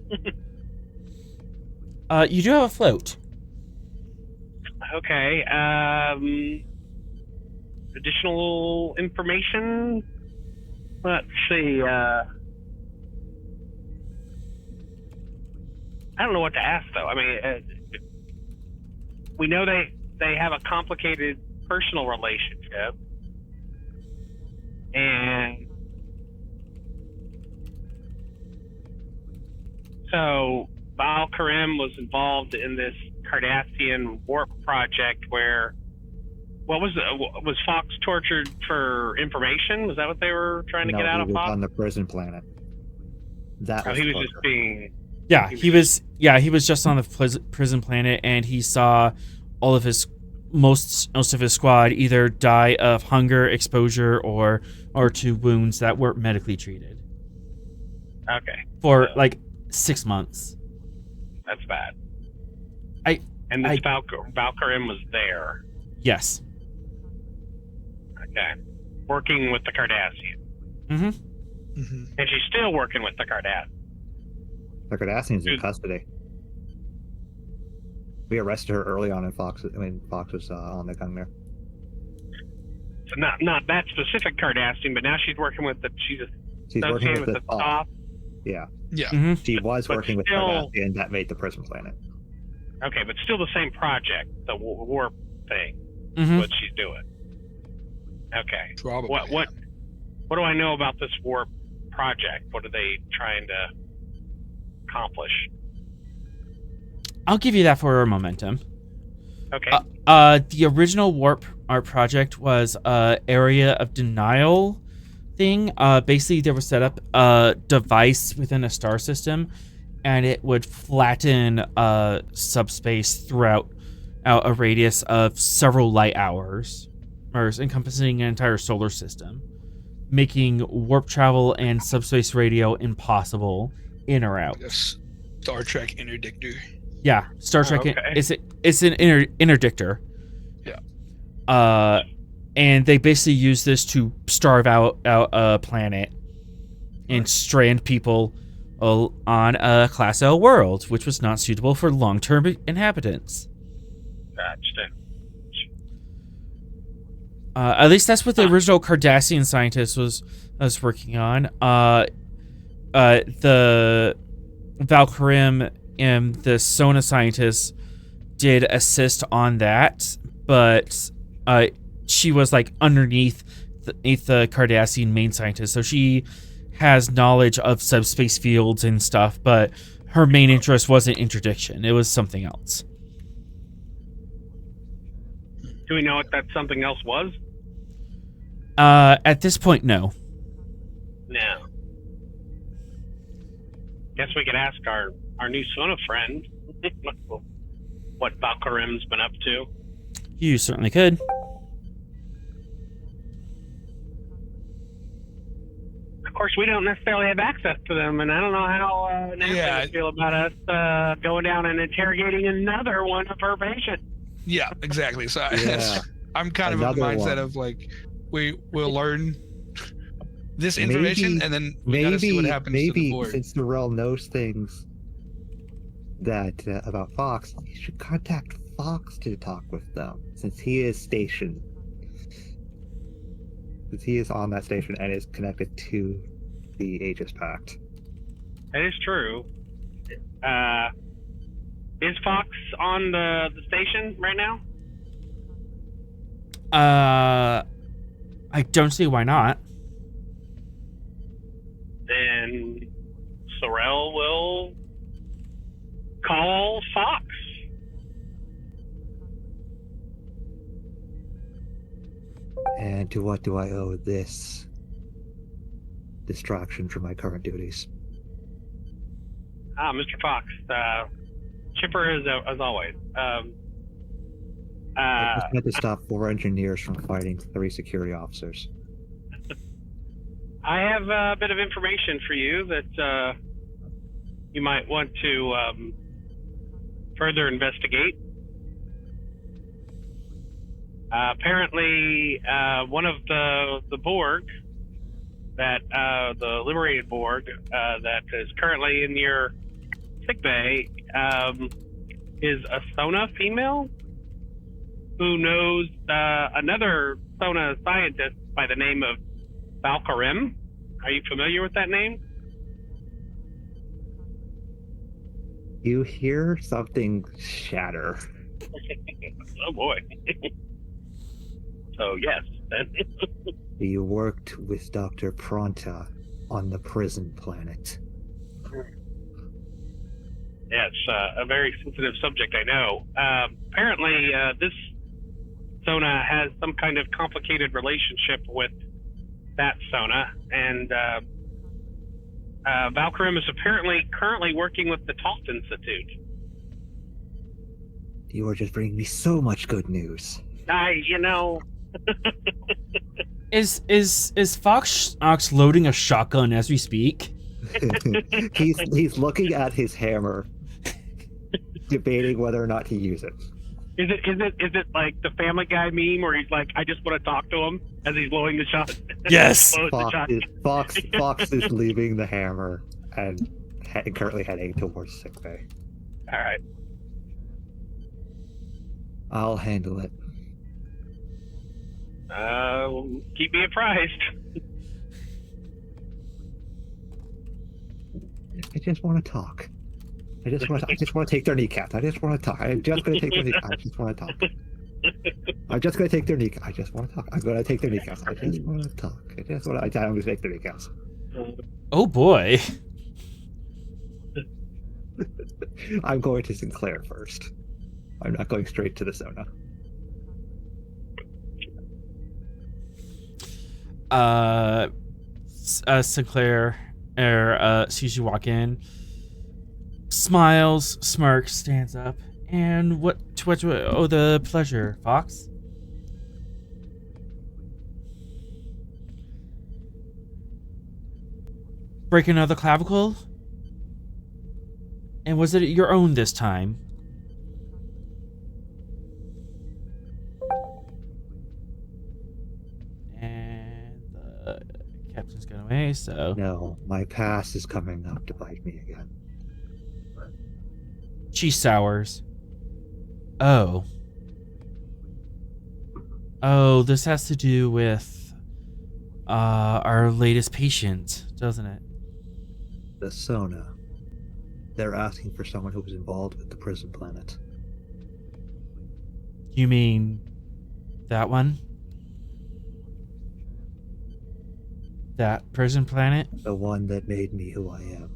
You do have a float. Okay. Additional information? Let's see. I don't know what to ask, though. I mean, we know they have a complicated personal relationship. And so Valkyrim was involved in this Cardassian warp project where was Fox tortured for information? Was that what they were trying to get out of Fox? On the prison planet. That was he was torture. just being. Yeah, he was just on the prison planet, and he saw all of his most of his squad either die of hunger, exposure, or to wounds that weren't medically treated. Okay. For like 6 months. That's bad. And this Valkyrim was there. Yes. Okay. Working with the Cardassian. Mm-hmm. Mm-hmm. And she's still working with the Cardassian. The Cardassians in custody. We arrested her early on in Fox. Fox was on the gun there. So not that specific Cardassian, but now she's working with she's working with the top. Yeah. Yeah. Mm-hmm. She was working with still, Cardassian that made the prison planet. Okay, but still the same project, the warp thing. Mm-hmm. What she's doing. Okay. Probably. What do I know about this warp project? What are they trying to accomplish? I'll give you that for a momentum. Okay. The original warp art project was area of denial thing. Basically, they were set up a device within a star system, and it would flatten subspace throughout a radius of several light hours, or encompassing an entire solar system, making warp travel and subspace radio impossible in or out. Star Trek interdictor. Yeah, Star Trek. Okay. It's an interdictor. Yeah. And they basically use this to starve out a planet and strand people on a Class L world, which was not suitable for long-term inhabitants. Gotcha. At least that's what the original Cardassian scientist was working on. The Valkyrim and the Sona scientists did assist on that, but she was like underneath the Cardassian main scientist, so she has knowledge of subspace fields and stuff, but her main interest wasn't interdiction. It was something else. Do we know what that something else was? At this point, no. No. Guess we could ask our new Sona friend what Valkyrim's been up to. You certainly could. Of course, we don't necessarily have access to them, and I don't know how NASA would feel about us going down and interrogating another one of her patients. Yeah, exactly. So Yeah. I'm kind of of the mindset of like, we'll learn this information, and then we gotta see what happens to the board. Since Darrell knows things that about Fox, you should contact Fox to talk with them, since he is stationed. Since he is on that station and is connected to the Aegis Pact. That is true. Is Fox on the station right now? I don't see why not. Then Sorrel will call Fox. And to what do I owe this distraction from my current duties? Mr. Fox, chipper as always. I just had to stop 4 engineers from fighting 3 security officers. I have a bit of information for you that you might want to Apparently, one of the Borg, that the liberated Borg that is currently in your sick bay, is a Sona female who knows another Sona scientist by the name of Valkyrim. Are you familiar with that name? You hear something shatter. Oh boy. So yes. You worked with Dr. Pronta on the prison planet. Yeah, it's a very sensitive subject, I know. Apparently, this Sona has some kind of complicated relationship with that Sona, and Valkyrim is apparently currently working with the Toft Institute. You are just bringing me so much good news. You know, Is Fox Ox loading a shotgun as we speak? he's looking at his hammer, debating whether or not to use it. is it like the Family Guy meme where he's like, I just want to talk to him as he's blowing the shot? Yes. Blows the shot. Fox is leaving the hammer and currently heading towards sickbay. All right. I'll handle it. Keep me apprised. I just want to talk. I just want to take their kneecaps. I just want to talk. I'm just going to take their kneecaps. I just want to talk. I'm just going to take their kneecaps. I just want to talk. I'm going to take their kneecaps. I just want to talk. I'm going to take their kneecaps. Oh boy. I'm going to Sinclair first. I'm not going straight to the Sona. Sinclair sees you walk in, smiles, smirks, stands up, and what? Oh, the pleasure, Fox. Break another clavicle? And was it your own this time? And the captain's gone away, so... No, my past is coming up to bite me again. She sours. Oh. Oh, this has to do with our latest patient, doesn't it? The Sona. They're asking for someone who was involved with the prison planet. You mean that one? That prison planet? The one that made me who I am.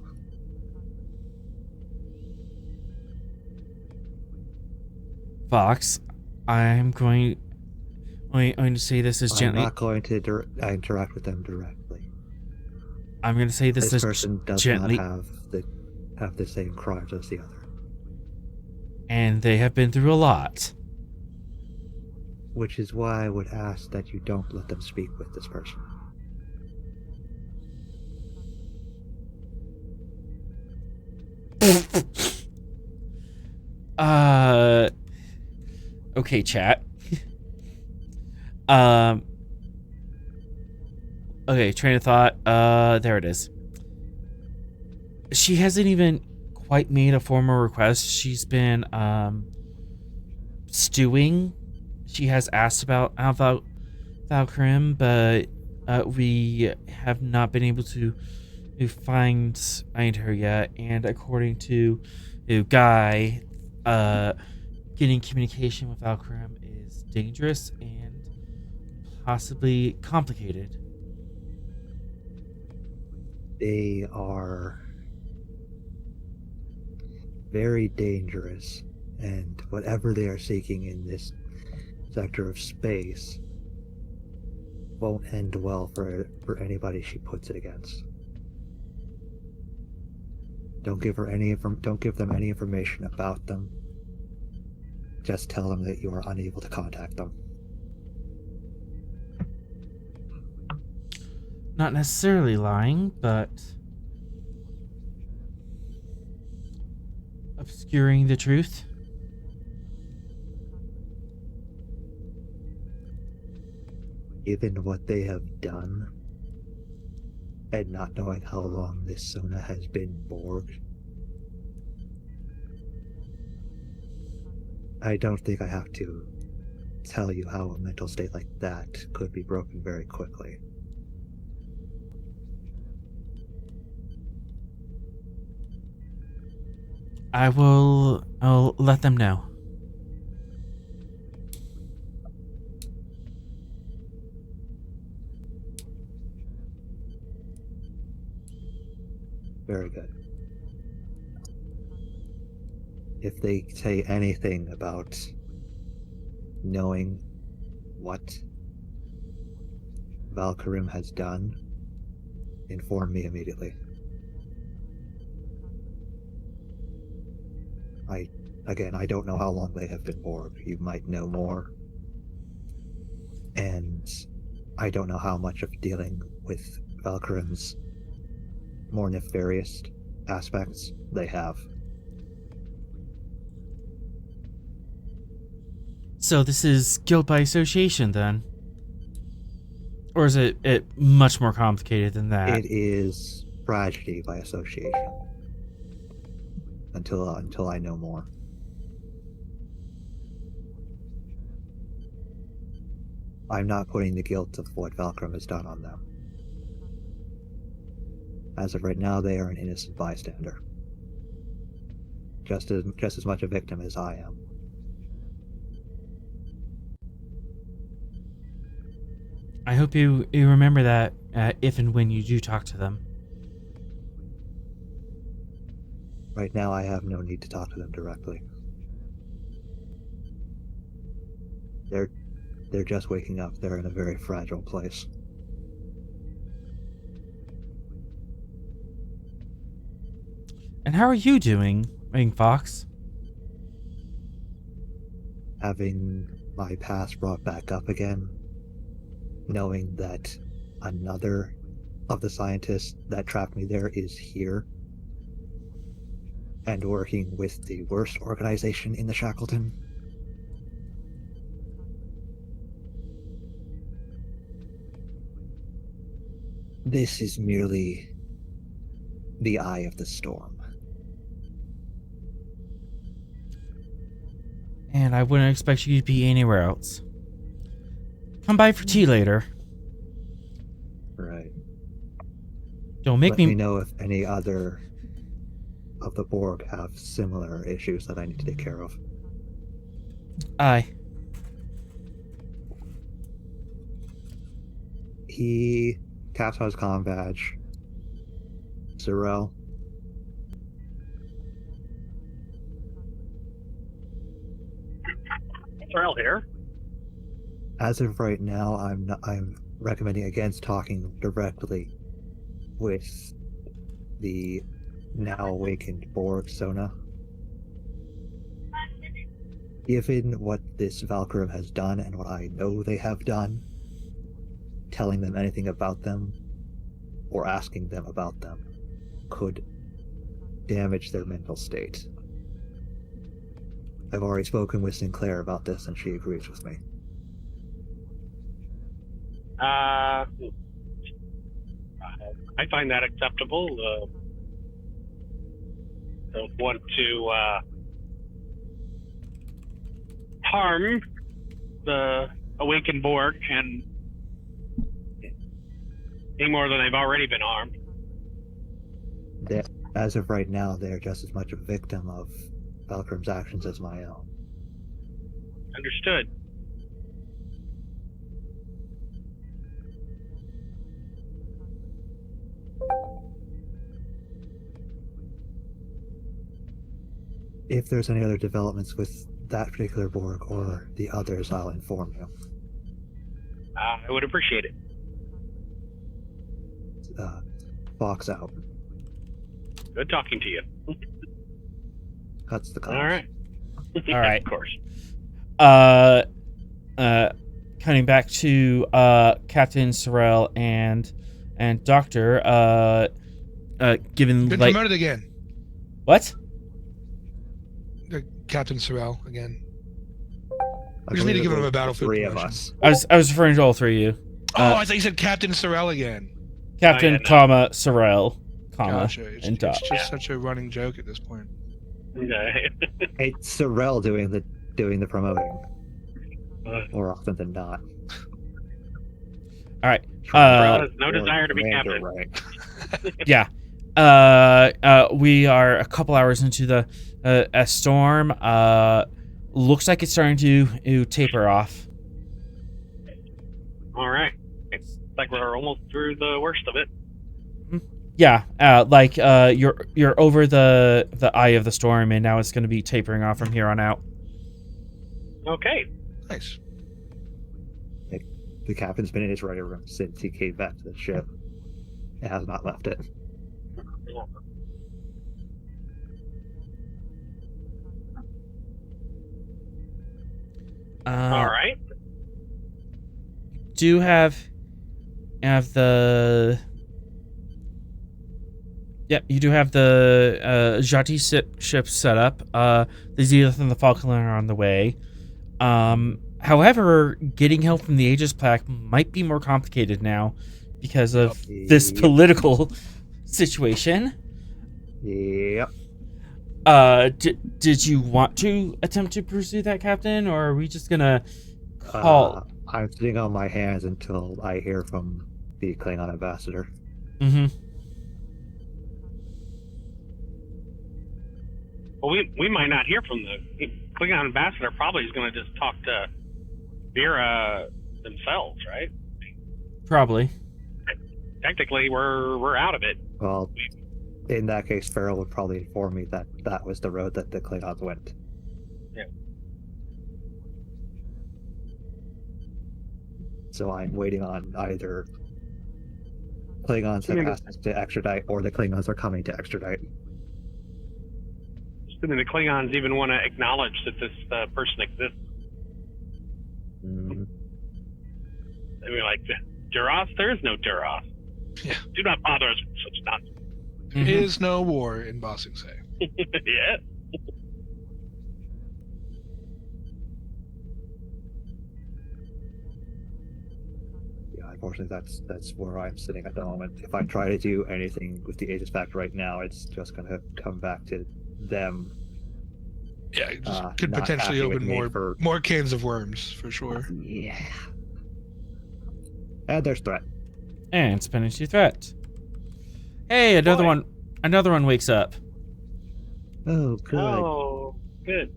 Fox, I'm going to say this as gently. I'm not going to interact with them directly. I'm going to say this as person does gently. not have the same crimes as the other. And they have been through a lot. Which is why I would ask that you don't let them speak with this person. Okay, chat. Okay, train of thought. There it is. She hasn't even quite made a formal request. She's been stewing. She has asked about Valkyrim, but we have not been able to find her yet. And according to Guy, getting communication with Valkyrim is dangerous and possibly complicated. They are very dangerous, and whatever they are seeking in this sector of space won't end well for anybody she puts it against. Don't give them any information about them. Just tell them that you are unable to contact them. Not necessarily lying, but obscuring the truth. Given what they have done, and not knowing how long this Sona has been Borg, I don't think I have to tell you how a mental state like that could be broken very quickly. I'll let them know. Very good. If they say anything about knowing what Valkyrim has done, inform me immediately. I don't know how long they have been Borg. You might know more. And I don't know how much of dealing with Valkyrim's more nefarious aspects they have. So this is guilt by association, then? Or is it much more complicated than that? It is tragedy by association. Until I know more. I'm not putting the guilt of what Valkyrim has done on them. As of right now, they are an innocent bystander. Just as much a victim as I am. I hope you remember that if and when you do talk to them. Right now, I have no need to talk to them directly. They're just waking up. They're in a very fragile place. And how are you doing, Fox? Having my past brought back up again, knowing that another of the scientists that trapped me there is here, and working with the worst organization in the Shackleton. This is merely the eye of the storm. And I wouldn't expect you to be anywhere else. Come by for tea later. Right. Don't make Let me know if any other of the Borg have similar issues that I need to take care of. Aye. He taps on his comm badge. Zarel. Sorrel here. As of right now, I'm recommending against talking directly with the now awakened Borg Sona. Given what this Valkyrim has done and what I know they have done, telling them anything about them or asking them about them could damage their mental state. I've already spoken with Sinclair about this and she agrees with me. I find that acceptable. Don't want to harm the awakened Borg and any more than they've already been harmed. As of right now, they're just as much a victim of Valkyrim's actions as my own. Understood. If there's any other developments with that particular Borg or the others, I'll inform you. I would appreciate it. Fox out. Good talking to you. Cuts the call. All right. All right. Of course. Cutting back to Captain Sorrel and Doctor given Been like promoted again. what? Captain Sorrel again. I We just need to believe give him it a was battlefield three of promotion. us. I was referring to all three of you. I thought you said Captain Sorrel again. Captain, no. comma, Sorrel, comma, Gotcha. and It's dot. just such a running joke at this point. Okay. It's Sorrel doing the promoting more often than not. All right. Sorrel has no desire to be Commander captain. rank. Yeah. We are a couple hours into a storm. Looks like it's starting to taper off. All right. It's like we're almost through the worst of it. Yeah. You're over the eye of the storm, and now it's going to be tapering off from here on out. Okay. Nice. The captain's been in his writing room since he came back to the ship. He has not left it. All right. Do have the. Yep, you do have the Jati ship set up. The Zenith and the Falkland are on the way. However, getting help from the Aegis Pack might be more complicated now because of this political situation. Yep. Did you want to attempt to pursue that, Captain, or are we just gonna call? I'm sitting on my hands until I hear from the Klingon ambassador. Mm-hmm. Well, we might not hear from the Klingon ambassador. Probably is going to just talk to Vera themselves, right? Probably. Technically, we're out of it. Well, in that case, Farrell would probably inform me that that was the road that the Klingons went. Yeah. So I'm waiting on either Klingons have asked us to extradite or the Klingons are coming to extradite. Assuming the Klingons even want to acknowledge that this person exists. Mm. They'd be like, Duras? There is no Duras. Yeah. Do not bother us with such nonsense. Mm-hmm. There is no war in Ba Sing Se. Yeah. Yeah, unfortunately, that's where I'm sitting at the moment. If I try to do anything with the Aegis Pact right now, it's just going to come back to them. Yeah, it just could not potentially happy with open me more cans of worms for sure. Yeah. And there's threat. And spinning to threat. Hey, another Boy. one wakes up. Oh, good. Oh, good.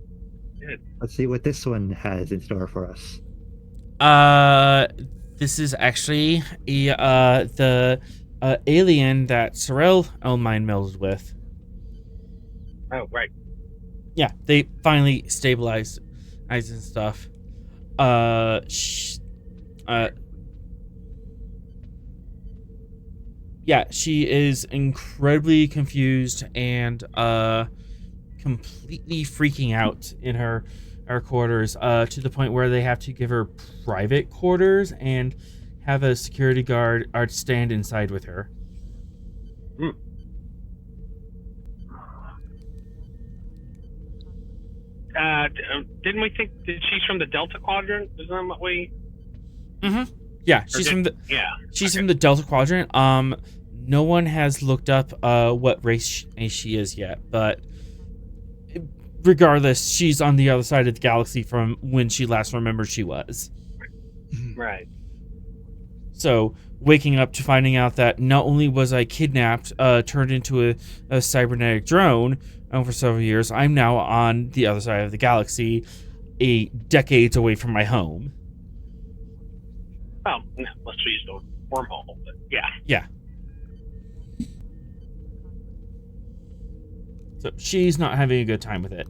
Let's see what this one has in store for us. This is actually the alien that Sorrel mind melded with. Oh, right. Yeah, they finally stabilized and stuff. Yeah, she is incredibly confused and completely freaking out in her quarters, to the point where they have to give her private quarters and have a security guard stand inside with her. Didn't we think that she's from the Delta Quadrant? Isn't that what we? Mm-hmm. Yeah, she's from the from the Delta Quadrant. No one has looked up what race she is yet, but regardless, she's on the other side of the galaxy from when she last remembered she was. Right. So waking up to finding out that not only was I kidnapped, turned into a cybernetic drone for several years, I'm now on the other side of the galaxy, decades away from my home. Well, unless we use the wormhole, but yeah. Yeah. So she's not having a good time with it.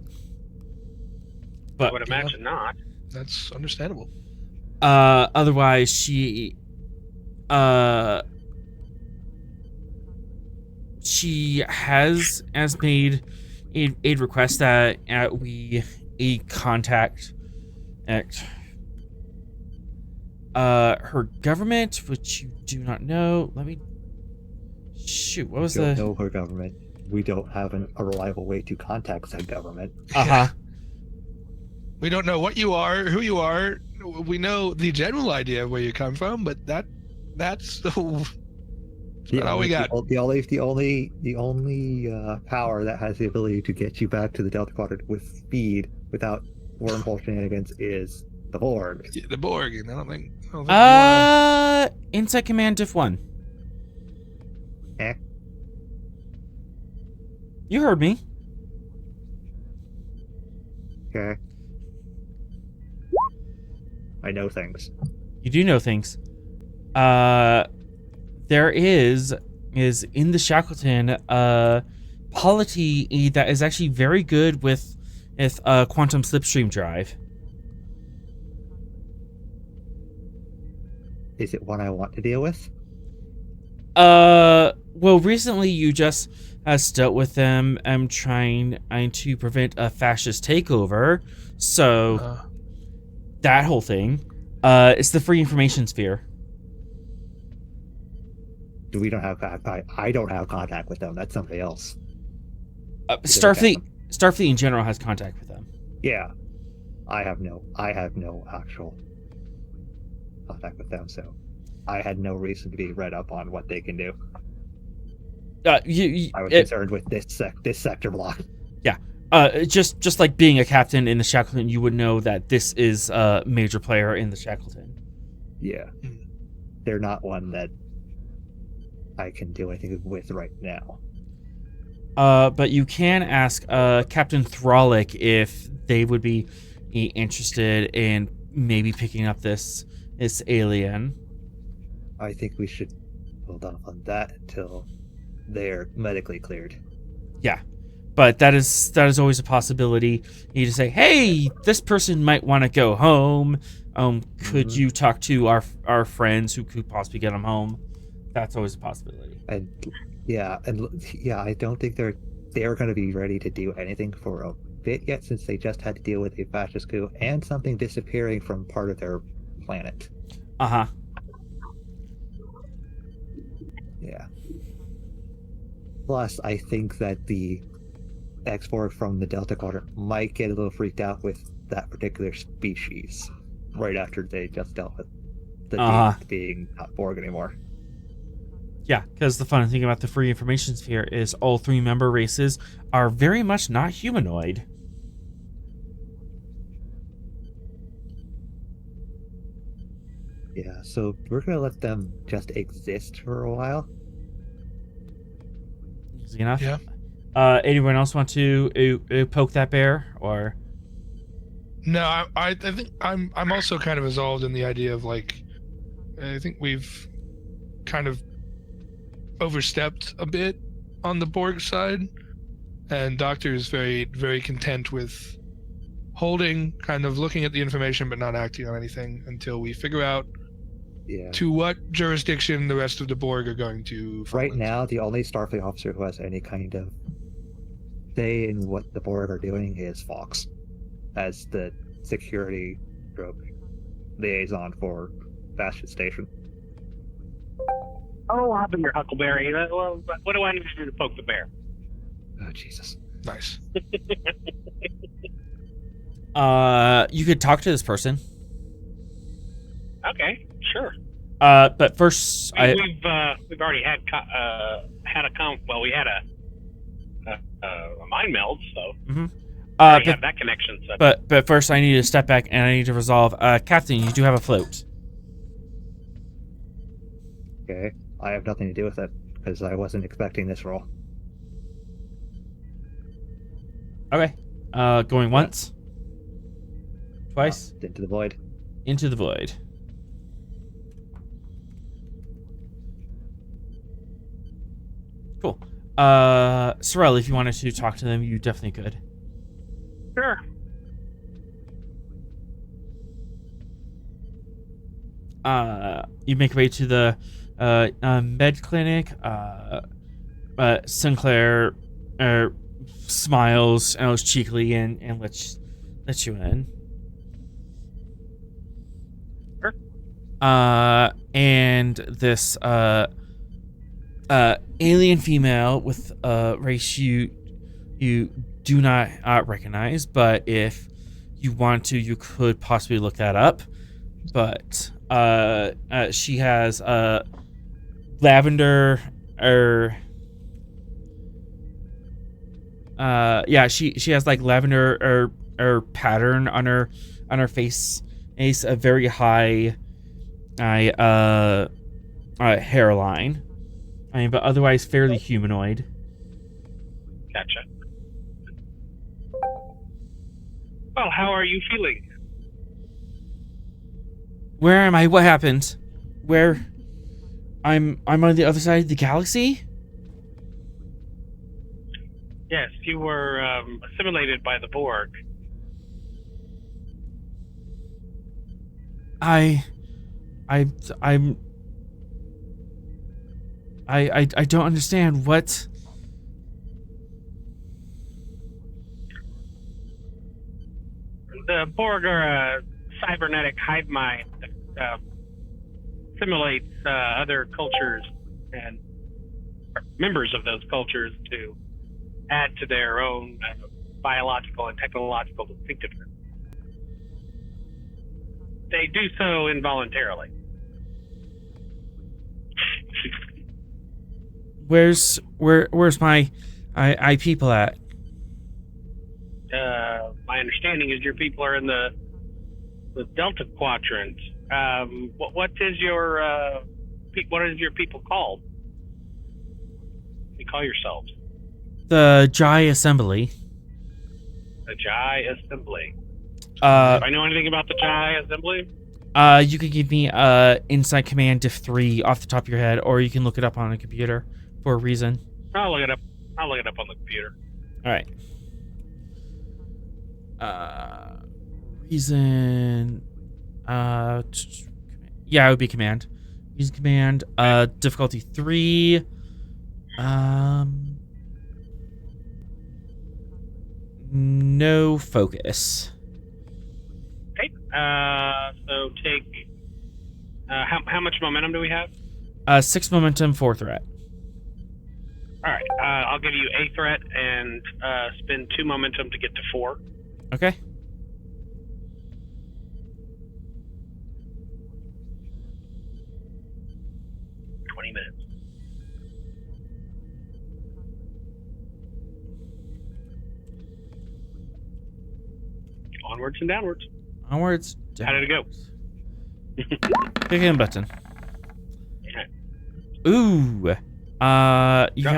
But I would imagine not. That's understandable. Otherwise she has made a request that we contact her government, which you do not know. Let me shoot. What was We don't know her government. We don't have a reliable way to contact that government. We don't know what you are, who you are. We know the general idea of where you come from, but that's not all we got. The only power that has the ability to get you back to the Delta Quadrant with speed without wormhole shenanigans is the Borg. Yeah, the Borg, and I don't think we wanna... Inside Command Diff 1. Eh? You heard me. Okay. I know things. You do know things. There is in the Shackleton polity that is actually very good with quantum slipstream drive. Is it one I want to deal with? Well, recently you just dealt with them trying to prevent a fascist takeover. So that whole thing. It's the free information sphere. We don't have I don't have contact with them. That's somebody else. Starfleet in general has contact with them. Yeah. I have no actual contact with them, so I had no reason to be read up on what they can do. I was concerned with this sector block. Yeah. Just like being a captain in the Shackleton, you would know that this is a major player in the Shackleton. Yeah. They're not one that I can do anything with right now. But you can ask Captain Thralic if they would be interested in maybe picking up this alien. I think we should hold off on that until they're medically cleared. Yeah. But that is always a possibility. You just say, hey, this person might want to go home. Could you talk to our friends who could possibly get them home? That's always a possibility. And I don't think they're going to be ready to do anything for a bit yet, since they just had to deal with a fascist coup and something disappearing from part of their planet. Uh-huh. Yeah. Plus, I think that the export from the Delta Quadrant might get a little freaked out with that particular species right after they just dealt with the being not Borg anymore. Yeah, because the fun thing about the free information sphere is all three member races are very much not humanoid. Yeah, so we're going to let them just exist for a while. Easy enough. Yeah. Anyone else want to poke that bear, or? No, I think I'm also kind of involved in the idea of, like, I think we've kind of overstepped a bit on the Borg side, and Doctor is very, very content with holding, kind of looking at the information but not acting on anything until we figure out to what jurisdiction the rest of the Borg are going to fall Right into. now, the only Starfleet officer who has any kind of say in what the Borg are doing is Fox, as the security liaison for Bastion Station. Oh, I'll be your Huckleberry. Well, what do I need to do to poke the bear? Oh, Jesus. Nice. You could talk to this person. Okay, sure. But first, We've already had we had a mind meld, so we have that connection. So. But first, I need to step back and I need to resolve. Captain, you do have a float. Okay, I have nothing to do with it because I wasn't expecting this role. Okay. Going once, twice, Into the void. Into the void. Cool. Sorrel, if you wanted to talk to them, you definitely could. Sure. You make your way to the med clinic. Sinclair smiles and looks cheekily and lets you in. Sure. And this alien female with a race you do not recognize, but if you want to, you could possibly look that up. But she has lavender she has like lavender or pattern on her face. It's a very high hairline. But otherwise fairly humanoid. Gotcha. Well, how are you feeling? Where am I? What happened? Where? I'm on the other side of the galaxy? Yes, you were assimilated by the Borg. I don't understand what. The Borg are a cybernetic hive mind that simulates other cultures and members of those cultures to add to their own biological and technological distinctiveness. They do so involuntarily. Where's my people at? My understanding is your people are in the Delta Quadrant. What is your people called? What do you call yourselves? The Jai Assembly. The Jai Assembly. Do Uh, I know anything about the Jai Assembly? you could give me Insight Command Diff 3 off the top of your head, or you can look it up on a computer for a reason. I'll look it up. I'll look it up on the computer. All right. Reason. Yeah, it would be command. Reason command. Difficulty 3. No focus. Okay. So take. How much momentum do we have? 6 momentum, 4 threat. All right. I'll give you a threat and spend 2 momentum to get to 4. Okay. Minutes. Onwards and downwards. Onwards. How did it go? Pick a button. Okay. Ooh. You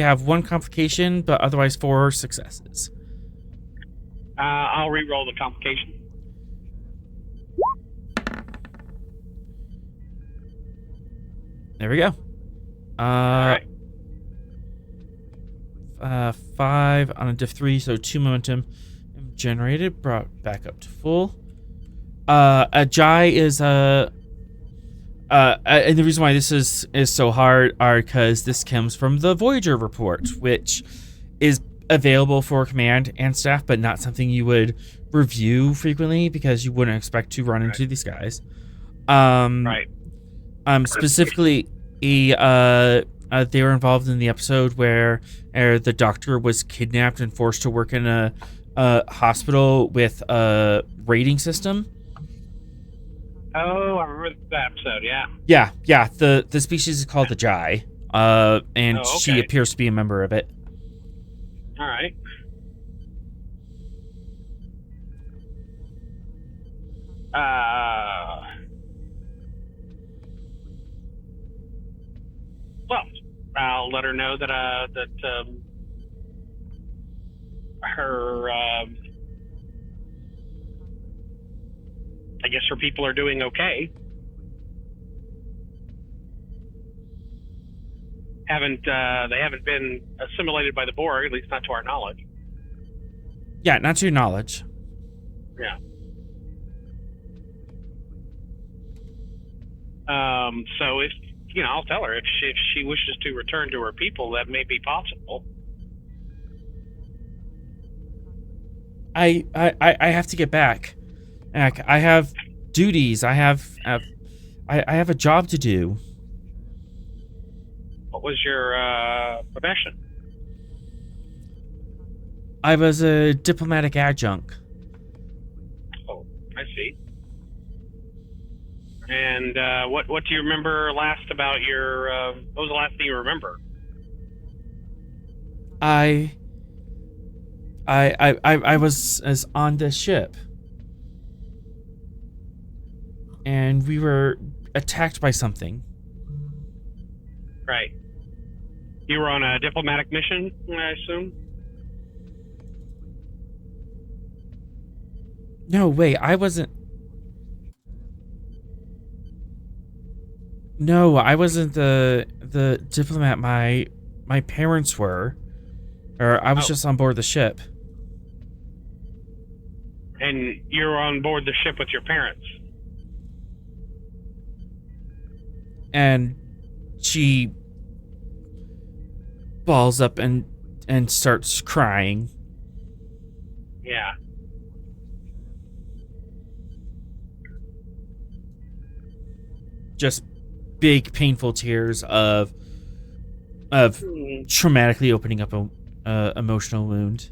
have 1 complication, but otherwise 4 successes. I'll re-roll the complication. There we go. All right. 5 on a diff 3, so 2 momentum generated, brought back up to full. A Jai is and the reason why this is so hard are because this comes from the Voyager report, which is available for command and staff, but not something you would review frequently because you wouldn't expect to run into these guys. Right. Specifically, they were involved in the episode where the doctor was kidnapped and forced to work in a hospital with a rating system. Oh, I remember that episode. Yeah. Yeah. The species is called the Jai, and she appears to be a member of it. All right. Well, I'll let her know that her I guess her people are doing okay. They haven't been assimilated by the Borg, at least not to our knowledge. Yeah, not to your knowledge. Yeah. So if I'll tell her if she wishes to return to her people, that may be possible. I have to get back. I have duties. I have a job to do. What was your profession? I was a diplomatic adjunct. And what do you remember last about your? What was the last thing you remember? I was on this ship, and we were attacked by something. Right. You were on a diplomatic mission, I assume. No, wait, I wasn't. No, I wasn't the diplomat. My parents were, or I was Oh. just on board the ship. And you were on board the ship with your parents. And she balls up and starts crying. Yeah. Just big painful tears of traumatically opening up a emotional wound.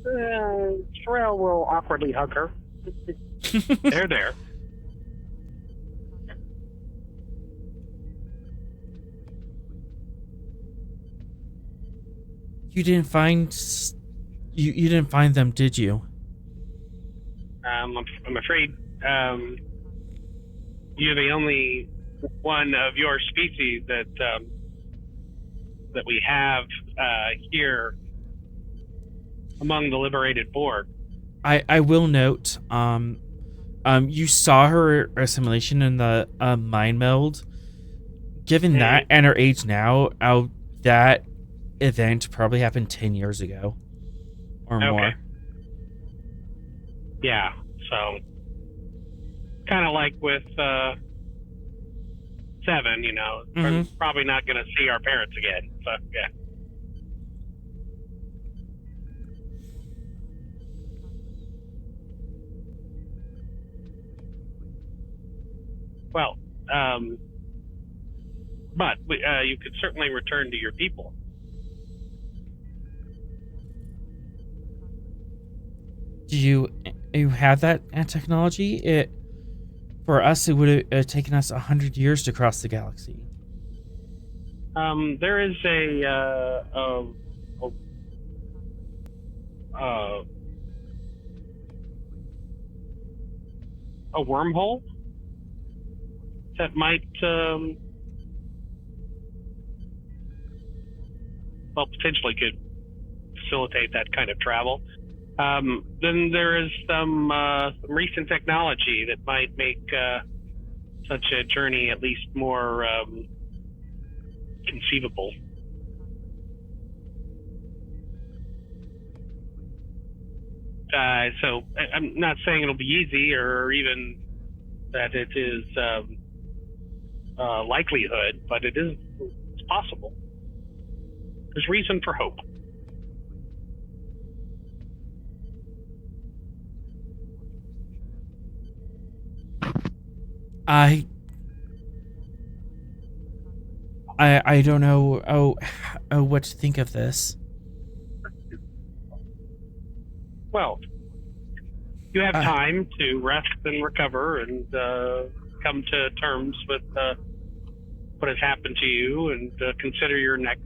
Sherelle will awkwardly hug her. There. You didn't find you didn't find them, did you? I'm afraid you're the only one of your species that we have here among the liberated Borg. I will note, you saw her assimilation in the mind meld. Given that and her age now, that event probably happened 10 years ago or more. Yeah, so kind of like with Seven, we're probably not going to see our parents again. So yeah. Well, but you could certainly return to your people. Do you have that technology? For us, it would have taken us 100 years to cross the galaxy. There is a wormhole that might potentially could facilitate that kind of travel. Then there is some recent technology that might make such a journey at least more conceivable. So I'm not saying it'll be easy or even that it is likelihood, but it's possible. There's reason for hope. I don't know what to think of this. Well, you have time to rest and recover and come to terms with what has happened to you and consider your next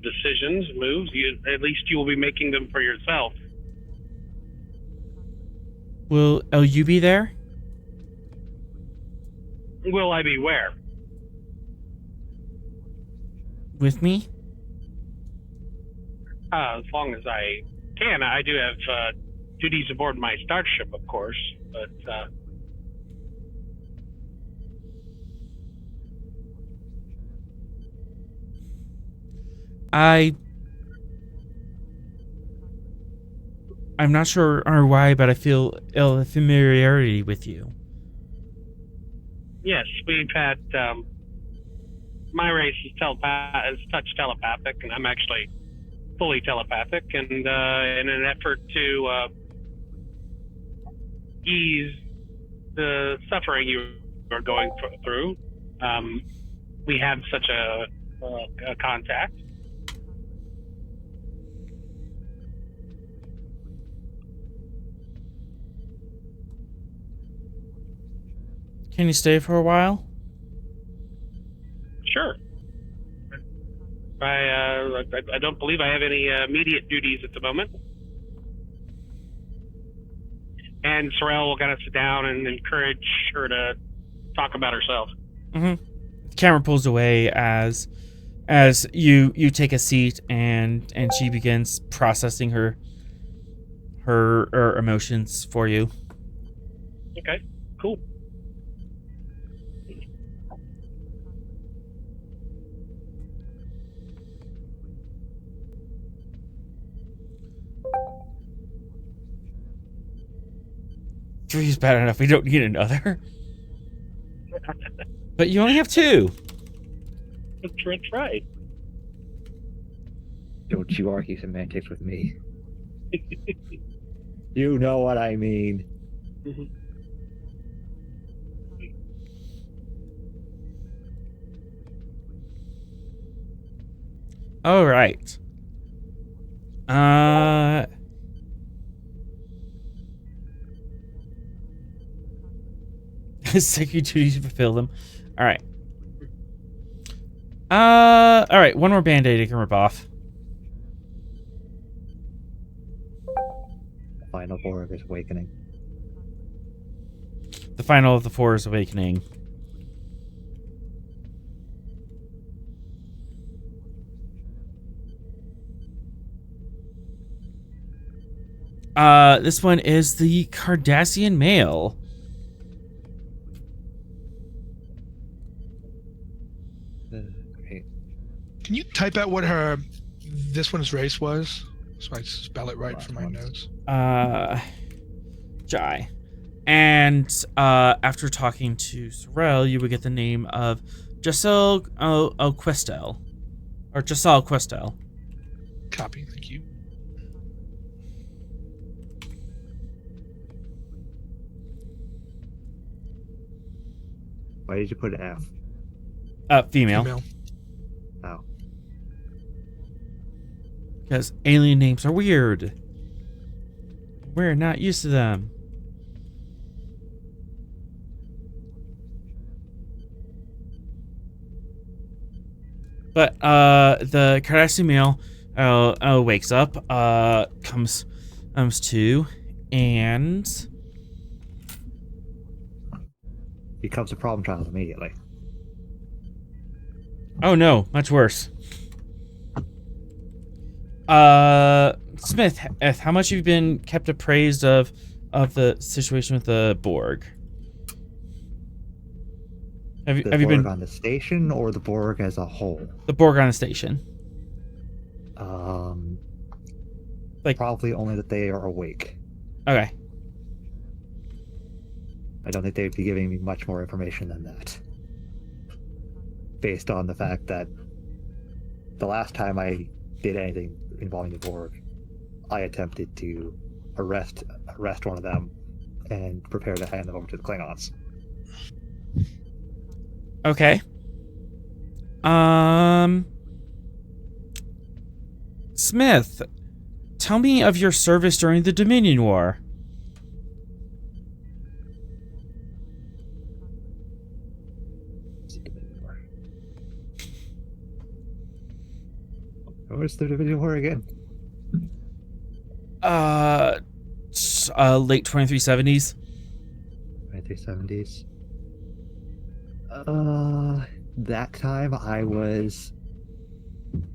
decisions, moves. At least you will be making them for yourself. Will you be there? Will I be where? With me? As long as I can. I do have duties aboard my starship, of course, but I'm not sure or why, but I feel ill familiarity with you. yes, we've had my race is touch telepathic, and I'm actually fully telepathic, and in an effort to ease the suffering you are going through, we have such a contact. Can you stay for a while? Sure. I don't believe I have any immediate duties at the moment. And Sorrel will kind of sit down and encourage her to talk about herself. The camera pulls away as you take a seat and she begins processing her emotions for you. Okay, cool. Three is bad enough. We don't need another. But you only have two. That's right. Don't you argue semantics with me. You know what I mean. All right. Sacred duties to fulfill them. All right. All right. One more band-aid you can rip off. Final Borg is awakening. The final of the four is awakening. This one is the Cardassian male. Great. Can you type out what this one's race was, so I spell it right for my notes? Jai. And after talking to Sorrel, you would get the name of Giselle Questel. Or Giselle Questel. Copy, thank you. Why did you put an F? Female. Oh. Because alien names are weird. We're not used to them. But the Cardassian male wakes up, comes to, and Becomes a problem child immediately. oh no, much worse. Smith, how much have you been kept appraised of the situation with the Borg? Have you Borg been on the station or the Borg as a whole? the Borg on the station? Like- Probably only that they are awake. Okay. I don't think they'd be giving me much more information than that. Based on the fact that the last time I did anything involving the Borg, I attempted to arrest one of them and prepare to hand them over to the Klingons. Okay. Smith, tell me of your service during the Dominion War. Where's the Division War again? Late 2370s. 1970s. That time I was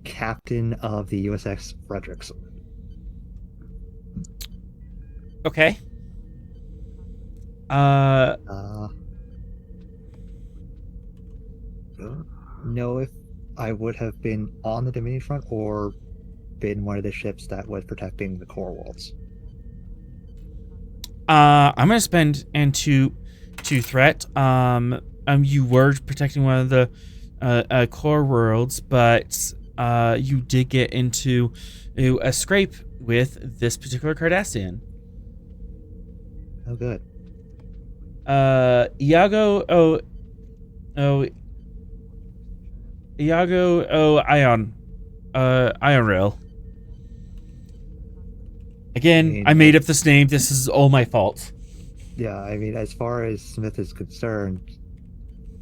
captain of the USS Fredericks. Okay. Know if I would have been on the Dominion front or been one of the ships that was protecting the core worlds. I'm gonna spend to threat. You were protecting one of the core worlds, but you did get into a scrape with this particular Cardassian. Oh, good. Iago Ion Rail. Again, I made up this name. This is all my fault. Yeah, I mean, as far as Smith is concerned,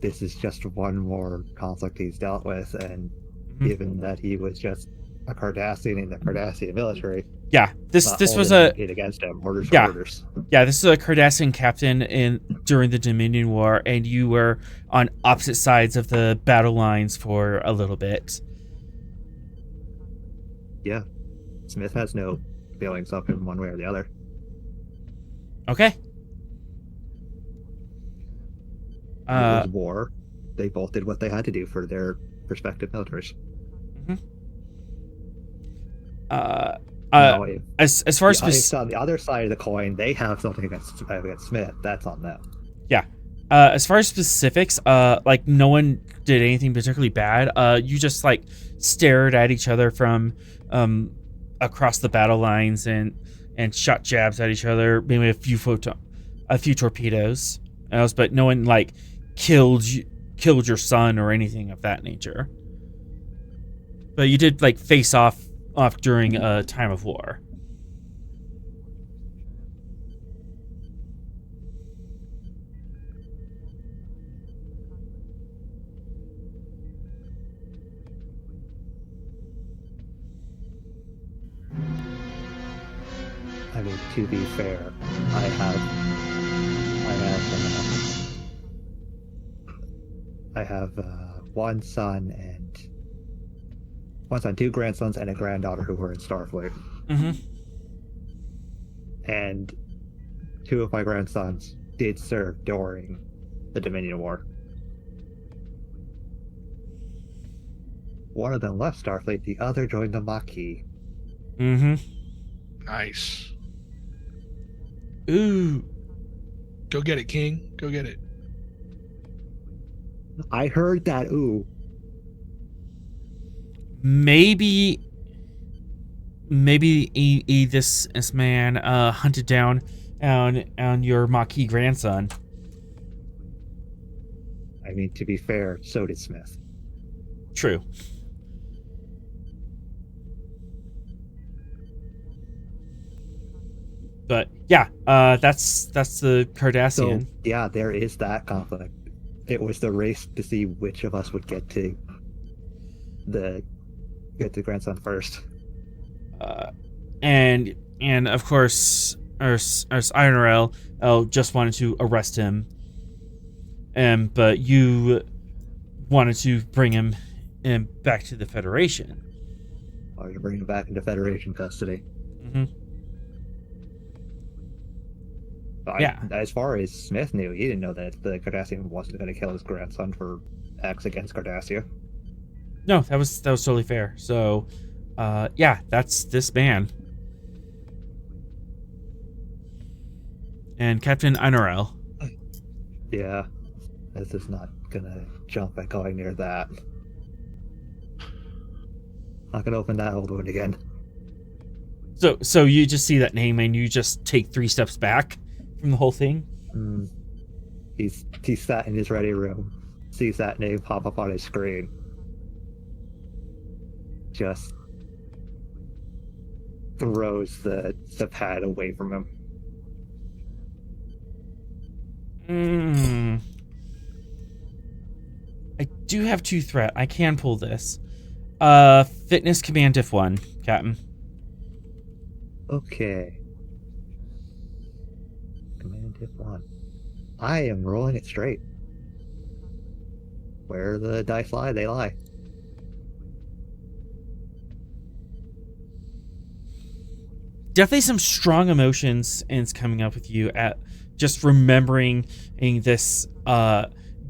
this is just one more conflict he's dealt with, and given that he was just a Cardassian in the Cardassian military, Yeah, this was a compete against him. Orders yeah. are orders. Yeah, this is a Cardassian captain during the Dominion War, and you were on opposite sides of the battle lines for a little bit. Yeah, Smith has no feelings of him one way or the other. Okay. It was war. They both did what they had to do for their respective militaries. As far as on the other side of the coin, they have something against Smith. That's on them. Yeah. As far as specifics, like no one did anything particularly bad. You just like stared at each other from across the battle lines and shot jabs at each other. Maybe a few torpedoes. But no one like killed your son or anything of that nature. But you did like face off during a time of war. I mean, to be fair, I have one son, 2 grandsons, and a granddaughter who were in Starfleet. And 2 of my grandsons did serve during the Dominion War. One of them left Starfleet, the other joined the Maquis. Nice. Ooh. Go get it, King. Go get it. I heard that, ooh. Maybe this man hunted down on your Maquis grandson. I mean, to be fair, so did Smith. True. But yeah, that's the Cardassian. So yeah, there is that conflict. It was the race to see which of us would get to grandson first. And of course, our Iron just wanted to arrest him, but you wanted to bring him back to the Federation. Oh, you're bringing him back into Federation custody. Yeah. As far as Smith knew, he didn't know that the Cardassian wasn't going to kill his grandson for acts against Cardassia. No, that was totally fair. So, yeah, that's this man. And Captain Inorel. Yeah, this is not gonna jump at going near that. Not gonna open that old wound again. So you just see that name and you just take 3 steps back from the whole thing? He's sat in his ready room, sees that name pop up on his screen. Just throws the pad away from him. I do have 2 threat. I can pull this. Fitness command diff 1, Captain. Okay. Command diff 1. I am rolling it straight. Where the dice lie, they lie. Definitely some strong emotions is coming up with you at just remembering this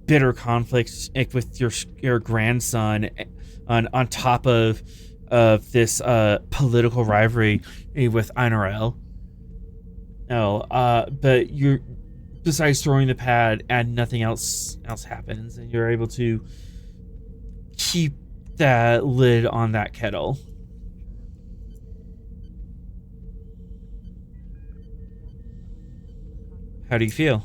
bitter conflict with your grandson on top of this political rivalry with Inorel. But you're, besides throwing the pad and nothing else happens, and you're able to keep that lid on that kettle. How do you feel?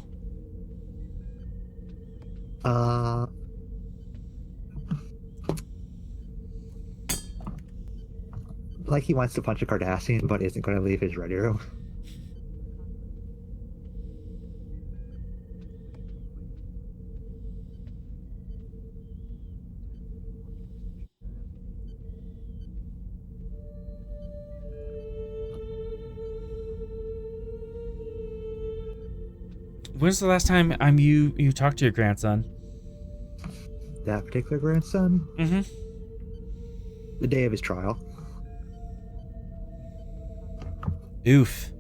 Like he wants to punch a Cardassian, but isn't going to leave his ready room. when's the last time you talked to your grandson? That particular grandson, Mm-hmm. the day of his trial. Oof.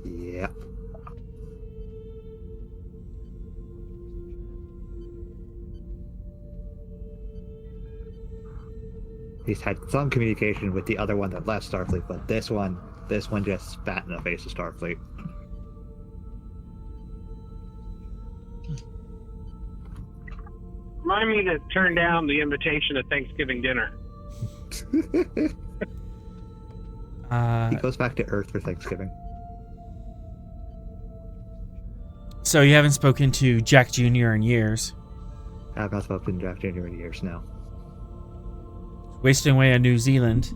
Yeah. He's had some communication with the other one that left Starfleet, but this one just spat in the face of Starfleet. Remind me to turn down the invitation to Thanksgiving dinner. He goes back to Earth for Thanksgiving. So you haven't spoken to Jack Jr. in years. I have not spoken to Jack Jr. in years now. Wasting away in New Zealand.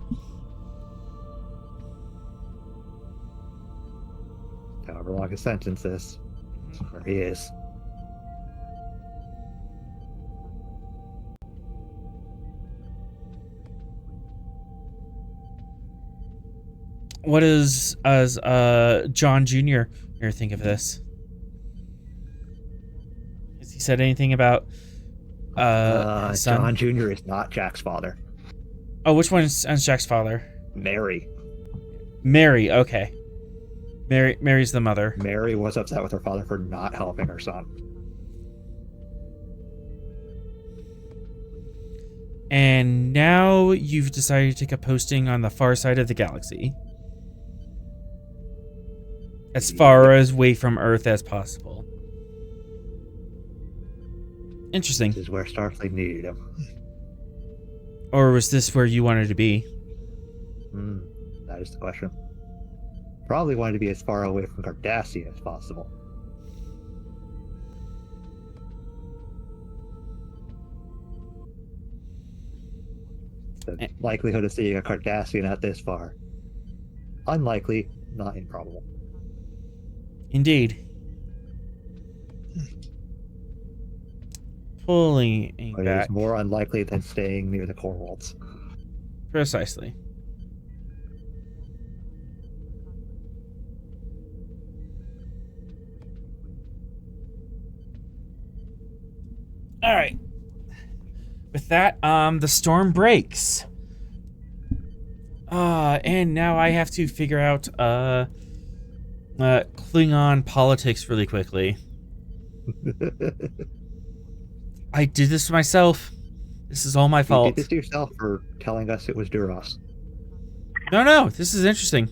However long his sentence is, where he is. What does John Jr. here think of this? Has he said anything about his son? John Jr. is not Jack's father. Oh, which one's Jack's father? Mary. Mary, okay. Mary's the mother. Mary was upset with her father for not helping her son. And now you've decided to take a posting on the far side of the galaxy. As far away from Earth as possible. Interesting. This is where Starfleet needed him. Or was this where you wanted to be? That is the question. Probably wanted to be as far away from Cardassia as possible. The likelihood of seeing a Cardassian at this far. Unlikely, not improbable. Indeed. Pulling But it back. is more unlikely than staying near the core worlds. Precisely. All right. With that, the storm breaks. And now I have to figure out Klingon politics really quickly. I did this to myself. This is all my You fault. did this to yourself for telling us it was Duras. No, this is interesting.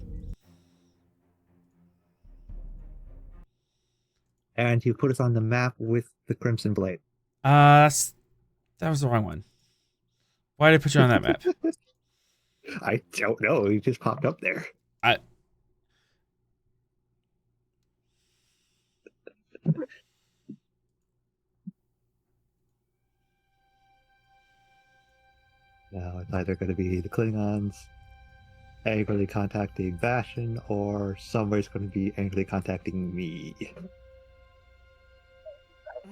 And you put us on the map with the Crimson Blade. That was the wrong one. Why did I put you on that map? I don't know. He just popped up there. Now it's either going to be the Klingons angrily contacting Bastion, or somebody's going to be angrily contacting me.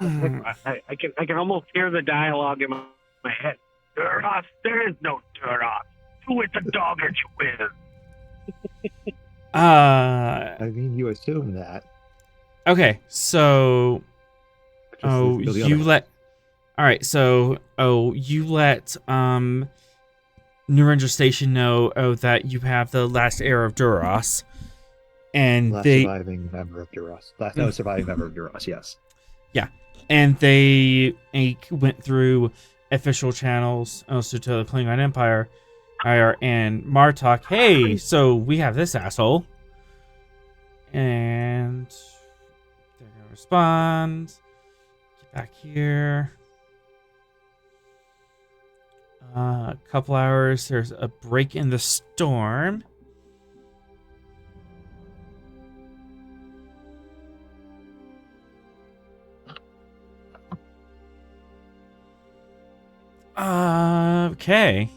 I can almost hear the dialogue in my head. Duras, there is no Duras. Who is the dog that you with? I mean, you assume that. Okay, so Just go the other you way. let you let Narendra Station know that you have the last heir of Duras, and Last they surviving member of Duras. Last surviving member of Duras, yes. went through official channels also to the Klingon Empire and Martok. Hey, so we have this asshole, and they're gonna respond. Get back here. A couple hours. There's a break in the storm. Okay.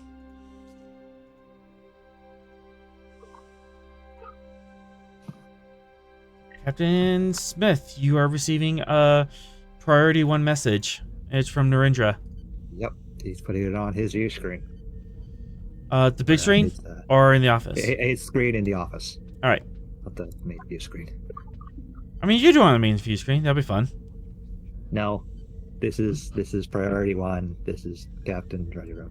Captain Smith, you are receiving a priority 1 message. It's from Narendra. Yep, he's putting it on his view screen. The big screen His, or in the office? his screen in the office. All right. Not the main view screen. I mean, you do on the main view screen. That'll be fun. No, this is priority one. This is Captain Ready Room.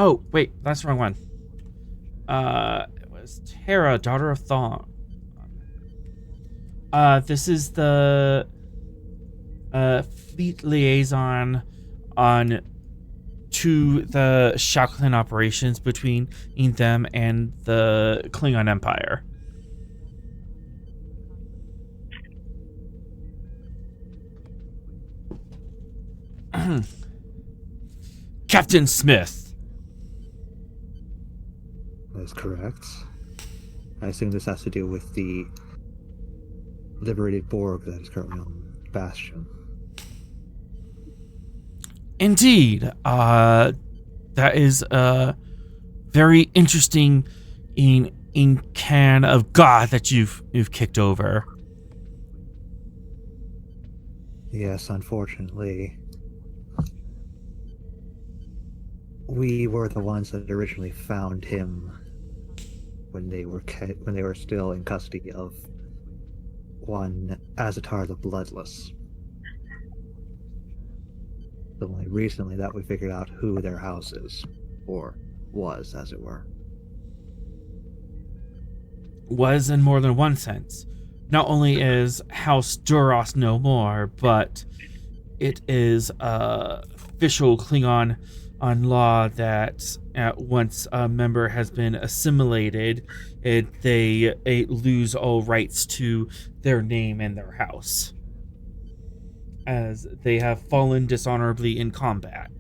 Oh, wait, that's the wrong one. It was Terra, daughter of Thawne. This is the fleet liaison on to the Shackleton operations between them and the Klingon Empire. Captain Smith. That's correct. I assume this has to do with the liberated Borg that is currently on Bastion. Indeed. That is a very interesting in can of God that you've kicked over. Yes, unfortunately, we were the ones that originally found him when they were still in custody of one Azatar the Bloodless. It's only recently that we figured out who their house is, or was, as it were. Was in more than one sense. Not only is House Duras no more, but it is official Klingon on law that once a member has been assimilated, they lose all rights to their name and their house, as they have fallen dishonorably in combat.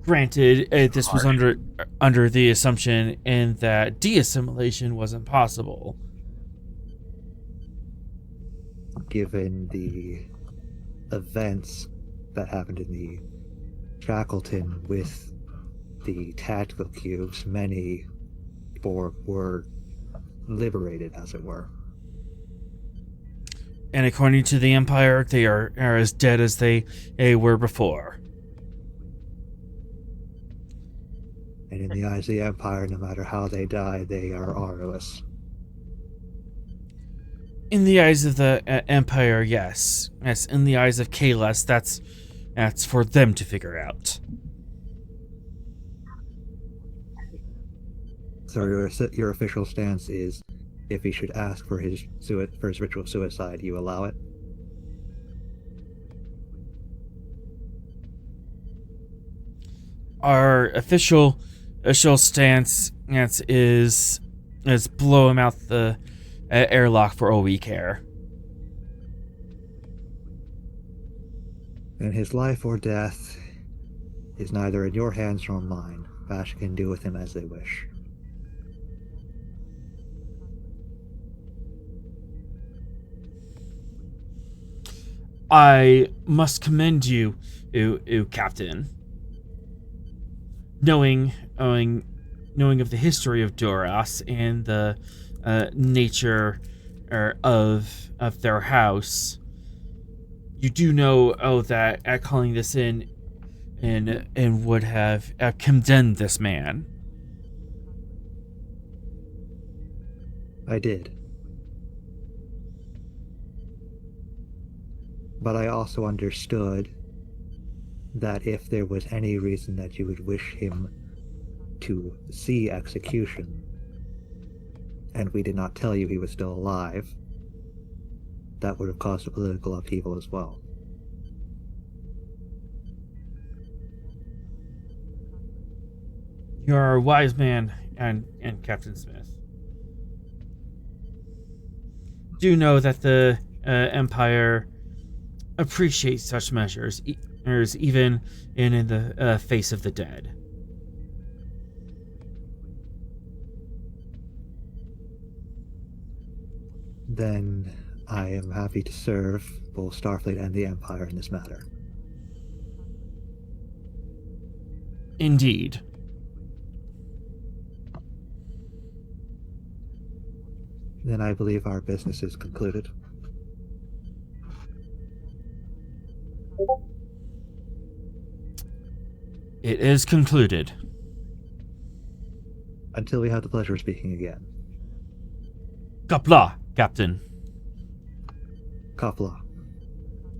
Granted, this was under the assumption in that de-assimilation wasn't possible. Given the events that happened in the Shackleton with the tactical cubes, many Borg were liberated, as it were. And according to the Empire, they are as dead as they were before. And in the eyes of the Empire, no matter how they die, they are honorless. In the eyes of the Empire, yes. Yes, in the eyes of Kalos, that's for them to figure out. So your official stance is, if he should ask for his ritual suicide, you allow it? Our official stance is blow him out the airlock for all we care. And his life or death is neither in your hands nor mine. Bash can do with him as they wish. I must commend you, Captain. Knowing of the history of Duras and the nature of their house, you do know that calling this in and would have condemned this man. I did. But I also understood that if there was any reason that you would wish him to see execution, and we did not tell you he was still alive, that would have caused a political upheaval as well. You're a wise man, and Captain Smith. Do know that the Empire appreciates such measures, even in the face of the dead. Then I am happy to serve both Starfleet and the Empire in this matter. Indeed. Then I believe our business is concluded. It is concluded. Until we have the pleasure of speaking again. Kapla, Captain. Kapla.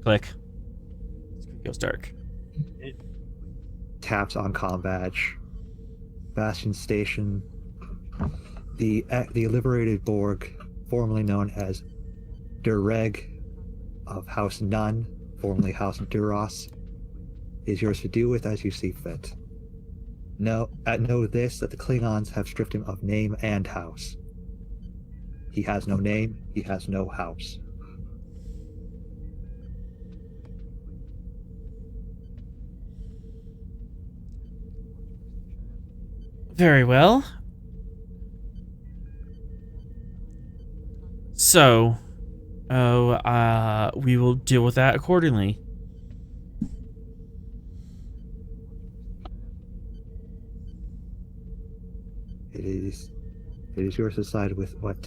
Click. Screen goes dark. Taps on comm badge. Bastion Station. The liberated Borg, formerly known as Dureg of House Nun, formerly House Duras, is yours to do with as you see fit. Know this, that the Klingons have stripped him of name and house. He has no name, he has no house. Very well. So, we will deal with that accordingly. It is yours to decide with what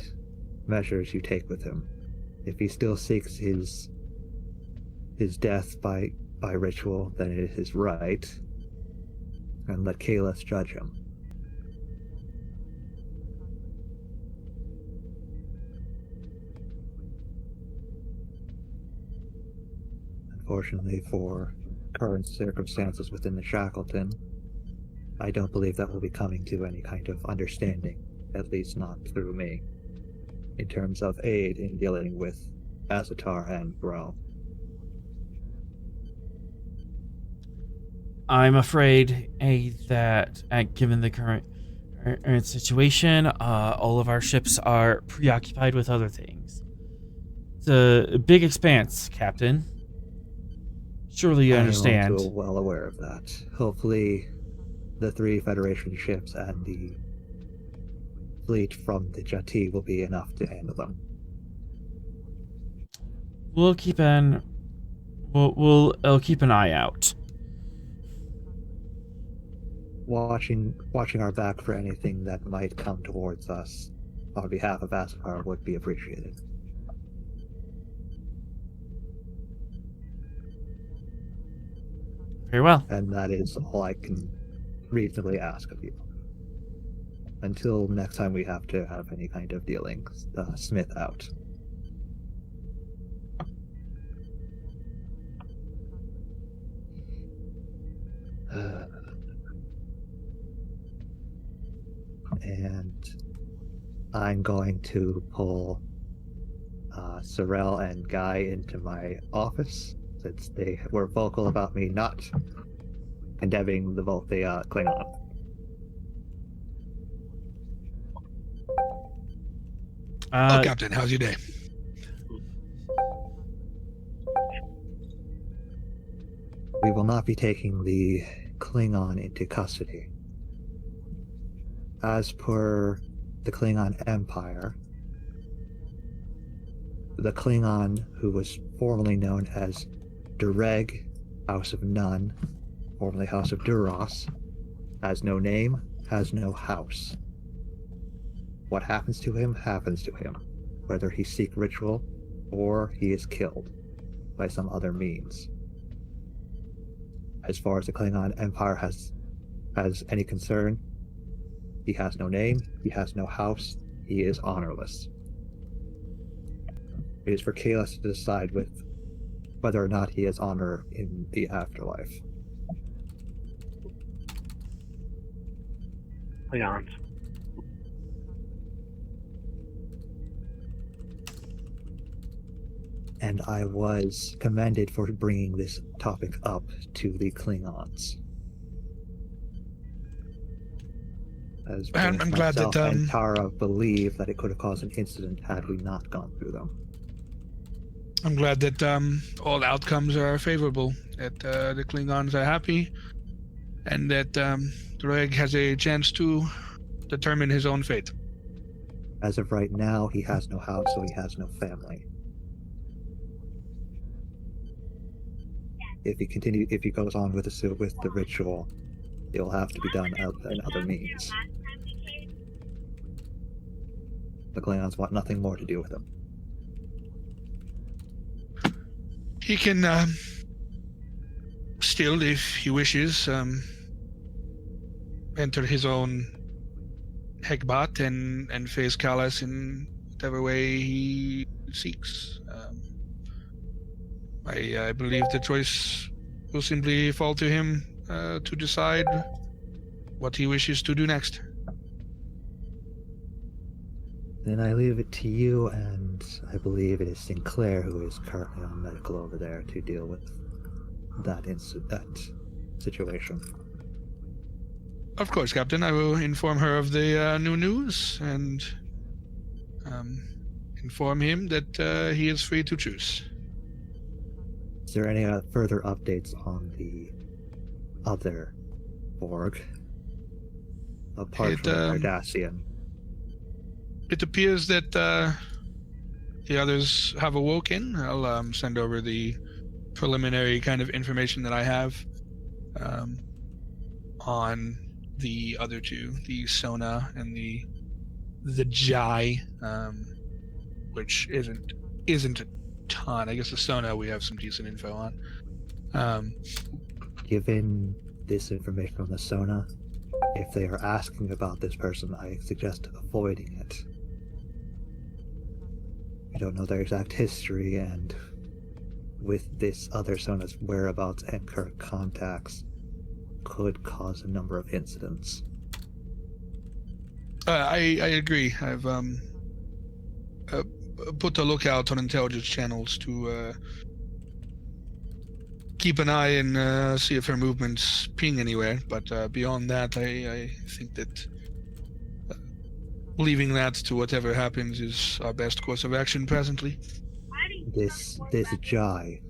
measures you take with him. If he still seeks his death by ritual, then it is his right, and let Kalis judge him. Unfortunately for current circumstances within the Shackleton, I don't believe that we'll be coming to any kind of understanding, at least not through me, in terms of aid in dealing with Azatar and Grel. I'm afraid that given the current situation, all of our ships are preoccupied with other things. It's a big expanse, Captain. Surely you understand. I am also well aware of that. Hopefully, the 3 Federation ships and the fleet from the Jati will be enough to handle them. I'll keep an eye out. Watching our back for anything that might come towards us on behalf of Azatar would be appreciated. Very well. And that is all I can reasonably ask of you. Until next time we have to have any kind of dealings, Smith out. And I'm going to pull Sorrel and Guy into my office, since they were vocal about me not condemning the Klingon. Captain, how's your day? We will not be taking the Klingon into custody. As per the Klingon Empire, the Klingon who was formerly known as Dureg, House of Nun, formerly House of Duras, has no name, has no house. What happens to him, whether he seek ritual or he is killed by some other means. As far as the Klingon Empire has any concern, he has no name, he has no house, he is honorless. It is for Kalis to decide with whether or not he has honor in the afterlife. Klingons. And I was commended for bringing this topic up to the Klingons. As I'm both glad that, myself and Tara believe that it could have caused an incident had we not gone through them. I'm glad that all outcomes are favorable, that the Klingons are happy, and that Dreg has a chance to determine his own fate. As of right now, he has no house, so he has no family. If he goes on with the ritual, it will have to be done in other means. The Klingons want nothing more to do with him. He can still, if he wishes, enter his own Hegbot and face Callus in whatever way he seeks. I believe the choice will simply fall to him to decide what he wishes to do next. Then I leave it to you, and I believe it is Sinclair who is currently on medical over there to deal with that situation. Of course, Captain. I will inform her of the new news and inform him that he is free to choose. Is there any further updates on the other Borg? Apart from the Cardassian? It appears that the others have awoken. I'll send over the preliminary kind of information that I have on the other two, the Sona and the Jai, which isn't a ton. I guess the Sona we have some decent info on. Given this information on the Sona, if they are asking about this person, I suggest avoiding it. We don't know their exact history, and with this other Sona's whereabouts and current contacts, could cause a number of incidents. I agree. I've put a lookout on intelligence channels to keep an eye and see if her movements ping anywhere. But beyond that, I think that leaving that to whatever happens is our best course of action presently. This Jai,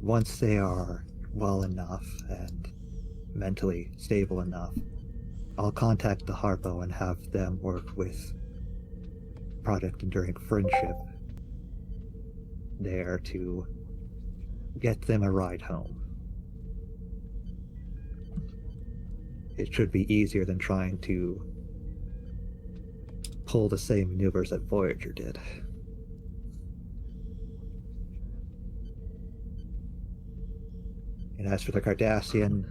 once they are well enough and mentally stable enough, I'll contact the Harpo and have them work with Project Enduring Friendship there to get them a ride home. It should be easier than trying to pull the same maneuvers that Voyager did. And as for the Cardassian,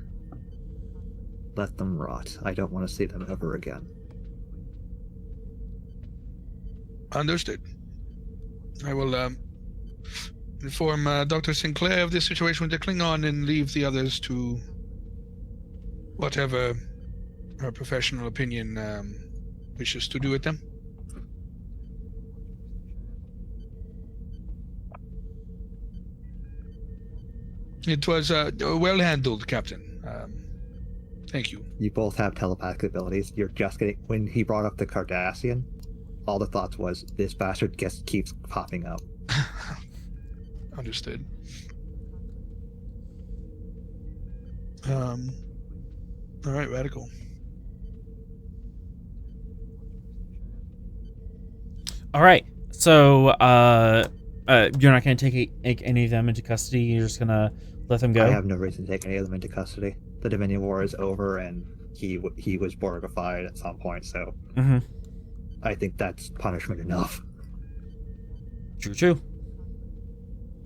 let them rot. I don't want to see them ever again. Understood. I will inform Dr. Sinclair of this situation with the Klingon and leave the others to whatever her professional opinion wishes to do with them. It was well handled, Captain. Thank you. You both have telepathic abilities. You're just getting... When he brought up the Cardassian, all the thoughts was, this bastard just keeps popping up. Understood. All right, Radical. All right. So, you're not going to take any of them into custody. You're just going to let them go. I have no reason to take any of them into custody. The Dominion War is over, and he was Borgified at some point. So, I think that's punishment enough. True.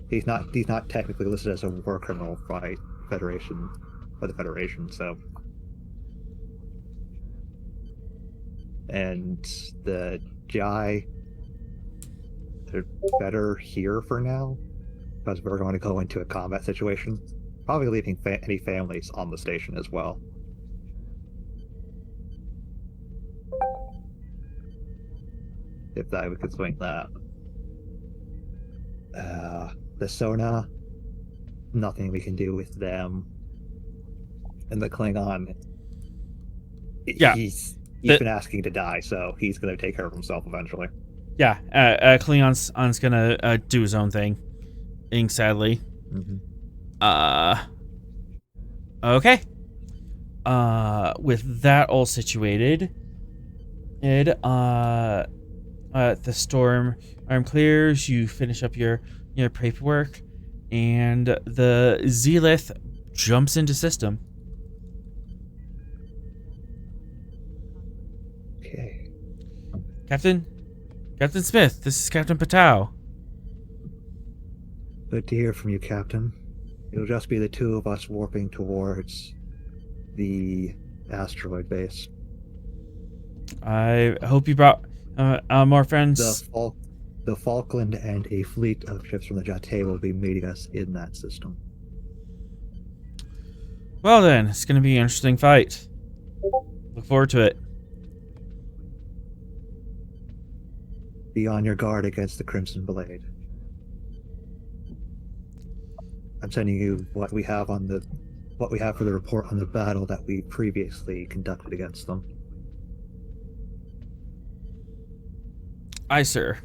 He's not technically listed as a war criminal by the Federation. So, and the Jai, they're better here for now, because we're going to go into a combat situation. Probably leaving any families on the station as well. If we could swing that. The Sona, nothing we can do with them. And the Klingon, yeah, he's been asking to die, so he's going to take care of himself eventually. Yeah, Klingons gonna do his own thing, sadly. Okay. With that all situated, the storm arm clears. You finish up your paperwork, and the Zealith jumps into system. Okay. Captain Smith, this is Captain Patow. Good to hear from you, Captain. It'll just be the two of us warping towards the asteroid base. I hope you brought more The friends. the Falkland and a fleet of ships from the Jate will be meeting us in that system. Well then, it's going to be an interesting fight. Look forward to it. Be on your guard against the Crimson Blade. I'm sending you what we have for the report on the battle that we previously conducted against them. Aye, sir.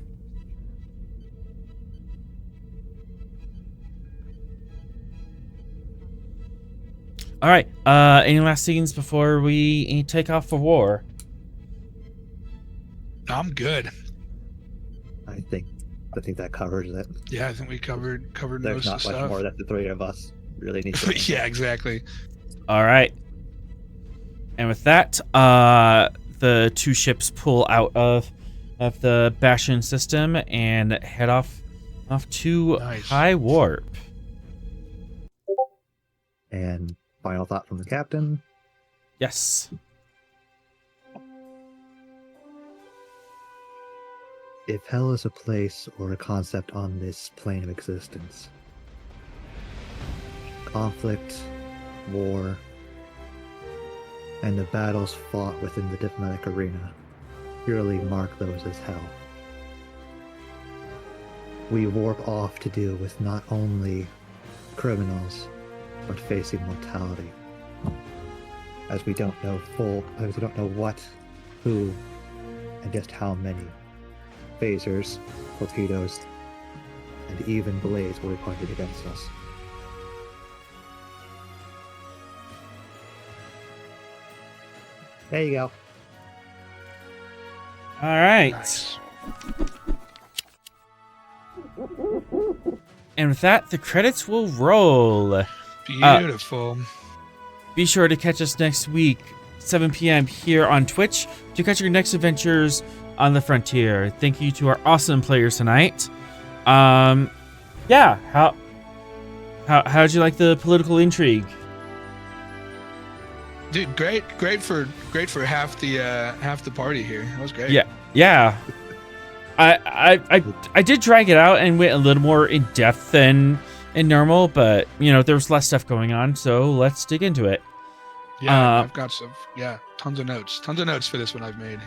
All right. Any last scenes before we take off for war? I'm good. I think that covers it. Yeah, I think we covered There's most of not the much stuff. more that the three of us really need to Yeah, exactly. All right. And with that, the two ships pull out of the Bastion system and head off to Nice. High Warp. And final thought from the captain. Yes. If hell is a place or a concept on this plane of existence, conflict, war, and the battles fought within the diplomatic arena purely mark those as hell. We warp off to deal with not only criminals, but facing mortality. As we don't know what, who, and just how many phasers, torpedoes, and even blades will be pointed against us. There you go. All right. Nice. And with that, the credits will roll. Beautiful. Be sure to catch us next week, 7 p.m. here on Twitch to catch your next adventures on the frontier. Thank you to our awesome players tonight. Yeah, how'd you like the political intrigue? Dude, great for half the party here. That was great. Yeah. I did drag it out and went a little more in depth than normal, but there was less stuff going on, so let's dig into it. Yeah, I've got some. Yeah, tons of notes for this one I've made.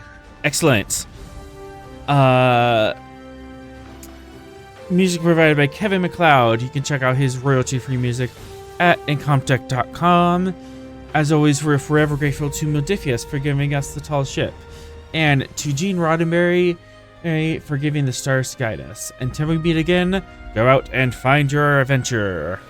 Excellent. Music provided by Kevin Macloud. You can check out his royalty-free music at incomptech.com. As always, we're forever grateful to Modifius for giving us the tall ship, and to Gene Roddenberry for giving the stars to guide us. Until we meet again, go out and find your adventure.